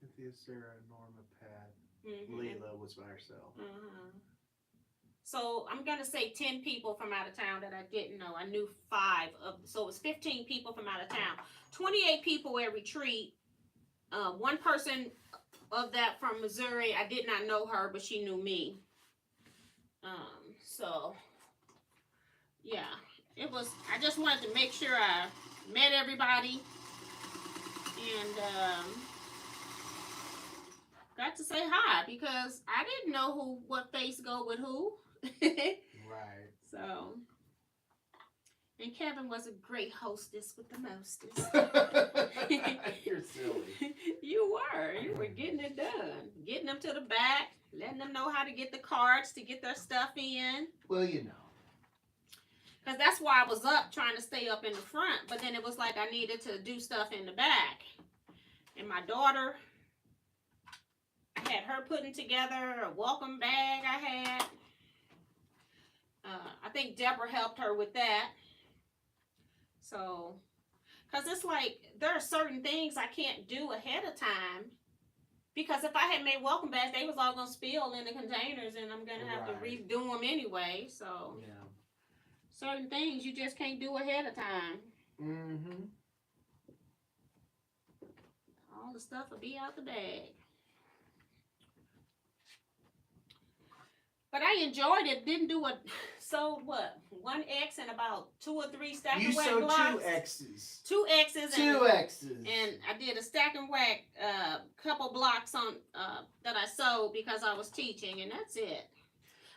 Cynthia, Sarah, Norma, Pat. Mm-hmm. Leela was by herself. Uh-huh. So I'm gonna say 10 people from out of town that I didn't know. I knew 5 of, so it was 15 people from out of town. 28 people at retreat. One person of that from Missouri, I did not know her, but she knew me. So yeah, it was. I just wanted to make sure I met everybody and got to say hi because I didn't know what face go with who. Right. So, and Kevin was a great hostess with the mostest. You're silly. You were getting it done, getting them to the back, letting them know how to get the cards to get their stuff in. Well, you know. Because that's why I was up trying to stay up in the front, but then it was like I needed to do stuff in the back. And my daughter, I had her putting together a welcome bag I had. I think Deborah helped her with that. So, because it's like, there are certain things I can't do ahead of time. Because if I had made welcome bags, they was all going to spill in the containers and I'm going to have to redo them anyway. So, Yeah. certain things you just can't do ahead of time. Mm-hmm. All the stuff will be out the bag. But I enjoyed it. Didn't do a, sold what? 1 X and about 2 or 3 stack You and whack sewed blocks. 2 X's. 2 X's. 2 X's. And I did a stack and whack couple blocks on that I sewed because I was teaching, and that's it.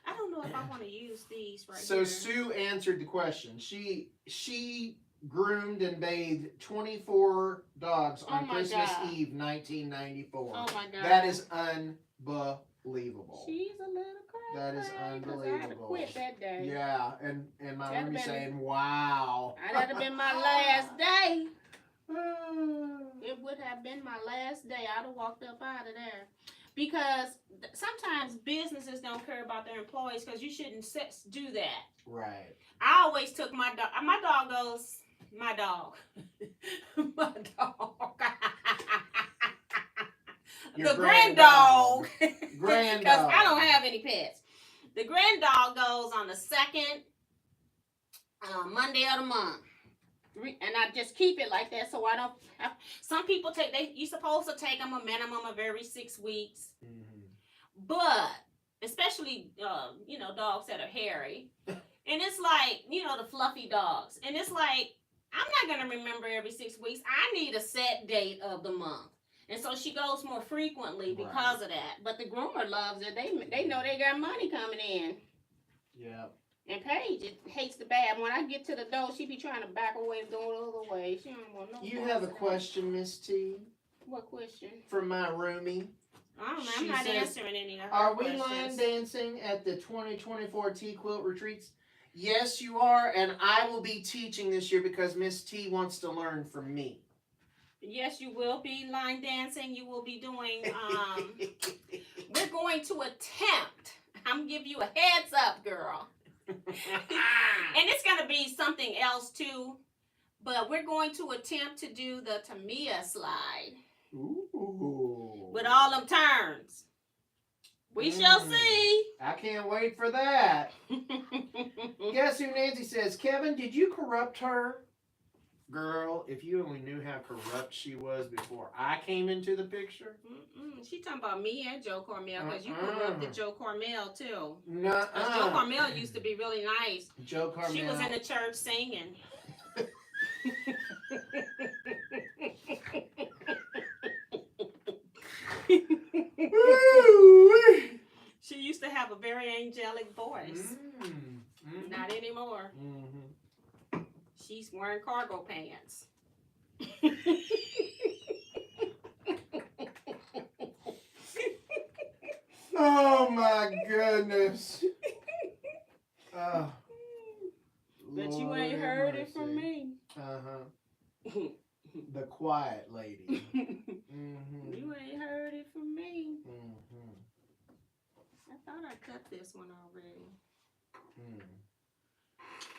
I don't know if I want to use these right So here. Sue answered the question. She groomed and bathed 24 dogs on Christmas God. Eve, 1994. Oh my God. That is unbelievable. She's a little crazy. That is I had to unbelievable. quit that day. Yeah, and my That'd roomie been- saying, "Wow." That'd have been my last day. It would have been my last day. I'd have walked up out of there. Because sometimes businesses don't care about their employees because you shouldn't do that. Right. I always took my dog. My dog goes, my dog. My dog. Your the grand dog. Grand Because dog. I don't have any pets. The grand dog goes on the second Monday of the month. And I just keep it like that so I don't have, some people you're supposed to take them a minimum of every 6 weeks. Mm-hmm. But, especially, dogs that are hairy. And it's like, the fluffy dogs. And it's like, I'm not going to remember every 6 weeks. I need a set date of the month. And so she goes more frequently because of that. But the groomer loves it. They know they got money coming in. Yeah. And Paige hates the bad. When I get to the door, she be trying to back away and go the other way. She don't want no. You have a question, Miss T? What question? From my roomie. I don't know. She I'm not says, answering any of her Are we questions. line dancing at the 2024 Teaquilt retreats? Yes, you are, and I will be teaching this year because Miss T wants to learn from me. Yes, you will be line dancing. You will be doing. We're going to attempt. I'm gonna give you a heads up, girl. And it's going to be something else too, but we're going to attempt to do the Tamiya slide. Ooh. With all them turns. We shall see. I can't wait for that. Guess who Nancy says? Kevin, did you corrupt her? Girl, if you only knew how corrupt she was before I came into the picture. She talking about me and Joe Cormel, because you corrupted Joe Cormel too. Nuh-uh. Joe Cormel used to be really nice. Joe Cormel. She was in the church singing. She used to have a very angelic voice. Not anymore. She's wearing cargo pants. Oh my goodness. Oh, But you Lord ain't have heard it from mercy. me. The quiet lady. You ain't heard it from me. Mm-hmm. I thought I cut this one already.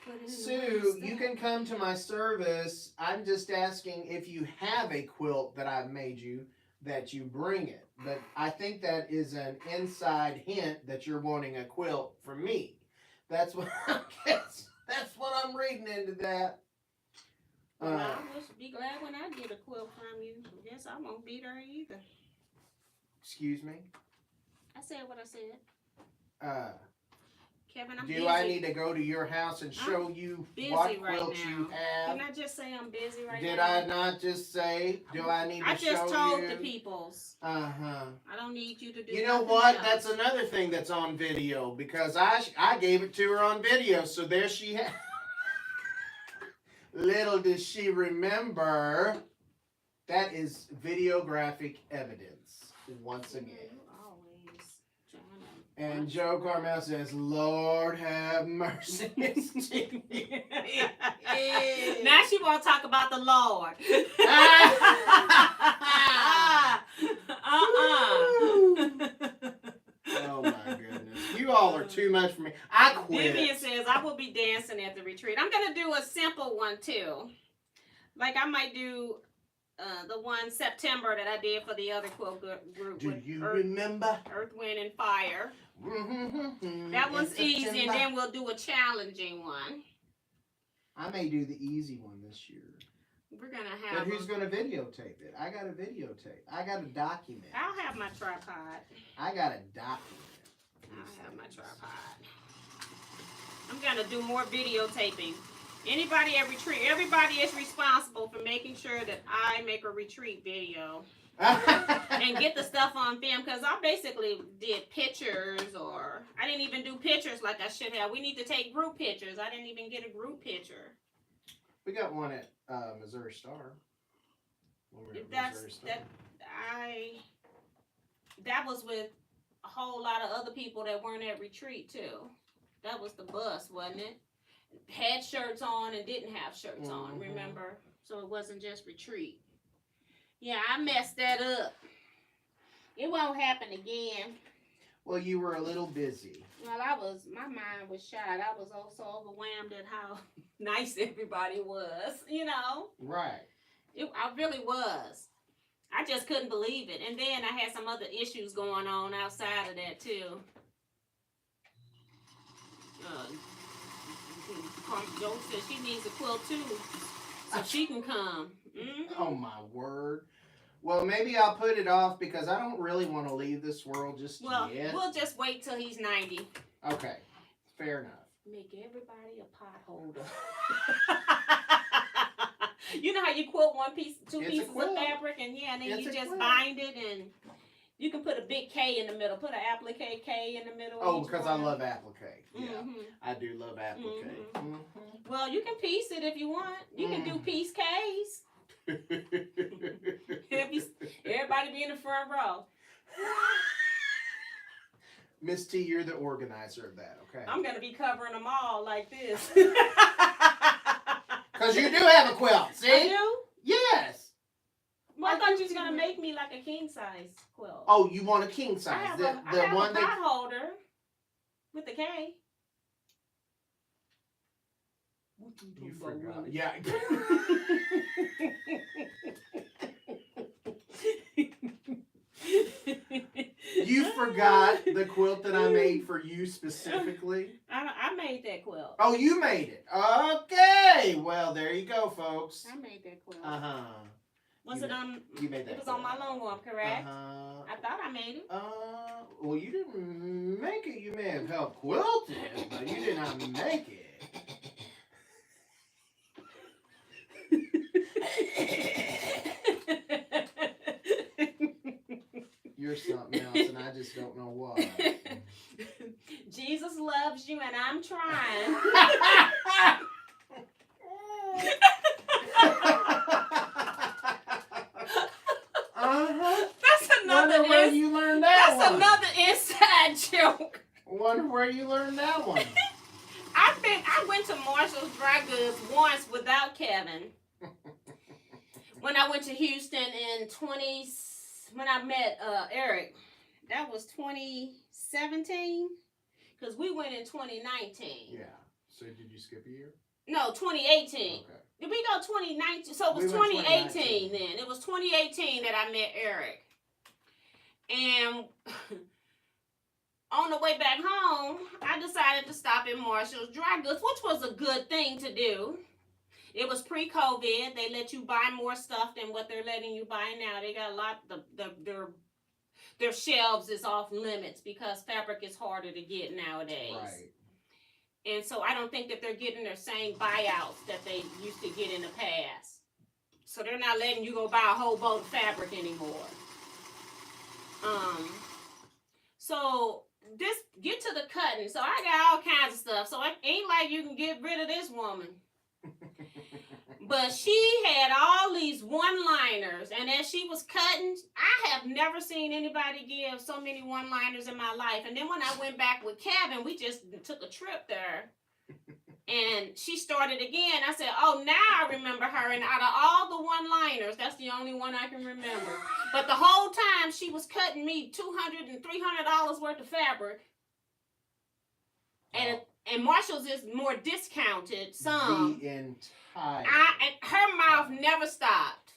Put it in the Sue, right you stack. can come to my service. I'm just asking if you have a quilt that I've made you, that you bring it. But I think that is an inside hint that you're wanting a quilt for me. That's what that's what I'm reading into that. Well, I will be glad when I get a quilt from you. I guess I won't be there either. Excuse me? I said what I said. Kevin, I'm Do busy. I need to go to your house and show you busy what right quilts now. you have? Didn't I just say I'm busy right Did now? I not just say, do I need to show you? I just told the peoples. Uh-huh. I don't need you to do You know nothing what? else. That's another thing that's on video, because I gave it to her on video, so there she had. Little does she remember, that is videographic evidence once again. Always trying to. And Joe Carmel says, Lord have mercy. Now she won't talk about the Lord. Oh my goodness. You all are too much for me. I quit. Vivian says, I will be dancing at the retreat. I'm going to do a simple one too. Like I might do the one September that I did for the other quilt group. Do with you Earth, remember? Earth, Wind, and Fire. That one's easy, and then we'll do a challenging one. I may do the easy one this year. We're going to have... But who's going to videotape it? I got to videotape. I got to document. I'll have my tripod. I got to document. I'll have my tripod. I'm going to do more videotaping. Anybody at retreat, everybody is responsible for making sure that I make a retreat video. And get the stuff on film, because I basically did pictures, or I didn't even do pictures like I should have. We need to take group pictures. I didn't even get a group picture. We got one at Missouri Star. That was with a whole lot of other people that weren't at retreat too. That was the bus, wasn't it? Had shirts on and didn't have shirts on, remember? So it wasn't just retreat. Yeah, I messed that up. It won't happen again. Well, you were a little busy. Well, my mind was shot. I was also overwhelmed at how nice everybody was, you know? Right. I really was. I just couldn't believe it. And then I had some other issues going on outside of that, too. Joe said she needs a quilt, too, so she can come. Oh, my word. Well, maybe I'll put it off because I don't really want to leave this world just yet. We'll just wait till he's 90. Okay, fair enough. Make everybody a pot holder. You know how you quilt two pieces of fabric, and then you just bind it, and you can put a big K in the middle. Put an applique K in the middle. Oh, because I love applique. Yeah, I do love applique. Well, you can piece it if you want. You can do piece Ks. Everybody be in the front row. Miss T, you're the organizer of that, okay? I'm going to be covering them all like this. Because you do have a quilt, see? I do? Yes. Well, I thought you was going to make me like a king size quilt. Oh, you want a king size? I have a pot holder with the K. You forgot. Yeah. You forgot the quilt that I made for you specifically? I made that quilt. Oh, you made it. Okay. Well, there you go, folks. I made that quilt. Uh-huh. Was you it made, on? You made that. It was quilt. on my long arm, correct? Uh-huh. I thought I made it. Well, you didn't make it. You may have helped quilt it, but you did not make it. You're something else, and I just don't know why. Jesus loves you, and I'm trying. That's another. Wonder where you learned that That's one. another inside joke. Wonder where you learned that one. I went to Marshall's Dry Goods once without Kevin. When I went to Houston when I met Eric, that was 2017, because we went in 2019. Yeah. So did you skip a year? No, 2018. Okay. Did we go 2019? So it was We went 2018 then. It was 2018 that I met Eric. And on the way back home, I decided to stop at Marshall's Dry Goods, which was a good thing to do. It was pre-COVID. They let you buy more stuff than what they're letting you buy now. They got a lot. Their shelves is off limits because fabric is harder to get nowadays. Right. And so I don't think that they're getting their same buyouts that they used to get in the past. So they're not letting you go buy a whole boat of fabric anymore. So get to the cutting. So I got all kinds of stuff. So it ain't like you can get rid of this woman. But she had all these one-liners, and as she was cutting, I have never seen anybody give so many one-liners in my life. And then when I went back with Kevin, we just took a trip there, and she started again. I said, oh, now I remember her, and out of all the one-liners, that's the only one I can remember. But the whole time, she was cutting me $200 and $300 worth of fabric, and Marshall's is more discounted, some. The entire. And her mouth never stopped.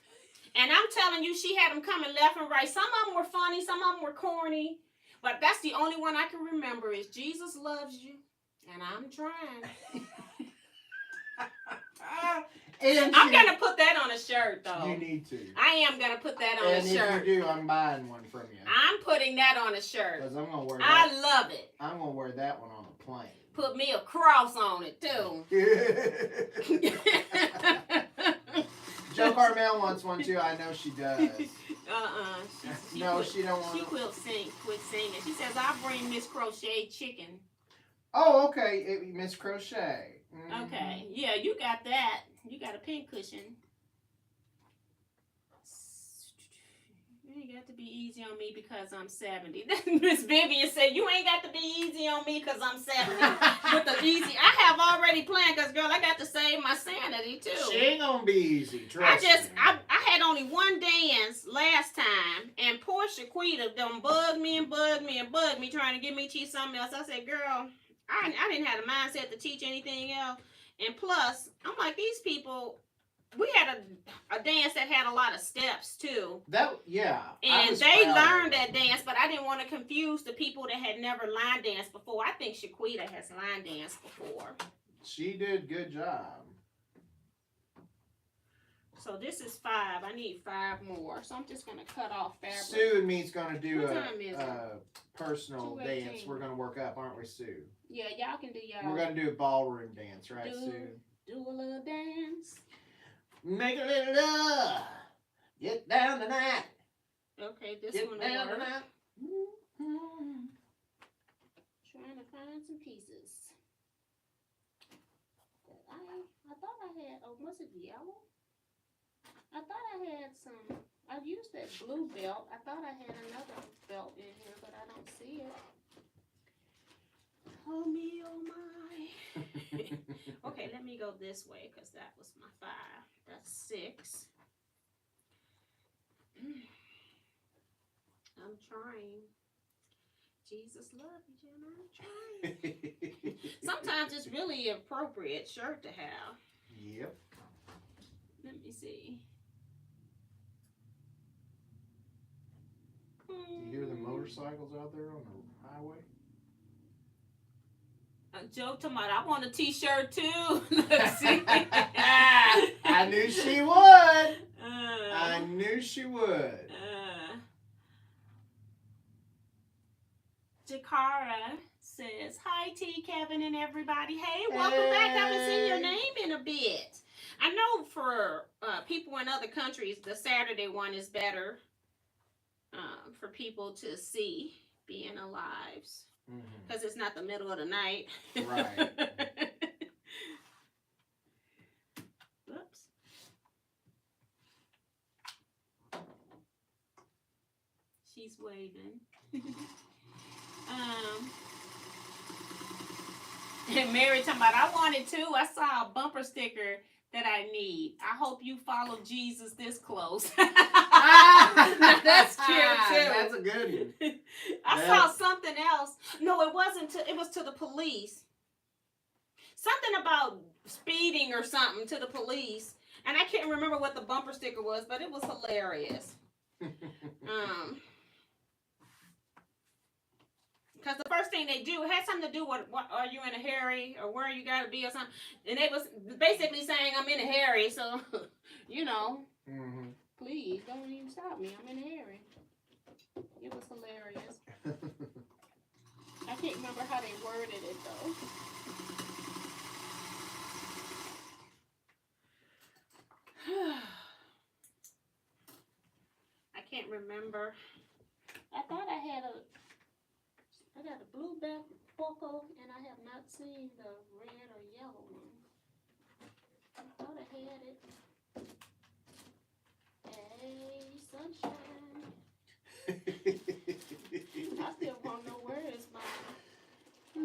And I'm telling you, she had them coming left and right. Some of them were funny, some of them were corny. But that's the only one I can remember is Jesus loves you, and I'm trying. I'm going to put that on a shirt, though. You need to. I am going to put that on a shirt. And if you do, I'm buying one from you. I'm putting that on a shirt. Because I'm going to wear that. I love it. I'm going to wear that one on a plane. Put me a cross on it, too. Joe Carmel wants one, too. I know she does. She don't want She quit singing. She says, I'll bring Miss Crochet chicken. Oh, okay. Miss Crochet. Mm-hmm. Okay. Yeah, you got that. You got a pin cushion. You ain't got to be easy on me because I'm 70. Miss Vivian said, you ain't got to be easy on me because I'm 70. With the easy, I have already planned because, girl, I got to save my sanity, too. She ain't gonna be easy, trust me. I had only one dance last time, and poor Shaquita done bugged me, trying to get me to teach something else. I said, girl, I didn't have the mindset to teach anything else. And plus, I'm like, these people... We had a dance that had a lot of steps, too. And they learned that dance, but I didn't want to confuse the people that had never line danced before. I think Shaquita has line danced before. She did a good job. So this is 5. I need 5 more. So I'm just going to cut off fabric. Sue and me's going to do a personal dance. We're going to work up, aren't we, Sue? Yeah, y'all can do y'all. We're going to do a ballroom dance, right, Sue? Do a little dance. Make a little love. Get down tonight. Okay, this Get one down will work. tonight. Trying to find some pieces. I thought I had, was it yellow? I thought I had some, I used that blue belt. I thought I had another belt in here, but I don't see it. Oh me, oh my. Okay, let me go this way because that was my 5. That's 6. I'm trying. Jesus love you, Jenna. I'm trying. Sometimes it's really appropriate shirt to have. Yep. Let me see. You hear the motorcycles out there on the highway? Joe Tomato, I want a t-shirt too. Let's see. I knew she would. I knew she would. Jakara says, hi T, Kevin, and everybody. Hey, welcome back. I haven't seen your name in a bit. I know for people in other countries, the Saturday one is better for people to see being alive. Because it's not the middle of the night. Right. Whoops. She's waving. And Mary talking about, I wanted to. I saw a bumper sticker that I need. I hope you follow Jesus this close. That's cute too. That's a good one. I saw something else. No, it wasn't. It was to the police. Something about speeding or something to the police, and I can't remember what the bumper sticker was, but it was hilarious. Because the first thing they do, it had something to do with, what, are you in a hurry, or where you got to be, or something. And it was basically saying, I'm in a hurry, so, you know, please, don't even stop me. I'm in a hurry. It was hilarious. I can't remember how they worded it, though. I can't remember. I thought I got a blue buckle, and I have not seen the red or yellow one. I thought I had it. Hey, sunshine. I still want to know where is my I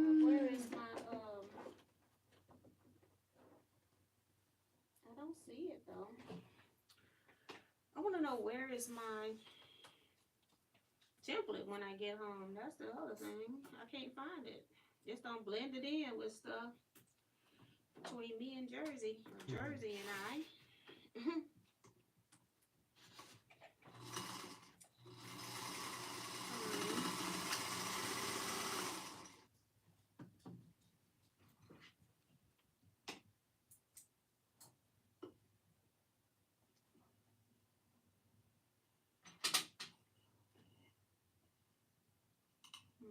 don't see it though. I want to know where is my template when I get home. That's the other thing. I can't find it. Just don't blend it in with stuff between me and Jersey, or Jersey and I.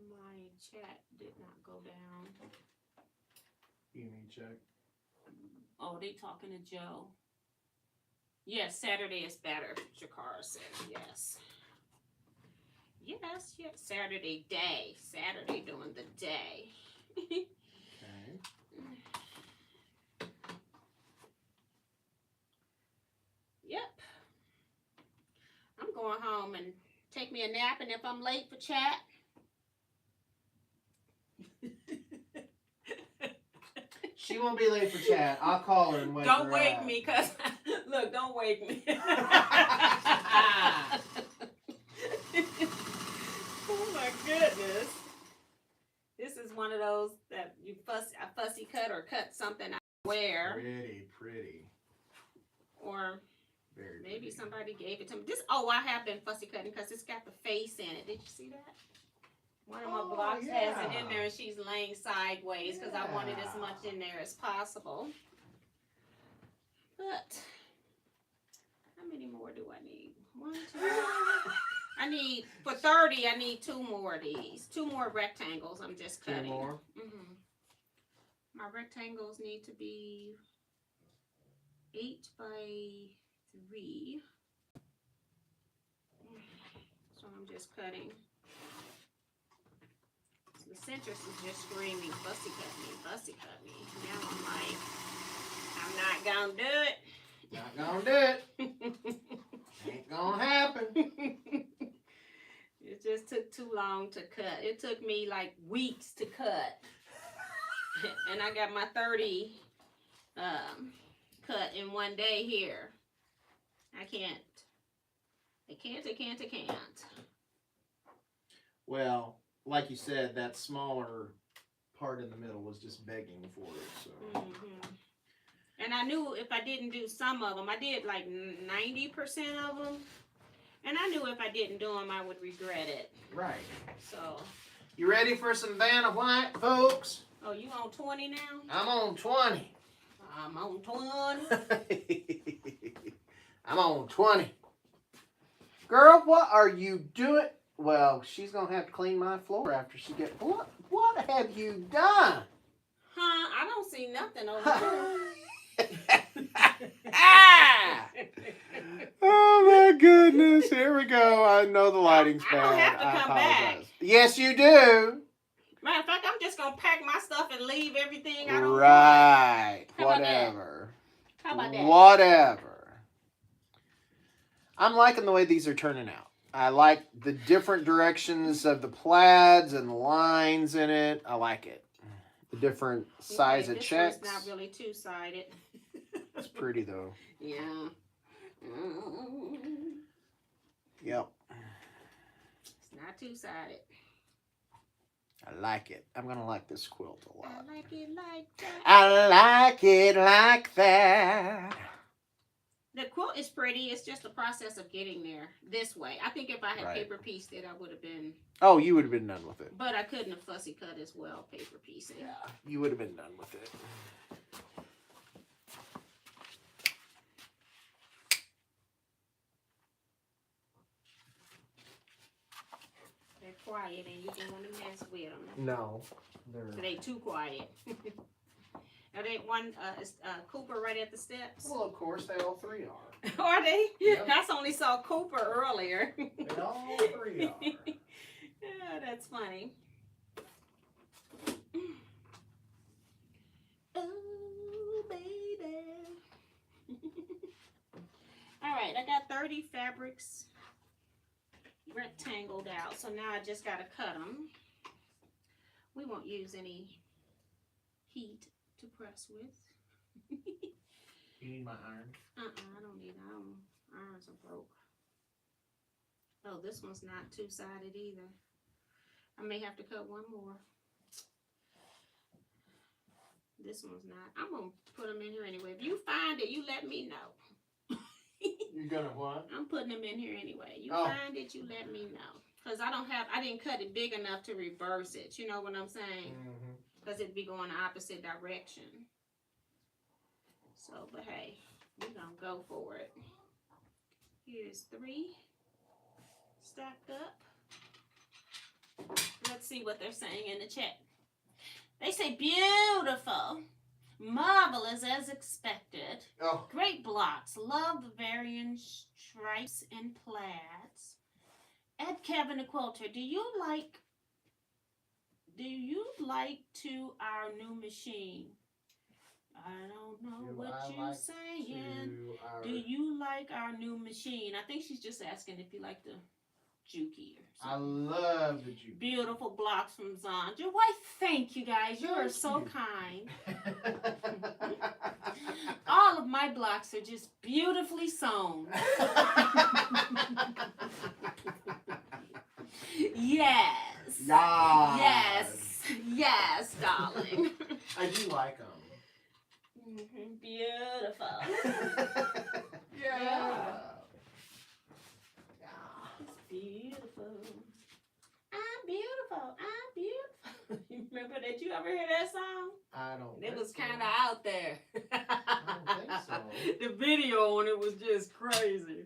My chat did not go down. You need check. Oh, they talking to Joe. Yes, Saturday is better. Jakara said yes. Yes. Saturday day. Saturday during the day. Okay. Yep. I'm going home and take me a nap, and if I'm late for chat. She won't be late for chat. I'll call her and wake her Don't wake up. me, cause look, don't wake me. Oh my goodness. This is one of those that you fussy cut or cut something I wear. Pretty. Or Very maybe pretty. somebody gave it to me. I have been fussy cutting because it's got the face in it. Did you see that? One of my blocks has it in there, and she's laying sideways because I wanted as much in there as possible. But how many more do I need? 1, 2. I need, for 30, I need 2 more of these. 2 more rectangles. I'm just cutting. 2 more? My rectangles need to be 8 by 3. So I'm just cutting. So the centrist is just screaming, fussy cut me, fussy cut me. Now I'm like, I'm not gonna do it. Not gonna do it. Ain't gonna happen. It just took too long to cut. It took me like weeks to cut. And I got my 30 cut in one day here. I can't. Well, like you said, that smaller part in the middle was just begging for it. So. And I knew if I didn't do some of them, I did like 90% of them. And I knew if I didn't do them, I would regret it. Right. So. You ready for some Vanna White, folks? Oh, you on 20 now? I'm on 20. I'm on 20. I'm on 20. Girl, what are you doing? Well, she's going to have to clean my floor after she gets... What have you done? Huh? I don't see nothing over Ah! Oh, my goodness. Here we go. I know the lighting's I bad. don't have to I come apologize. back. Yes, you do. Matter of fact, I'm just going to pack my stuff and leave everything I don't Right. How about that? Whatever. How about that? Whatever. I'm liking the way these are turning out. I like the different directions of the plaids and the lines in it. I like it. The different size of this checks. one's not really two-sided. It's pretty though. Yeah. Yep. It's not two-sided. I like it. I'm going to like this quilt a lot. I like it like that. I like it like that. The quilt is pretty. It's just the process of getting there this way. I think if I had Right. paper pieced it, I would have been... Oh, you would have been done with it. But I couldn't have fussy cut as well, paper piecing. Yeah, you would have been done with it. They're quiet and you don't want to mess with them. No. They too quiet. Are they one, is Cooper right at the steps? Well, of course, they all three are. Are they? Yep. I only saw Cooper earlier. They all three are. Yeah, that's funny. Oh, baby. All right, I got 30 fabrics rectangled out, so now I just got to cut them. We won't use any heat to press with. You need my iron? I don't need iron. Irons are broke. Oh, this one's not two-sided either. I may have to cut one more. This one's not. I'm going to put them in here anyway. If you find it, you let me know. You're gonna what? I'm putting them in here anyway. You Oh. find it, you let me know. Because I didn't cut it big enough to reverse it. You know what I'm saying? Mm-hmm. Because it'd be going the opposite direction. So, but hey, we're going to go for it. Here's 3 stacked up. Let's see what they're saying in the chat. They say beautiful, marvelous as expected. Oh. Great blocks. Love the varying stripes and plaids. Ed Kevin the Quilter, do you like to our new machine? I don't know what you're saying. Do you like our new machine? I think she's just asking if you like the Juki or I something. love the Juki. Beautiful blocks from Zandra. Why, thank you guys. You are Thank so you. kind. All of my blocks are just beautifully sewn. Yes. Yes. Yes, darling. I do like them. Beautiful. Yeah. It's beautiful. I'm beautiful. I'm beautiful. Remember that? You ever hear that song? I don't. It was so. kind of out there. I don't think so. The video on it was just crazy.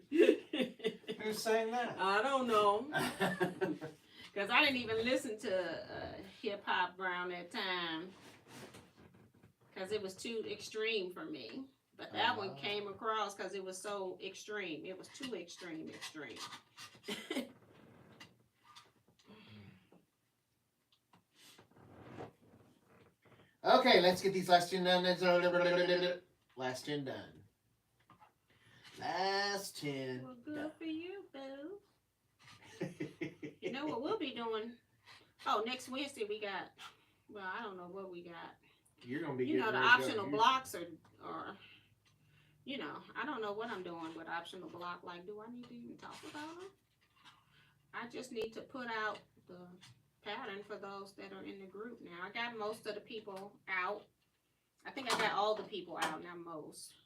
Who sang that? I don't know. Because I didn't even listen to hip-hop around that time. Because it was too extreme for me. But that one came across because it was so extreme. It was too extreme. Okay, let's get these last 10 done. Last 10 done. Last 10 Well, good done. for you, boo. You know what we'll be doing? Oh, next Wednesday we got, well, I don't know what we got. You're going to be You know, getting the ready to go. optional blocks are, you know, I don't know what I'm doing with optional block. Like, do I need to even talk about them? I just need to put out the pattern for those that are in the group now. I got most of the people out. I think I got all the people out, not most,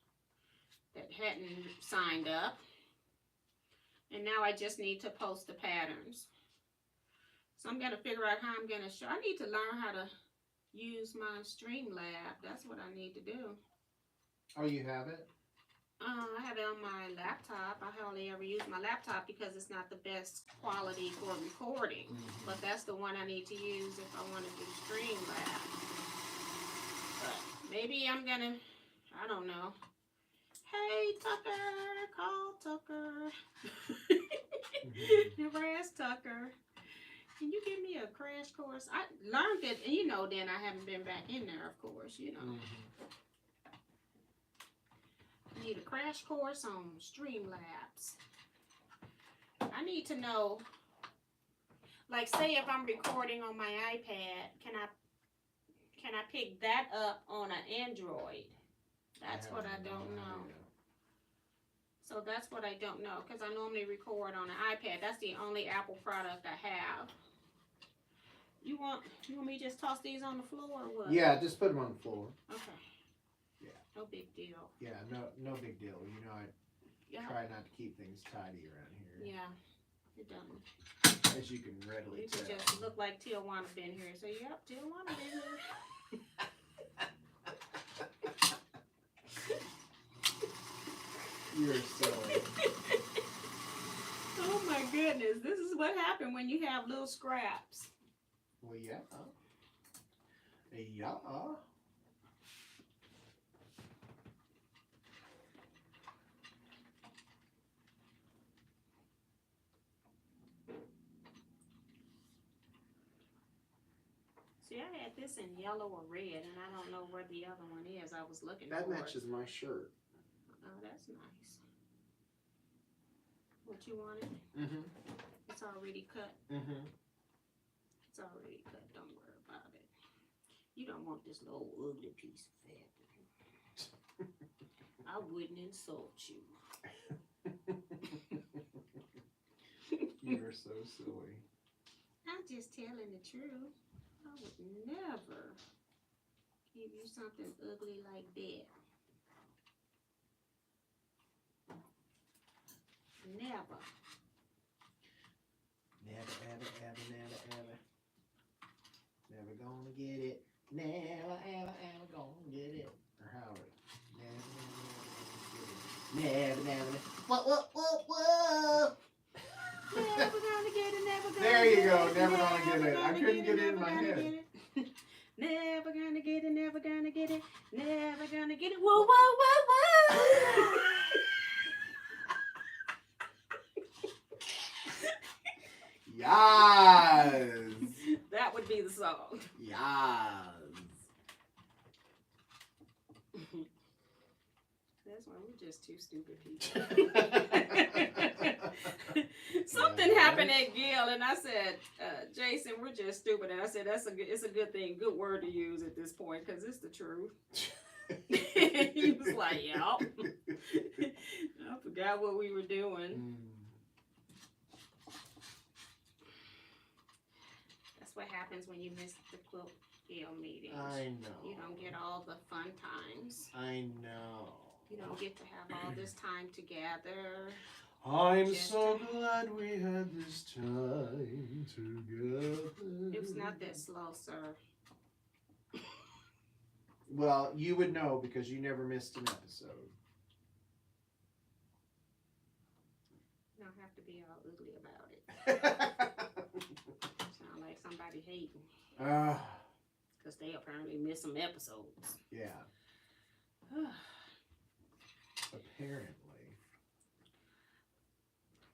that hadn't signed up. And now I just need to post the patterns. So I'm gonna figure out how I'm gonna show. I need to learn how to use my Streamlab. That's what I need to do. Oh, you have it? I have it on my laptop. I hardly ever use my laptop because it's not the best quality for recording. But that's the one I need to use if I want to do Streamlab. But maybe I'm gonna, I don't know. Hey Tucker, call Tucker. Never asked Tucker. Can you give me a crash course? I learned it, and then I haven't been back in there, of course, I need a crash course on Streamlabs. I need to know, like, say if I'm recording on my iPad, can I pick that up on an Android? That's what I don't know. So that's what I don't know, because I normally record on an iPad. That's the only Apple product I have. You want me to just toss these on the floor or what? Yeah, just put them on the floor. Okay. Yeah. No big deal. Yeah, no big deal. I try not to keep things tidy around here. Yeah, it doesn't. As you can readily It tell. just look like Teajuana been here. So yep, Teajuana been here. You're silly. Oh my goodness, this is what happened when you have little scraps. Well, yeah. Yeah. See, I had this in yellow or red, and I don't know where the other one is. I was looking That for matches it. my shirt. Oh, that's nice. What you wanted? Mm-hmm. It's already cut. Mm-hmm. It's already cut. Don't worry about it. You don't want this little ugly piece of fabric. I wouldn't insult you. You're so silly. I'm just telling the truth. I would never give you something ugly like that. Never. Never gonna get it. Never, ever gonna get it. Or Howard. Never. Whoa. Never gonna get it, never gonna There you get go, it, never gonna get it. I gonna couldn't get it in never my gonna head. get it. Never gonna get it, never gonna get it, never gonna get it. Whoa, whoa, whoa, whoa. Yes. That would be the song. Yes. That's why we're just two stupid people. Something happened at Gale, and I said, Jason, we're just stupid. And I said, it's a good thing, good word to use at this point, because it's the truth. He was like, yup. I forgot what we were doing. That's what happens when you miss the Quilt Gale meetings. I know. You don't get all the fun times. I know. You don't get to have all this time together. I'm so glad we had this time together. It was not that slow, sir. Well, you would know because you never missed an episode. You don't have to be all ugly about it. Sound like somebody hating. Because they apparently missed some episodes. Yeah. Apparently.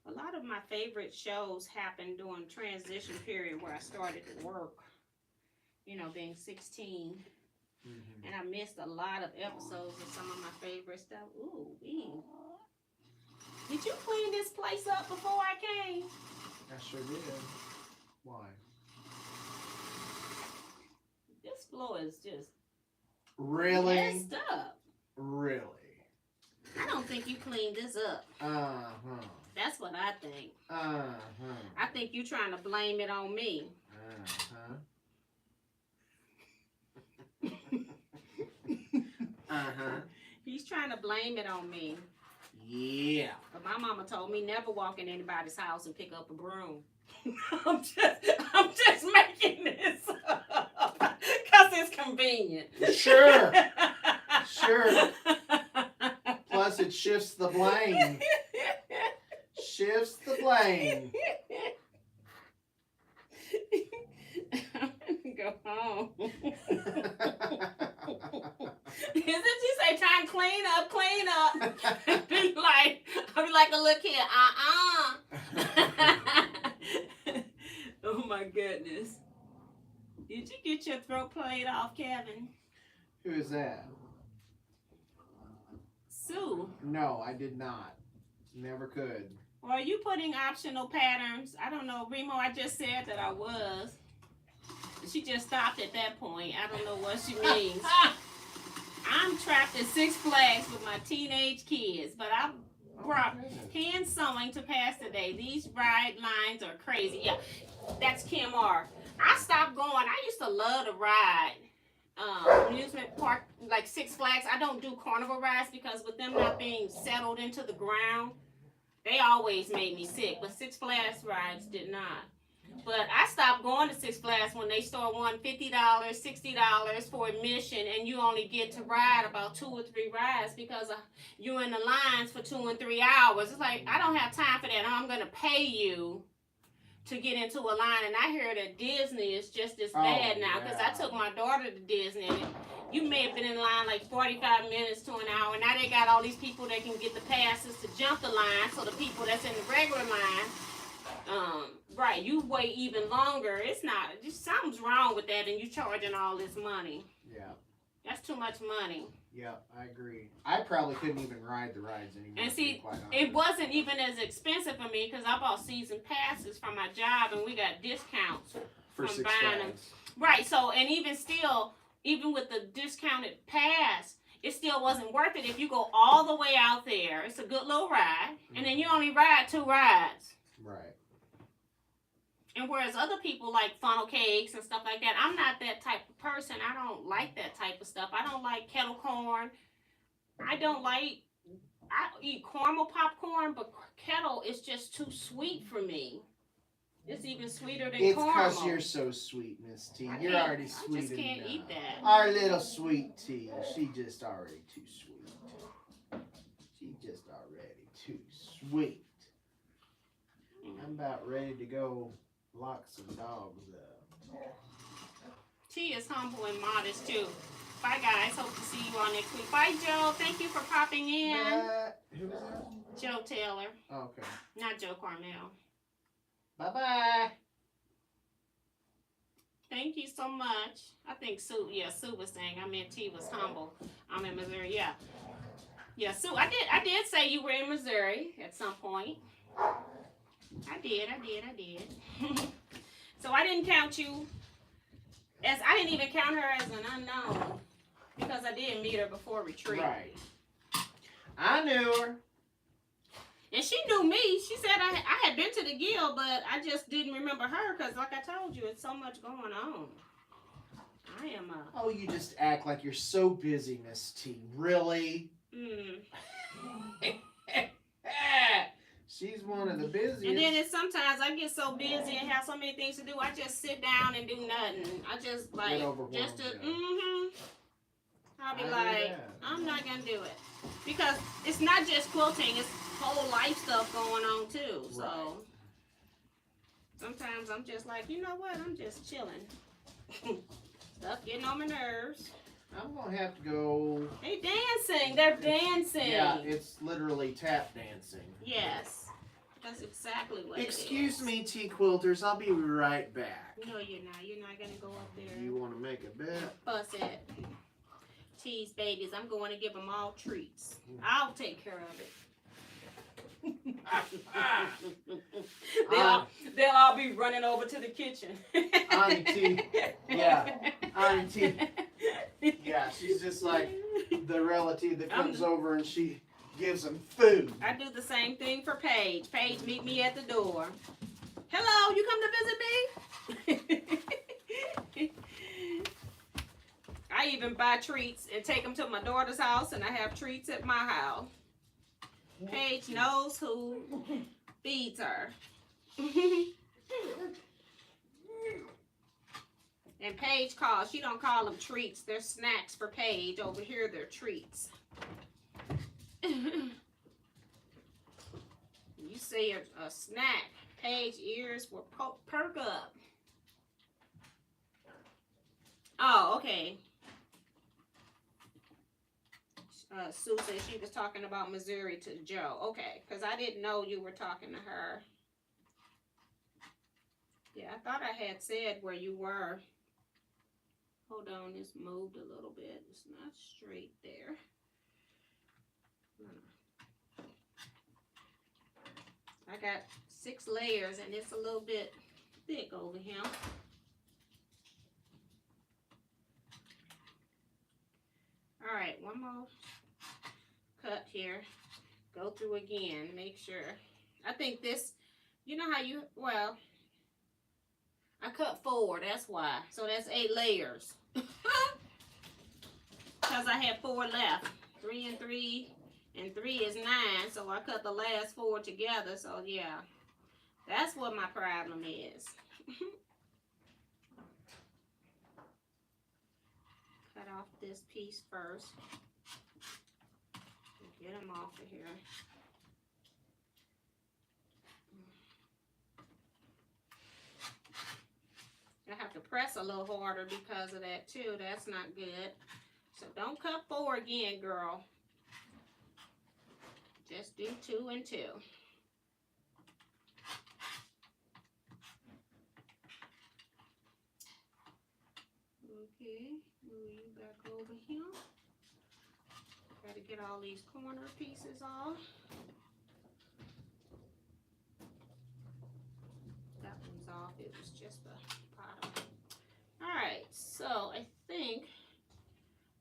A lot of my favorite shows happened during transition period where I started to work. Being 16. Mm-hmm. And I missed a lot of episodes of some of my favorite stuff. Ooh, wee. Did you clean this place up before I came? I sure did. Why? This floor is just Really? messed up. Really? I don't think you cleaned this up. Uh-huh. That's what I think. Uh-huh. I think you trying to blame it on me. Uh-huh. Uh-huh. He's trying to blame it on me. Yeah. But my mama told me never walk in anybody's house and pick up a broom. I'm just making this up because it's convenient. Sure. Sure. Plus, it shifts the blame. Shifts the blame. Go home. Isn't you say time clean up? I'll be like a little kid. Oh my goodness. Did you get your throat played off, Kevin? Who is that? Sue. No, I did not. Never could. Or are you putting optional patterns? I don't know, Remo. I just said that I was. She just stopped at that point. I don't know what she means. I'm trapped at Six Flags with my teenage kids, but I brought hand sewing to pass today. These ride lines are crazy. Yeah, that's Kim R. I stopped going. I used to love to ride amusement park, like Six Flags. I don't do carnival rides because with them not being settled into the ground, they always made me sick. But Six Flags rides did not. But I stopped going to Six Flags when they start wanting $50, $60 for admission, and you only get to ride about 2 or 3 rides because you're in the lines for 2 and 3 hours. It's like, I don't have time for that. I'm going to pay you to get into a line. And I hear that Disney is just as bad now because I took my daughter to Disney. And you may have been in line like 45 minutes to an hour. Now they got all these people that can get the passes to jump the line. So the people that's in the regular line, right, you wait even longer. It's not, just something's wrong with that, and you charging all this money. Yeah. That's too much money. Yeah, I agree. I probably couldn't even ride the rides anymore. And see, it wasn't even as expensive for me because I bought season passes from my job, and we got discounts for from Six buying them. Flags. Right, so, and even still, even with the discounted pass, it still wasn't worth it if you go all the way out there. It's a good little ride, and then you only ride 2 rides. Right. And whereas other people like funnel cakes and stuff like that, I'm not that type of person. I don't like that type of stuff. I don't like kettle corn. I eat caramel popcorn, but kettle is just too sweet for me. It's even sweeter than It's caramel. because you're so sweet, Miss T. You're already sweet. I just can't eat that. Our little sweet T, she just already too sweet. She just already too sweet. I'm about ready to go lock some dogs up. She is humble and modest too. Bye guys. Hope to see you all next week. Bye Joe. Thank you for popping in. Who was that? Joe Taylor. Oh, okay. Not Joe Carmel. Bye-bye. Thank you so much. I think Sue was saying, I meant T was humble. I'm in Missouri, yeah. Yeah, Sue, I did say you were in Missouri at some point. I did. So I didn't count you I didn't even count her as an unknown because I did meet her before retreat. Right. I knew her. And she knew me. She said I had been to the Guild, but I just didn't remember her because, like I told you, it's so much going on. I am Oh, you just act like you're so busy, Miss T. Really? She's one of the busiest. And then sometimes I get so busy and have so many things to do, I just sit down and do nothing. I just like just to I'll be like, I'm not gonna do it because it's not just quilting; it's whole life stuff going on too. So right. Sometimes I'm just like, you know what? I'm just chilling. Stuff getting on my nerves. I'm gonna have to go. They dancing. They're dancing. Yeah, it's literally tap dancing. Yes, that's exactly what. Excuse me, Teaquilters. I'll be right back. No, you're not. You're not gonna go up there. You want to make a bet? Fuss it. Tease babies. I'm going to give them all treats. I'll take care of it. They'll all be running over to the kitchen. Auntie. Yeah. Auntie. Yeah, she's just like the relative that comes over and she gives them food. I do the same thing for Paige. Paige, meet me at the door. Hello, you come to visit me? I even buy treats and take them to my daughter's house, and I have treats at my house. Paige knows who feeds her. And Paige calls. She don't call them treats. They're snacks for Paige. Over here, they're treats. You say a snack. Paige ears will perk up. Oh, okay. Sue said she was talking about Missouri to Joe. Okay, because I didn't know you were talking to her. Yeah, I thought I had said where you were. Hold on, it's moved a little bit. It's not straight there. I got 6 layers and it's a little bit thick over here. All right, one more cut here. Go through again, make sure. I think this, you know how you, well, I cut 4, that's why. So that's 8 layers. Because I had 4 left. 3 and 3, and 3 is 9. So I cut the last 4 together. So yeah, that's what my problem is. Cut off this piece first. Get them off of here. I have to press a little harder because of that too. That's not good. So don't cut 4 again, girl. Just do 2 and 2. Okay, move you back over here. Gotta get all these corner pieces off. That one's off. It was just the bottom. Alright, so I think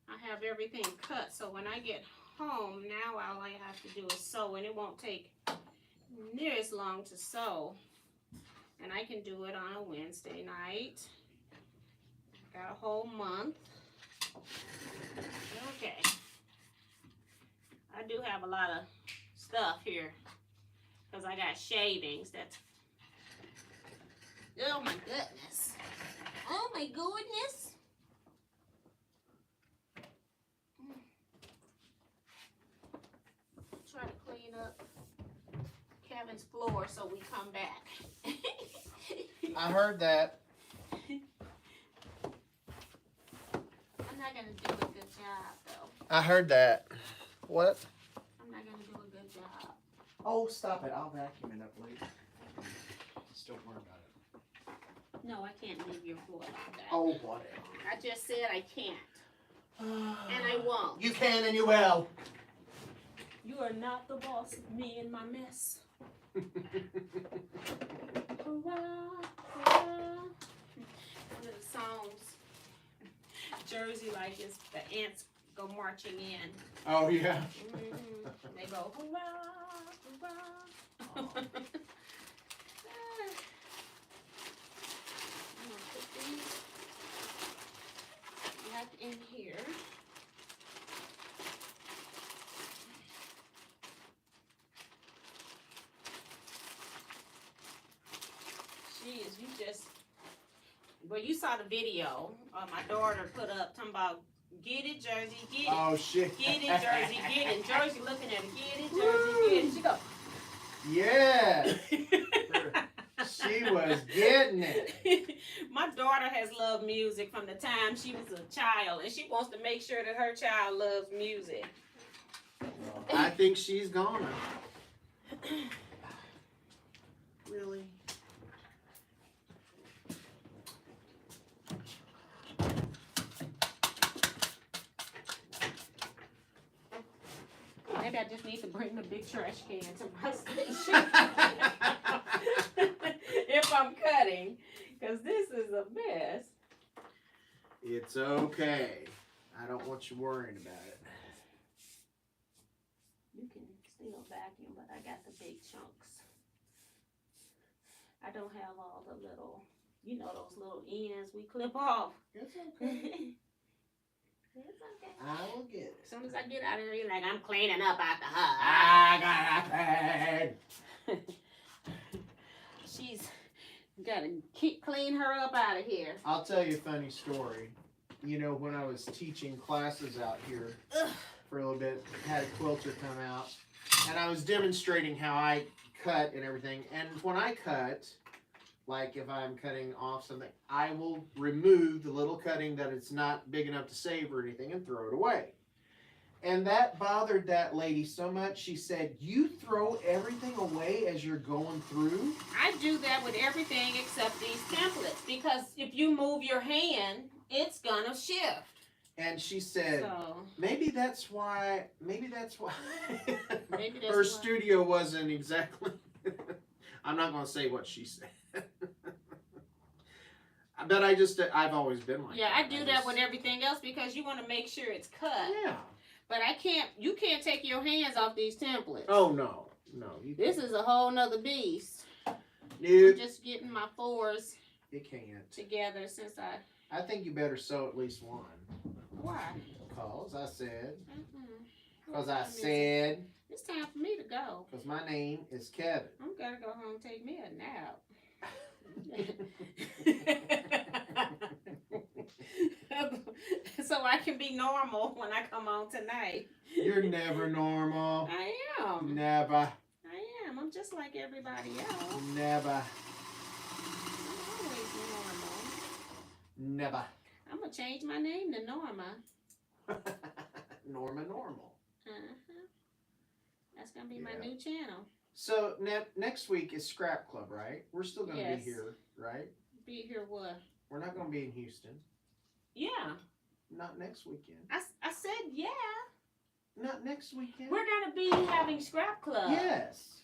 I have everything cut. So when I get home, now all I have to do is sew, and it won't take near as long to sew. And I can do it on a Wednesday night. Got a whole month. Okay. I do have a lot of stuff here because I got shavings. That's, oh my goodness. Oh my goodness. Try to clean up Kevin's floor so we come back. I heard that. I'm not gonna do a good job though. I heard that. What? I'm not gonna do a good job. Oh, stop it. I'll vacuum it up later. Just don't worry about it. No, I can't leave your floor like that. Oh, whatever. I just said I can't. And I won't. You can and you will. You are not the boss of me and my mess. Hurrah, hurrah. One of the songs, Jersey, like is the ants go marching in. Oh, yeah. They go, hurrah, hurrah. I'm gonna put these back in here. Jeez, you just, well, you saw the video my daughter put up talking about, get it, Jersey, get it. Oh, shit. Get it, Jersey, get it. Jersey looking at it, get it, Jersey, get it. She go, Yeah. She was getting it. my daughter has loved music from the time she was a child, and she wants to make sure that her child loves music. I think she's gonna. Really? Maybe I just need to bring the big trash can to my station. If I'm cutting, because this is a mess. It's okay. I don't want you worrying about it. You can still vacuum, but I got the big chunks. I don't have all the little, you know, those little ends we clip off. It's okay. It's okay. I will get it. As soon as I get out of here, you're like, I'm cleaning up after her. I got paid. She's gotta clean her up out of here. I'll tell you a funny story. You know, when I was teaching classes out here for a little bit, had a quilter come out, and I was demonstrating how I cut and everything. And when I cut, like if I'm cutting off something, I will remove the little cutting that it's not big enough to save or anything and throw it away. And that bothered that lady so much. She said, "You throw everything away as you're going through?" I do that with everything except these templates, because if you move your hand, it's gonna shift. And she said, So maybe that's why maybe that's her why. studio wasn't exactly. I'm not going to say what she said. But I've always been like Yeah, that. I do that with everything else because you want to make sure it's cut. Yeah. But you can't take your hands off these templates. Oh, no. No. This is a whole nother beast. Nope. I'm just getting my fours You can't. together since I think you better sew at least one. Why? Because I said. Mm-mm. Because I said. It's time for me to go. Because my name is Kevin. I'm gonna go home and take me a nap. So I can be normal when I come on tonight. You're never normal. I am. Never. I am. I'm just like everybody else. Never. I'm always normal. Never. I'm gonna change my name to Norma. Norma Normal. Uh-huh. That's gonna be my Yeah. new channel. So next week is Scrap Club, right? We're still going to Yes. be here, right? Be here what? We're not going to be in Houston. Yeah. Not next weekend. I said yeah. Not next weekend. We're gonna be having scrap club. Yes.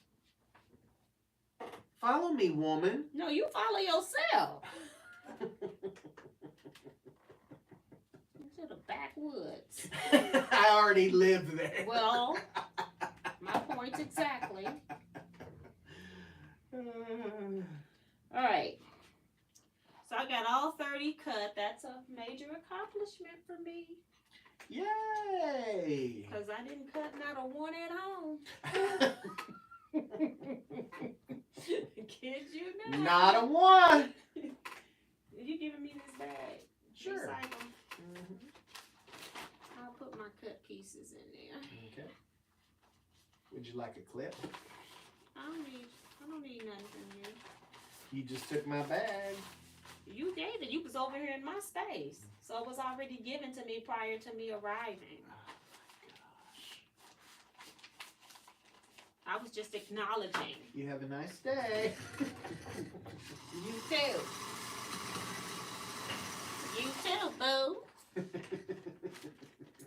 Follow me, woman. No, you follow yourself. Into the backwoods. I already lived there. Well, my point exactly. All right. So I got all 30 cut. That's a major accomplishment for me. Yay! Because I didn't cut not a one at home. Kid you not. Not a one. You giving me this bag? Sure. Recycle. Mhm. I'll put my cut pieces in there. Okay. Would you like a clip? I don't need nothing from you. You just took my bag. You gave it. You was over here in my space. So it was already given to me prior to me arriving. I was just acknowledging. You have a nice day. You too. You too, boo.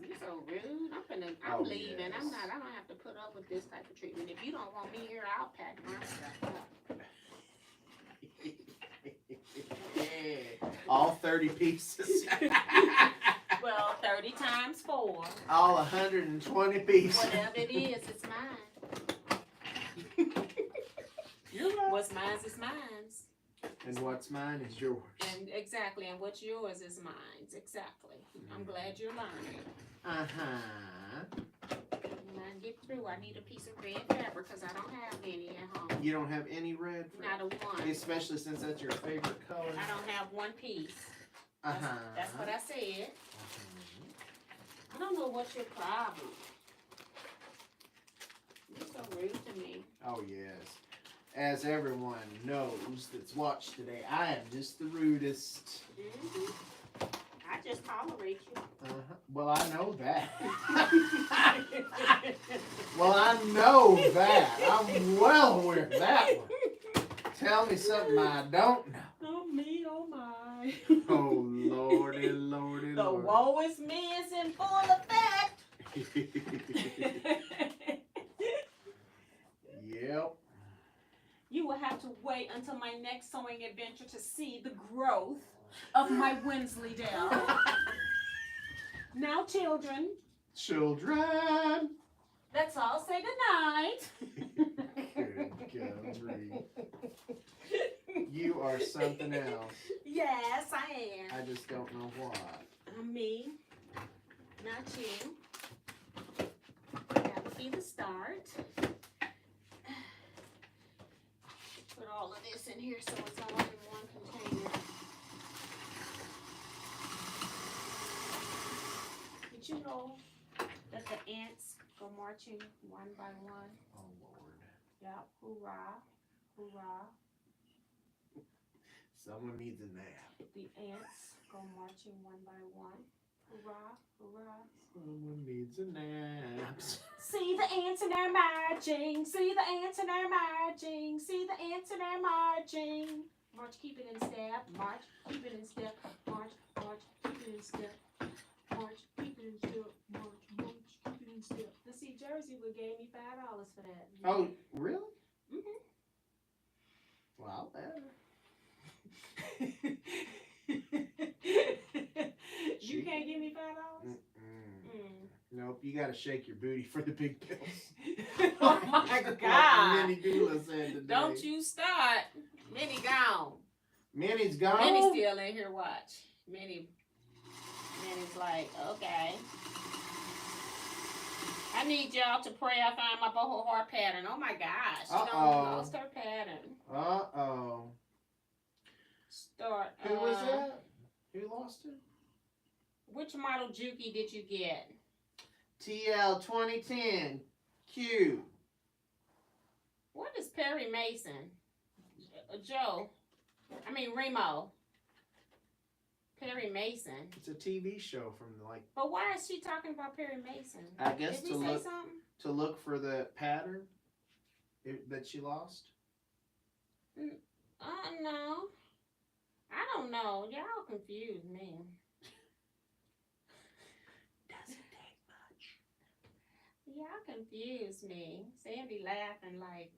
You're so rude. I'm Oh, leaving. yes. I don't have to put up with this type of treatment. If you don't want me here, I'll pack my stuff up. All 30 pieces. Well, 30 times 4. All 120 pieces. Whatever it is, it's mine. You're right. What's mine is mine. And what's mine is yours. And exactly, and what's yours is mine. Exactly. I'm glad you're learning. Uh-huh. When I get through, I need a piece of red fabric because I don't have any at home. You don't have any red for Not a one. especially since that's your favorite color. I don't have one piece. Uh-huh. That's what I said. I don't know what's your problem. You're so rude to me. Oh, yes. As everyone knows that's watched today, I am just the rudest. Mm-hmm. I just tolerate you. Uh-huh. Well, I know that. Well, I know that. I'm well aware of that one. Tell me something I don't know. Oh, me, oh, my. Oh, Lordy, Lordy, The Lordy. woe is me is in full effect. Yep. You will have to wait until my next sewing adventure to see the growth of my Wensleydale. Now, children, Children. let's all say goodnight. Good grief. You are something else. Yes, I am. I just don't know what. Me, not you. start. Put all of this in here so it's all in one container. Did you know that the ants go marching one by one? Oh Lord. Yep. Hoorah. Hoorah. Someone needs a nap. The ants go marching one by one. Hoorah. Hoorah. Someone needs a nap. See the ants and they're marching. See the ants and they're marching. See the ants and they're marching. March, keep it in step. March, keep it in step. March, march, keep it in step. March, keep it in step. March, march, keep it in step. Let's see, Jersey would gave me $5 for that. Oh, really? Mhm. Wow, better. You can't give me $5? Nope, you gotta shake your booty for the big bills. Oh my Like God. Minnie Doula said today. Don't you start. Minnie gone. Minnie's gone. Minnie's still in here, watch. Minnie's like, okay. I need y'all to pray I find my boho heart pattern. Oh my gosh. She done lost her pattern. Uh-oh. Start. Who was that? Who lost it? Which model Juki did you get? TL 2010 Q. What is Perry Mason? Remo. Perry Mason. It's a TV show from like. But why is she talking about Perry Mason? I guess Did we say something? to look for the pattern that she lost. No. I don't know. Y'all confuse me. Doesn't take much. Y'all confuse me. Sandy laughing like,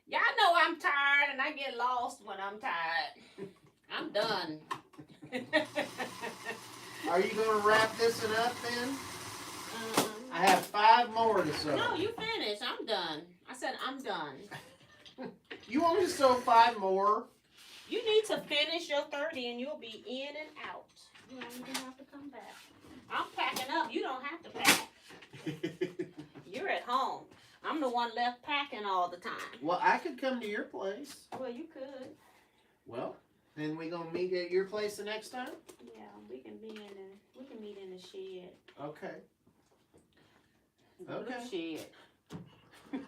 y'all know I'm tired and I get lost when I'm tired. I'm done. Are you going to wrap this one up then? I have 5 more to sew. No, you finish. I'm done. I said I'm done. You want me to sew 5 more? You need to finish your 30 and you'll be in and out. You don't even have to come back. I'm packing up. You don't have to pack. You're at home. I'm the one left packing all the time. Well, I could come to your place. Well, you could. Well, then we gonna meet at your place the next time? Yeah, we can meet in the shed. Okay. The blue Okay. shed.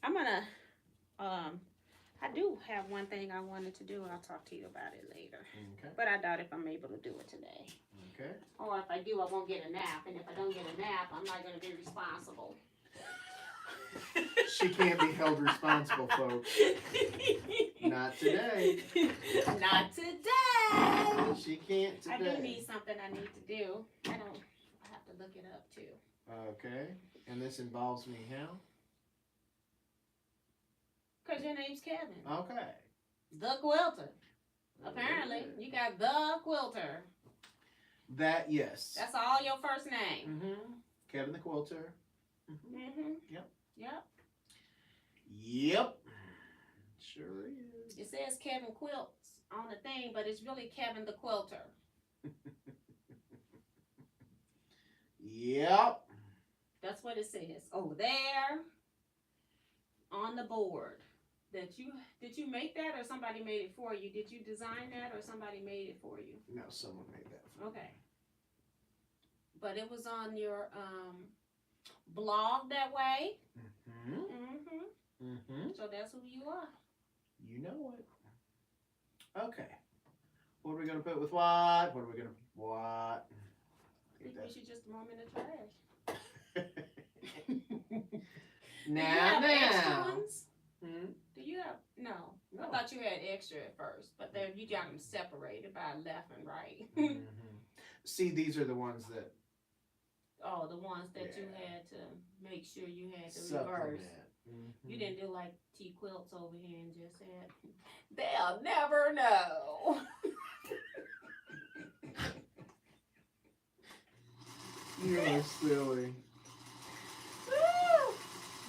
I'm gonna I do have one thing I wanted to do. I'll talk to you about it later. Okay. But I doubt if I'm able to do it today. Okay. Or if I do, I won't get a nap. And if I don't get a nap, I'm not going to be responsible. She can't be held responsible, folks. Not today. Not today. She can't today. I do need something I need to do. I have to look it up too. Okay. And this involves me how? Because your name's Kevin. Okay. The Quilter. Apparently, you got the Quilter. That, yes. That's all your first name. Mm-hmm. Kevin the Quilter. Mm-hmm. Mm-hmm. Yep. Yep. Yep. Sure is. It says Kevin Quilts on the thing, but it's really Kevin the Quilter. Yep. That's what it says over there on the board. Did you make that or somebody made it for you? Did you design that or somebody made it for you? No, someone made that for me. Okay. But it was on your blog that way. Mm-hmm. Mm-hmm. Mm-hmm. So that's who you are. You know it. Okay. What are we gonna put with what? What are we gonna what? I think we should just throw them in the trash. Do you Now, have extra now. ones? Hmm? Do you have no? I No. thought you had extra at first, but then you got them separated by left and right. Mhm. See, these are the ones that Oh, the ones that you Yeah. had to make sure you had to supplement. reverse. Mhm. You didn't do like Teaquilts over here and just said, they'll never know. You're silly. Woo!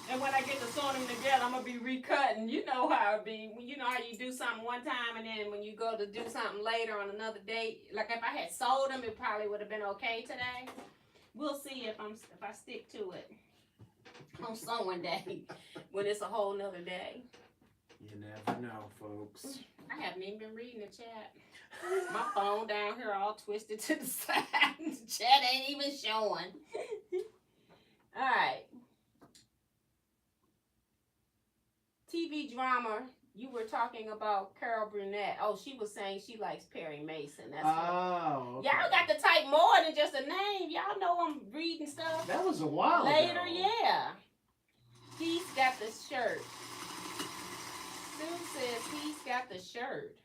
And when I get to sewing them together, I'm gonna be recutting. You know how it be. You know how you do something one time, and then when you go to do something later on another date, like if I had sewed them, it probably would have been okay today. We'll see if I stick to it. on sewing day when it's a whole nother day. You never know, folks. I haven't even been reading the chat. My phone down here all twisted to the side. The chat ain't even showing. All right. TV drama. You were talking about Carol Burnett. Oh, she was saying she likes Perry Mason. That's Oh, okay. Y'all got to type more than just a name. Y'all know I'm reading stuff. That was a while Later, ago. yeah. He's got the shirt. Sue says he's got the shirt.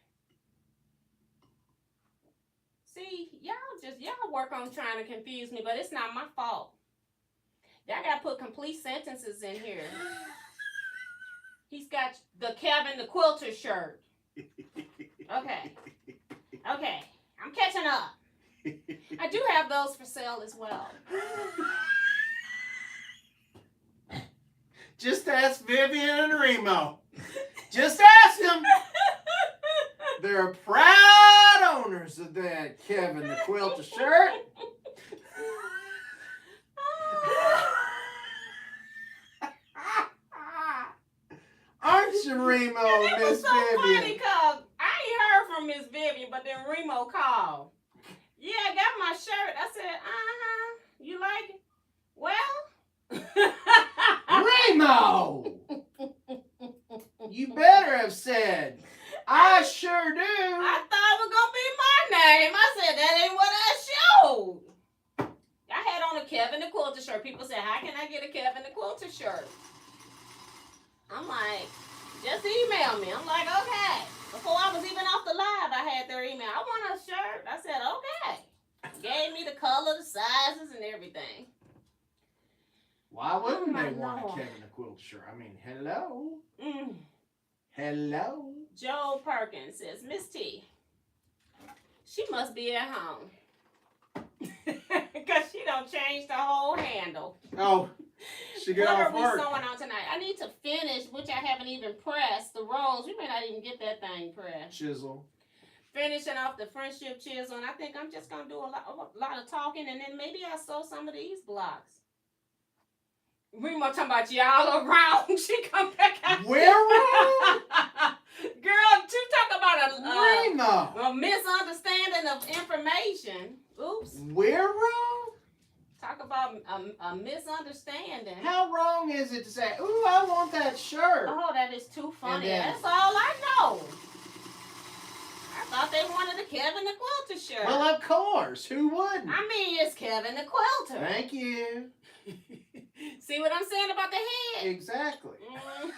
See, y'all work on trying to confuse me, but it's not my fault. Y'all got to put complete sentences in here. He's got the Kevin the Quilter shirt. Okay. Okay. I'm catching up. I do have those for sale as well. Just ask Vivian and Remo. Just ask them. They're proud owners of that Kevin the Quilter shirt. Aren't you, Remo, It was Miss so funny Vivian? because I ain't heard from Miss Vivian, but then Remo called. Yeah, I got my shirt. I said, you like it? Well. Remo! You better have said, I sure do. I thought it was going to be my name. I said, that ain't what I showed. I had on a Kevin the Quilter shirt. People said, how can I get a Kevin the Quilter shirt? I'm like, just email me. I'm like, okay. Before I was even off the live, I had their email. I want a shirt. I said, okay. Gave me the color, the sizes, and everything. Why wouldn't my they want Lord. a Kevin the Quilter shirt? I mean, hello. Mm. Hello. Joe Perkins says, Miss T, she must be at home. Because she don't change the whole handle. Oh, she got What off are we work. sewing on tonight? I need to finish, which I haven't even pressed, the rolls. We may not even get that thing pressed. Chisel. Finishing off the friendship chisel, and I think I'm just going to do a lot of talking, and then maybe I'll sew some of these blocks. Remo talking about y'all around. She come back out. Where wrong? Girl, you talk about Remo. a misunderstanding of information. Oops. Where wrong? Talk about a misunderstanding. How wrong is it to say, ooh, I want that shirt? Oh, that is too funny. then- That's all I know. I thought they wanted a Kevin the Quilter shirt. Well, of course. Who wouldn't? I mean, it's Kevin the Quilter. Thank you. See what I'm saying about the head? Exactly.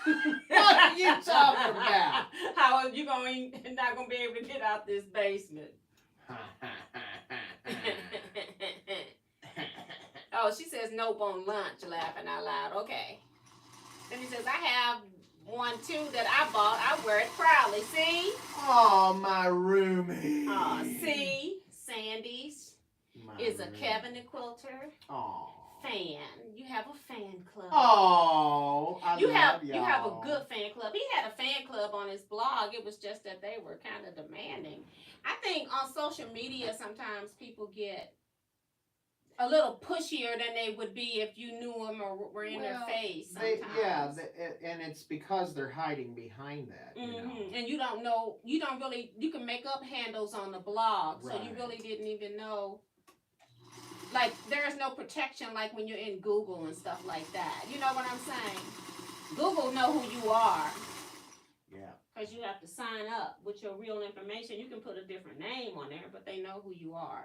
Mm. What are you talking about? How are you not going to be able to get out this basement? Oh, she says nope on lunch, laughing out loud. Okay. Then he says, I have one too that I bought. I wear it proudly. See? Oh, my roomie. See? Sandy's My is a roomie. Kevin the Quilter Aw. fan. You have a fan club. Oh, I You love have y'all. a good fan club. He had a fan club on his blog. It was just that they were kind of demanding. I think on social media sometimes people get a little pushier than they would be if you knew them or were in their face. Sometimes. And it's because they're hiding behind that. You know? And you don't know. You don't really. You can make up handles on the blog, so you Right. really didn't even know. Like, there's no protection like when you're in Google and stuff like that. You know what I'm saying? Google know who you are. Yeah. Because you have to sign up with your real information. You can put a different name on there, but they know who you are.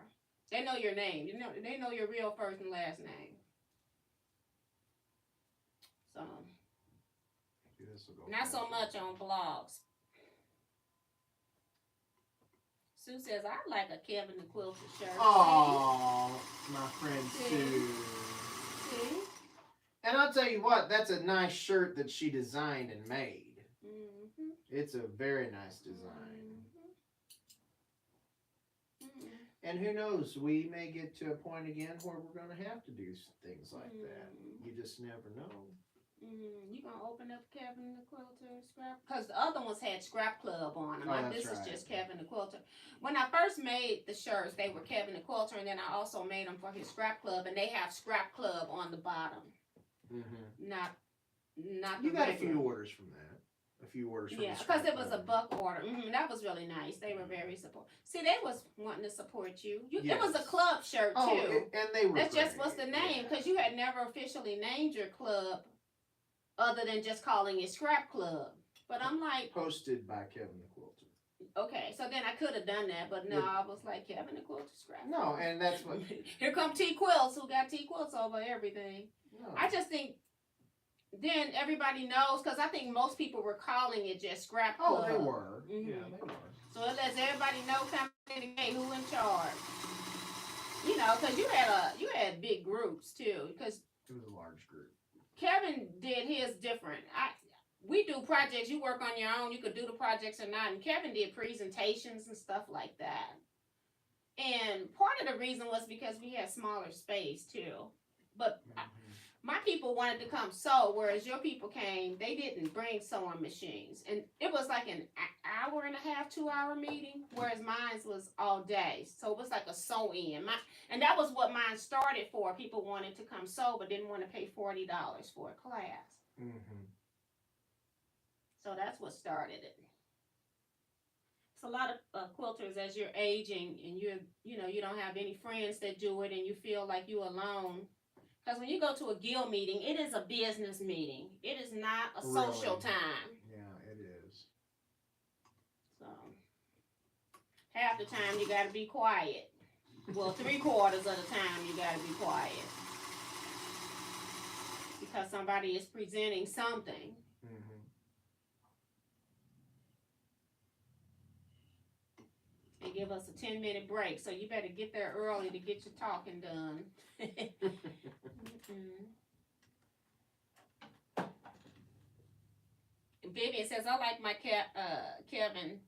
They know your name. They know your real first and last name. So, This'll go not so fast. much on blogs. Sue says, I like a Kevin the Quilter shirt. Oh, my friend See? Sue. See? And I'll tell you what, that's a nice shirt that she designed and made. Mm-hmm. It's a very nice design. Mm-hmm. And who knows, we may get to a point again where we're going to have to do things like that. You just never know. You gonna open up Kevin the Quilter scrap? Because the other ones had Scrap Club on them. Oh, Like, that's this right. is just Kevin the Quilter. When I first made the shirts, they were Kevin the Quilter, and then I also made them for his Scrap Club, and they have Scrap Club on the bottom. not the You got a regular. few orders from that. A few orders from Yeah, the because scrap it was a iron. buck order. That was really nice. They were very supportive. See, they was wanting to support you. It was a Yes. club shirt too. Oh, and they were That just great. was the name, Yeah. because you had never officially named your club other than just calling it Scrap Club. But I'm like, Posted by Kevin the Quilter. okay, so then I could have done that, but no, Yeah. I was like, Kevin the Quilter Scrap. No, and that's what. Here come Teaquilts, who got Teaquilts over everything. No. I just think then everybody knows, because I think most people were calling it just Scrap Club. Oh, they were. Mhm. Yeah, they were. So it lets everybody know kind of hey, who in charge. You know, because you had big groups too. Because It was a large group. Kevin did his different. We do projects. You work on your own. You could do the projects or not. And Kevin did presentations and stuff like that. And part of the reason was because we had smaller space too. But my people wanted to come sew, whereas your people came, they didn't bring sewing machines. And it was like an hour and a half, 2 hour meeting, whereas mine was all day. So it was like a sew in. And that was what mine started for. People wanted to come sew, but didn't want to pay $40 for a class. So that's what started it. It's a lot of quilters as you're aging and you don't have any friends that do it and you feel like you're alone. Because when you go to a guild meeting, it is a business meeting. It is not a social time. Yeah, it is. So, half the time you got to be quiet. Well, 3/4 of the time you got to be quiet. Because somebody is presenting something. They give us a 10-minute break, so you better get there early to get your talking done. Vivian says, I like my Kevin,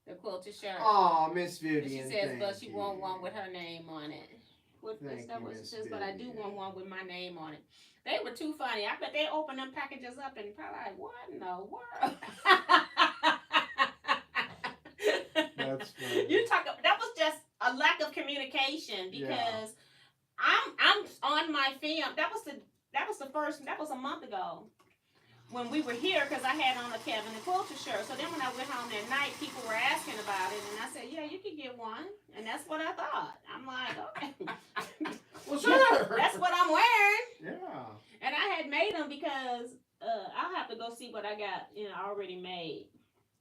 the quilter shirt. Oh, Miss And Vivian. she says, but thank she you. want one with her name on it. Thank That you, what she Miss says, but I do Vivian. want one with my name on it. They were too funny. I bet they opened them packages up and probably like, what in the world? That's funny. That was just a lack of communication because I'm on my film. That was a month ago when we were here because I had on a Kevin the Quilter shirt. So then when I went home that night, people were asking about it, and I said, yeah, you can get one. And that's what I thought. I'm like, okay. Well, sure. That's what I'm wearing. Yeah. And I had made them because I'll have to go see what I got already made.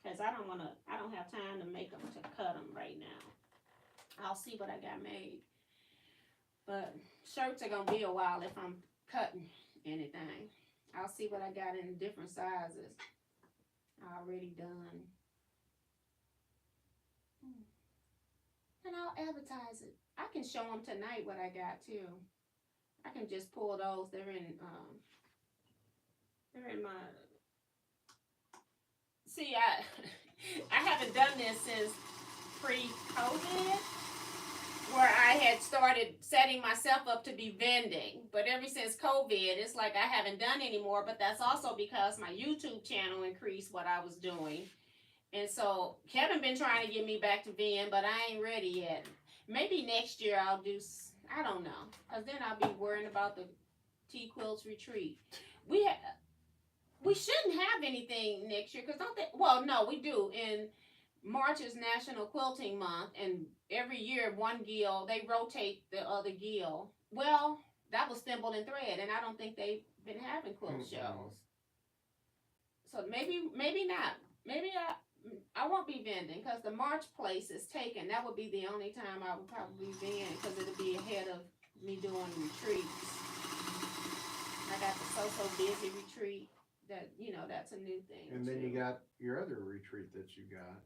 Because I don't have time to make them, to cut them right now. I'll see what I got made. But shirts are going to be a while if I'm cutting anything. I'll see what I got in different sizes. Already done. And I'll advertise it. I can show them tonight what I got too. I can just pull those. They're in my. See, I haven't done this since pre-COVID, where I had started setting myself up to be vending. But ever since COVID, it's like I haven't done anymore. But that's also because my YouTube channel increased what I was doing. And so Kevin been trying to get me back to vend, but I ain't ready yet. Maybe next year I'll do, I don't know. Because then I'll be worrying about the Teaquilts retreat. We shouldn't have anything next year because well, no, we do. In March is National Quilting Month, and every year one guild, they rotate the other guild. Well, that was Thimble and Thread, and I don't think they've been having quilt shows. So maybe not. Maybe I won't be vending because the March place is taken. That would be the only time I would probably vend because it'll be ahead of me doing retreats. I got the So Busy retreat. That's a new thing. And then you got your other retreat that you got.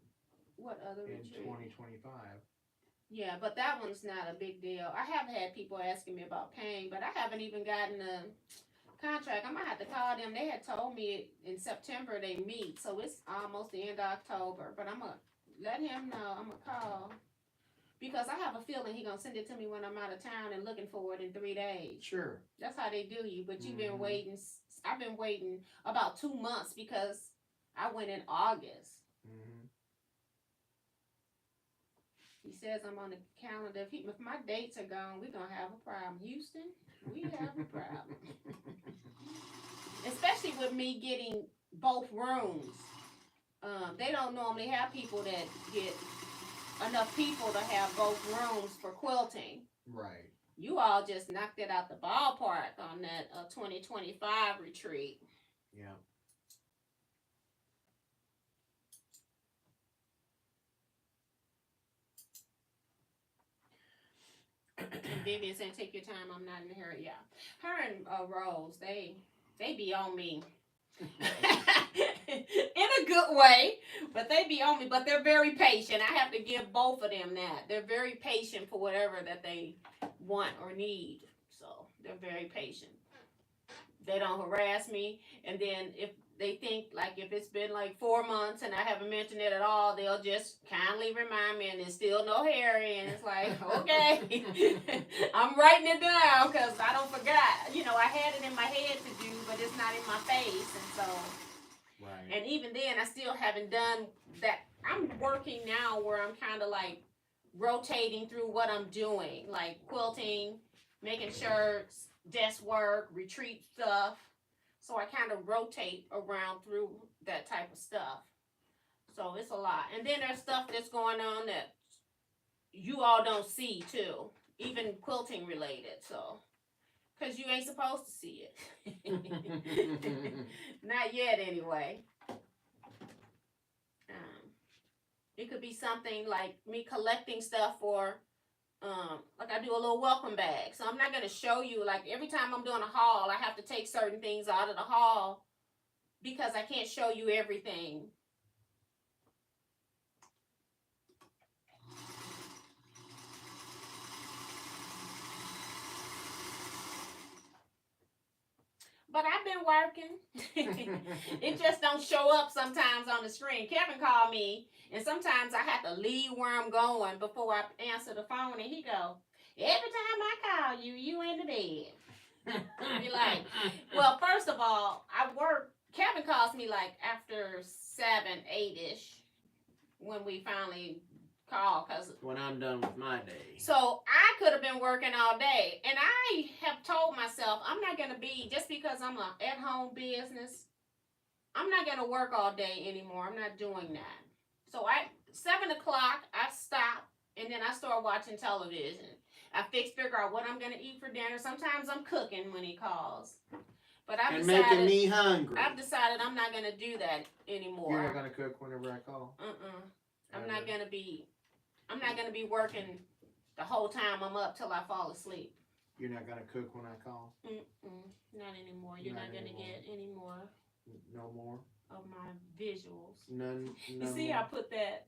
What other in retreat? 2025. Yeah, but that one's not a big deal. I have had people asking me about paying, but I haven't even gotten a contract. I might have to call them. They had told me in September they meet, so it's almost the end of October. But I'm going to let him know. I'm going to call. Because I have a feeling he's going to send it to me when I'm out of town and looking for it in 3 days. Sure. That's how they do you. But you've been waiting. I've been waiting about 2 months because I went in August. He says I'm on the calendar. If my dates are gone, we're going to have a problem. Houston, we have a problem. especially with me getting both rooms. They don't normally have people that get enough people to have both rooms for quilting. Right. You all just knocked it out the ballpark on that 2025 retreat. Yeah. And Vivian saying, take your time, I'm not in a hurry. Yeah. Her and Rose, they be on me. In a good way, but they be on me. But they're very patient. I have to give both of them that. They're very patient for whatever that they want or need. So they're very patient. They don't harass me. And then if they think, like, if it's been like 4 months and I haven't mentioned it at all, they'll just kindly remind me, and there's still no Harry, and it's like, okay, I'm writing it down because I don't forget. You know, I had it in my head to do, but it's not in my face, and so. Right. And even then, I still haven't done that. I'm working now where I'm kind of like rotating through what I'm doing, like quilting, making shirts, desk work, retreat stuff. So I kind of rotate around through that type of stuff. So it's a lot. And then there's stuff that's going on that you all don't see too, even quilting related. So, because you ain't supposed to see it. Not yet anyway. It could be something like me collecting stuff for like I do a little welcome bag. So I'm not going to show you, like every time I'm doing a haul, I have to take certain things out of the haul because I can't show you everything. But I've been working. It just don't show up sometimes on the screen. Kevin called me, and sometimes I have to leave where I'm going before I answer the phone, and he go, every time I call you, you in the bed. Be like, well, first of all, I work. Kevin calls me like after 7, 8-ish when we finally call, cause when I'm done with my day. So I could have been working all day, and I have told myself I'm not gonna be, just because I'm a at-home business, I'm not gonna work all day anymore. I'm not doing that. So 7 o'clock, I stop, and then I start watching television. I figure out what I'm gonna eat for dinner. Sometimes I'm cooking when he calls. But I've decided, making me hungry. I've decided I'm not gonna do that anymore. You're not gonna cook whenever I call? I'm not gonna be working the whole time I'm up till I fall asleep. You're not gonna cook when I call? Not anymore. You're not gonna get any more. No more of my visuals. None. You see, more. I put that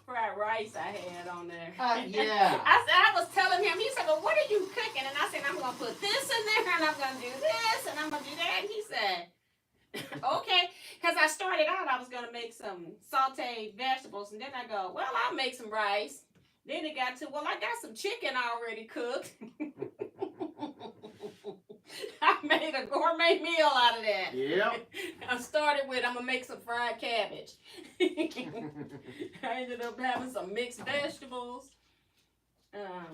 fried rice I had on there. Yeah. I was telling him. He said, "Well, what are you cooking?" And I said, "I'm gonna put this in there, and I'm gonna do this, and I'm gonna do that." And he said, okay, because I started out, I was going to make some sauteed vegetables, and then I go, well, I'll make some rice. Then it got to, well, I got some chicken already cooked. I made a gourmet meal out of that. Yep. I started with, I'm going to make some fried cabbage. I ended up having some mixed vegetables.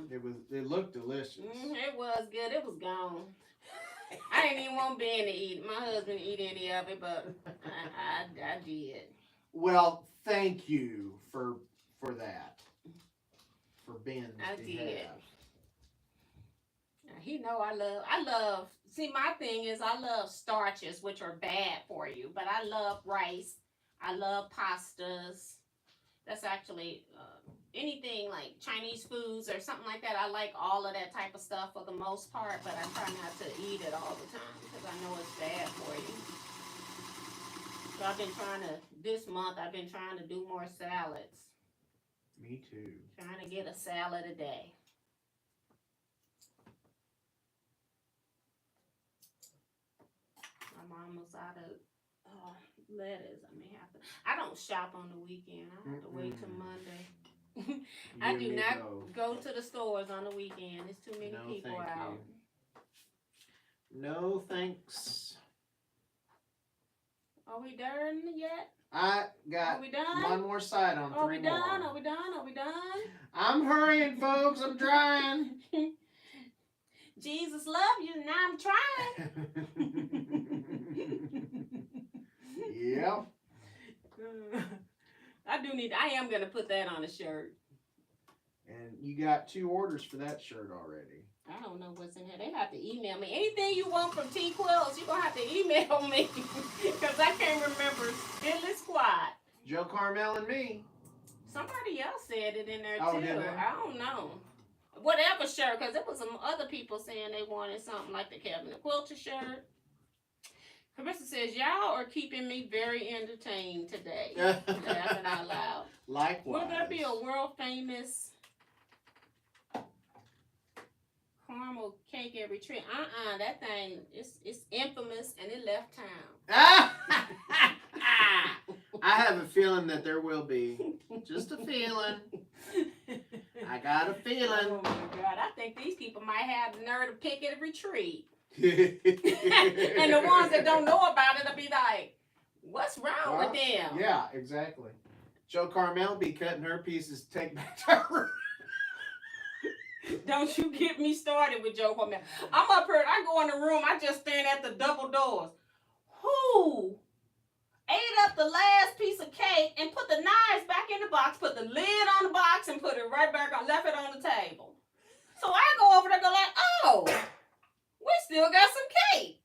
It looked delicious. It was good. It was gone. I didn't even want Ben to eat. My husband to eat any of it, but I did. Well, thank you for that. For Ben's I behalf. did. He know I love. See, my thing is I love starches, which are bad for you, but I love rice. I love pastas. That's actually anything like Chinese foods or something like that. I like all of that type of stuff for the most part, but I try not to eat it all the time because I know it's bad for you. So this month I've been trying to do more salads. Me too. Trying to get a salad a day. My mom was out of lettuce. I don't shop on the weekend. I have to wait till Monday. I do not go to the stores on the weekend. There's too many people out. No thanks. Are we done yet? I got one more side on 3 more. Are we done? Are we done? Are we done? I'm hurrying, folks. I'm trying. Jesus love you, and I'm trying. Yeah. I am going to put that on a shirt. And you got 2 orders for that shirt already. I don't know what's in here. They have to email me. Anything you want from Teaquilts, you're going to have to email me. Because I can't remember. Still squad. Joe Carmel and me. Somebody else said it in there, Oh, too. did they? I don't know. Whatever shirt, because there was some other people saying they wanted something like the Kevin the Quilter shirt. Carissa says, y'all are keeping me very entertained today. Laughing out loud. Likewise. Will there be a world famous caramel cake every trip? That thing it's infamous and it left town. I have a feeling that there will be. Just a feeling. I got a feeling. Oh my God, I think these people might have the nerve to pick at a retreat. And And the ones that don't know about it will be like, what's wrong with them? Yeah, exactly. Joe Carmel be cutting her pieces to take back to her. Don't you get me started with Joe Carmel. I'm up here, I go in the room, I just stand at the double doors. Who ate up the last piece of cake and put the knives back in the box, put the lid on the box, and put it right back on, left it on the table? So I go over there and go like, oh, we still got some cake.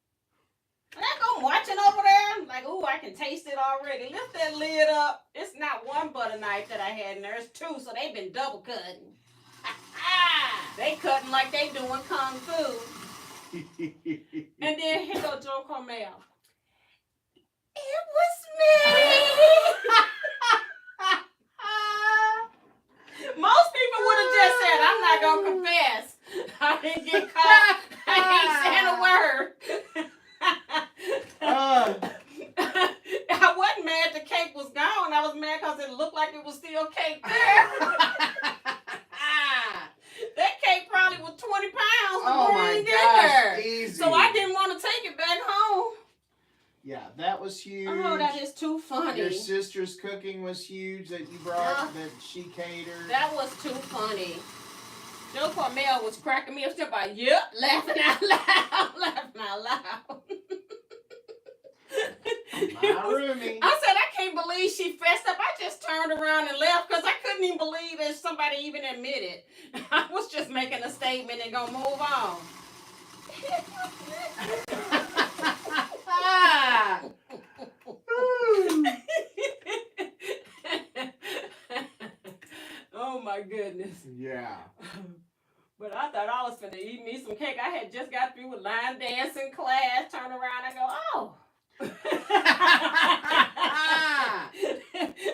And I go marching over there, like, ooh, I can taste it already. Lift that lid up. It's not one butter knife that I had in there, it's 2, so they've been double cutting. They cutting like they doing kung fu. And then here go Joe Carmel. It was me. Most people would have just said, I'm not going to confess. I didn't get caught. I ain't saying a word. I wasn't mad the cake was gone. I was mad because it looked like it was still cake there. That cake probably was 20 pounds to bring in there. Easy. So I didn't want to take it back home. Yeah, that was huge. Oh, that is too funny. Your sister's cooking was huge that you brought, that she catered. That was too funny. Joe Carmel was cracking me up, still like, yep, laughing out loud, laughing out loud. My roomie. I said, I can't believe she fessed up. I just turned around and left because I couldn't even believe that somebody even admitted. I was just making a statement and gonna move on. Oh my goodness. Yeah. But I thought I was finna eat me some cake. I had just got through with line dancing class. Turn around and go, oh.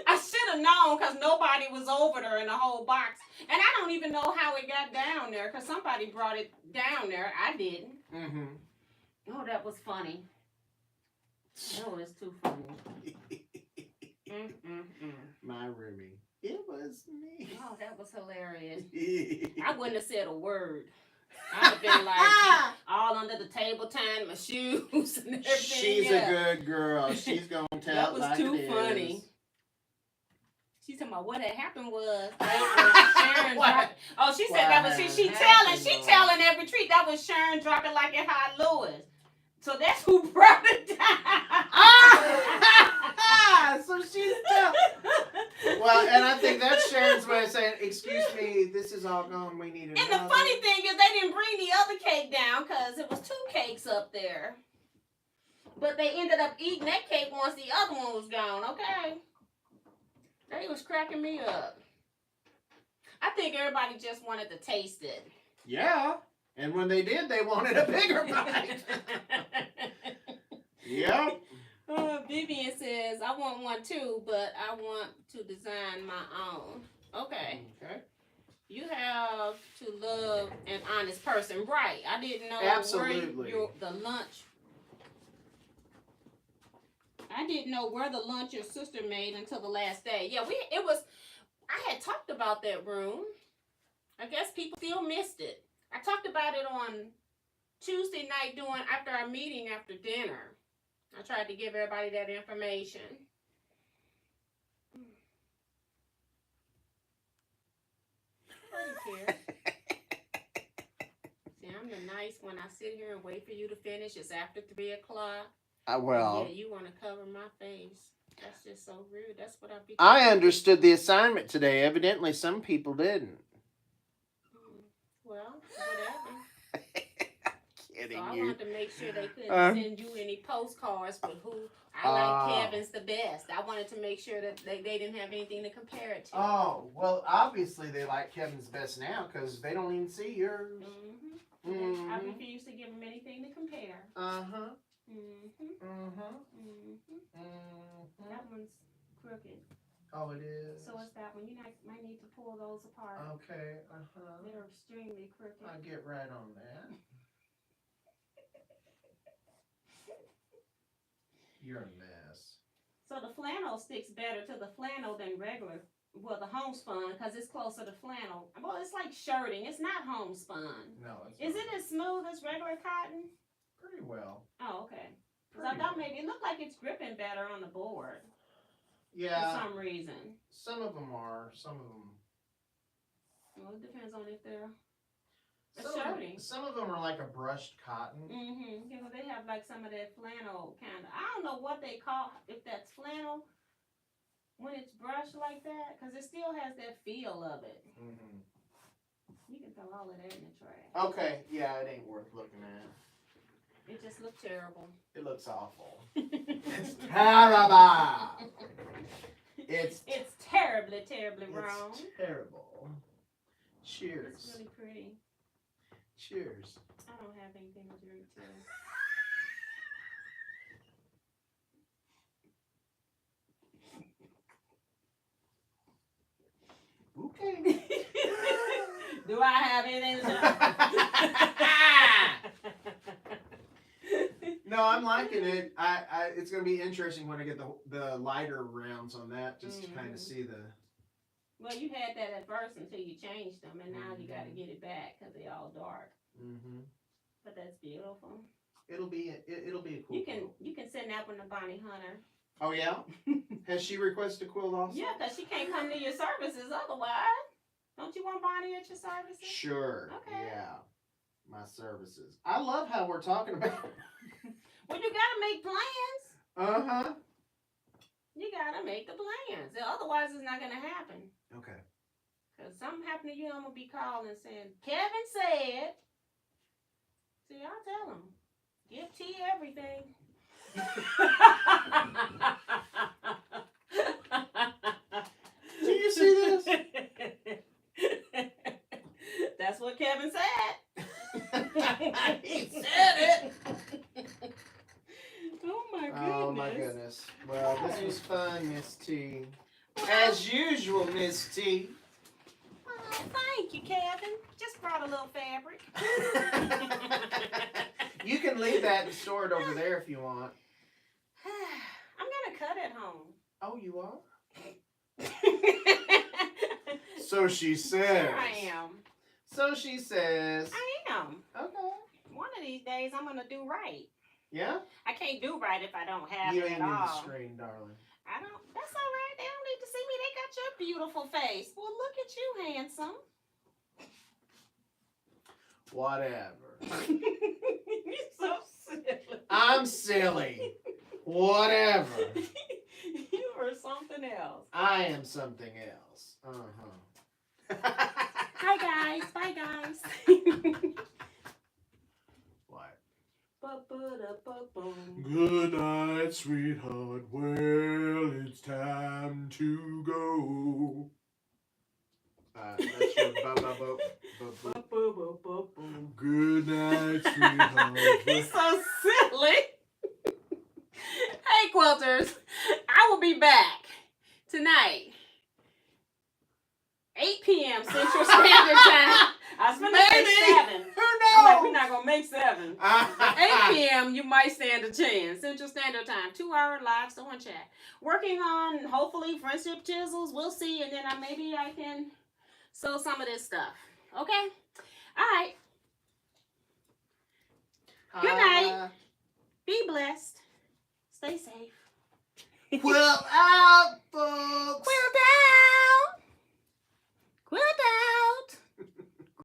I should have known because nobody was over there in the whole box. And I don't even know how it got down there because somebody brought it down there. I didn't. Mm-hmm. Oh, that was funny. Oh, it's too funny. My roomie. It was me. Oh, that was hilarious. I wouldn't have said a word. I'd have been like all under the table tying my shoes and everything. She's a good girl. She's gonna tell that was like too it funny. is. She's talking about what had happened was Sharon dropped. Oh, she said that was she telling every treat. That was Sharon dropping like it hot Lewis. So that's who brought it down. So she's telling. Well, and I think that's Sharon's way of saying, excuse me, this is all gone. We need another. And the funny thing is they didn't bring the other cake down because it was 2 cakes up there. But they ended up eating that cake once the other one was gone, okay? They was cracking me up. I think everybody just wanted to taste it. Yeah. And when they did, they wanted a bigger bite. Yep. Vivian says, I want one too, but I want to design my own. Okay. You have to love an honest person. Right. I didn't know Absolutely. where the lunch. I didn't know where the lunch your sister made until the last day. Yeah, I had talked about that room. I guess people still missed it. I talked about it on Tuesday night after our meeting after dinner. I tried to give everybody that information. See, I'm the nice one. I sit here and wait for you to finish. It's after 3 o'clock. Well, Yeah, you want to cover my face. That's just so rude. That's what I'd be. I understood the assignment today. Evidently, some people didn't. Well, whatever. Kidding So I you. wanted to make sure they couldn't send you any postcards for who I like Kevin's the best. I wanted to make sure that they didn't have anything to compare it to. Oh, well, obviously they like Kevin's best now because they don't even see yours. I refuse to give them anything to compare. Uh-huh. That one's crooked. Oh, it is? So it's that one. You might need to pull those apart. Okay, They're extremely crooked. I'll get right on that. You're a mess. So the flannel sticks better to the flannel than regular. Well, the homespun, because it's closer to flannel. Well, it's like shirting. It's not homespun. No, it's Is not. it as smooth as regular cotton? Pretty well. Oh, okay. Because I thought maybe it looked like it's gripping better on the board. Yeah. For some reason. Some of them are. Some of them. Well, it depends on if they're shirting. Some of them are like a brushed cotton. You know, they have like some of that flannel kind of. I don't know what they call, if that's flannel when it's brushed like that, because it still has that feel of it. You can throw all of that in the trash. Okay, yeah, it ain't worth looking at. It just looked terrible. It looks awful. It's terrible. It's terribly, terribly wrong. It's terrible. Cheers. It's really pretty. Cheers. I don't have anything to drink to. Okay. Do I have anything to drink? No, I'm liking it. It's gonna be interesting when I get the lighter rounds on that, just to kind of see the. Well, you had that at first until you changed them, and now you got to get it back because they're all dark. But that's beautiful. It'll be a cool. You can send that one to Bonnie Hunter. Oh yeah. Has she requested a quilt also? Yeah, because she can't come to your services otherwise. Don't you want Bonnie at your services? Sure. Okay. Yeah. My services. I love how we're talking about. Well, you gotta make plans. You gotta make the plans. Otherwise, it's not gonna happen. Okay. Because something happened to you, I'm gonna be calling saying, Kevin said. See, I'll tell him. Give T everything. Do you see this? That's what Kevin said. He said it. Oh my goodness. Oh my goodness. Well, this was fun, Miss T. As usual, Miss T. Oh, thank you, Kevin. Just brought a little fabric. You can leave that and store it over there if you want. I'm gonna cut at home. Oh, you are? So she says. Here I am. So she says. I am. Okay. One of these days, I'm gonna do right. Yeah? I can't do right if I don't have You it ain't at in the all. screen, darling. I don't. That's all right. They don't need to see me. They got your beautiful face. Well, look at you, handsome. Whatever. You're so silly. I'm silly. Whatever. You are something else. I am something else. Hi guys. Bye guys. What? Ba-ba-da-ba-boom. Good night, sweetheart. Well, it's time to go. That's your ba-ba-bo. Ba-ba-ba-ba-boom. Good night, sweetheart. He's so silly. Hey, quilters. I will be back tonight. 8 p.m. Central Standard Time. I was going to say 7. Who knows? I'm like, we're not going to make 7. 8 8 p.m. you might stand a chance. Central Standard Time. 2-hour live so on chat. Working on, hopefully, friendship chisels. We'll see. And then maybe I can sew some of this stuff. Okay? All right. Good night. Be blessed. Stay safe. Well, out for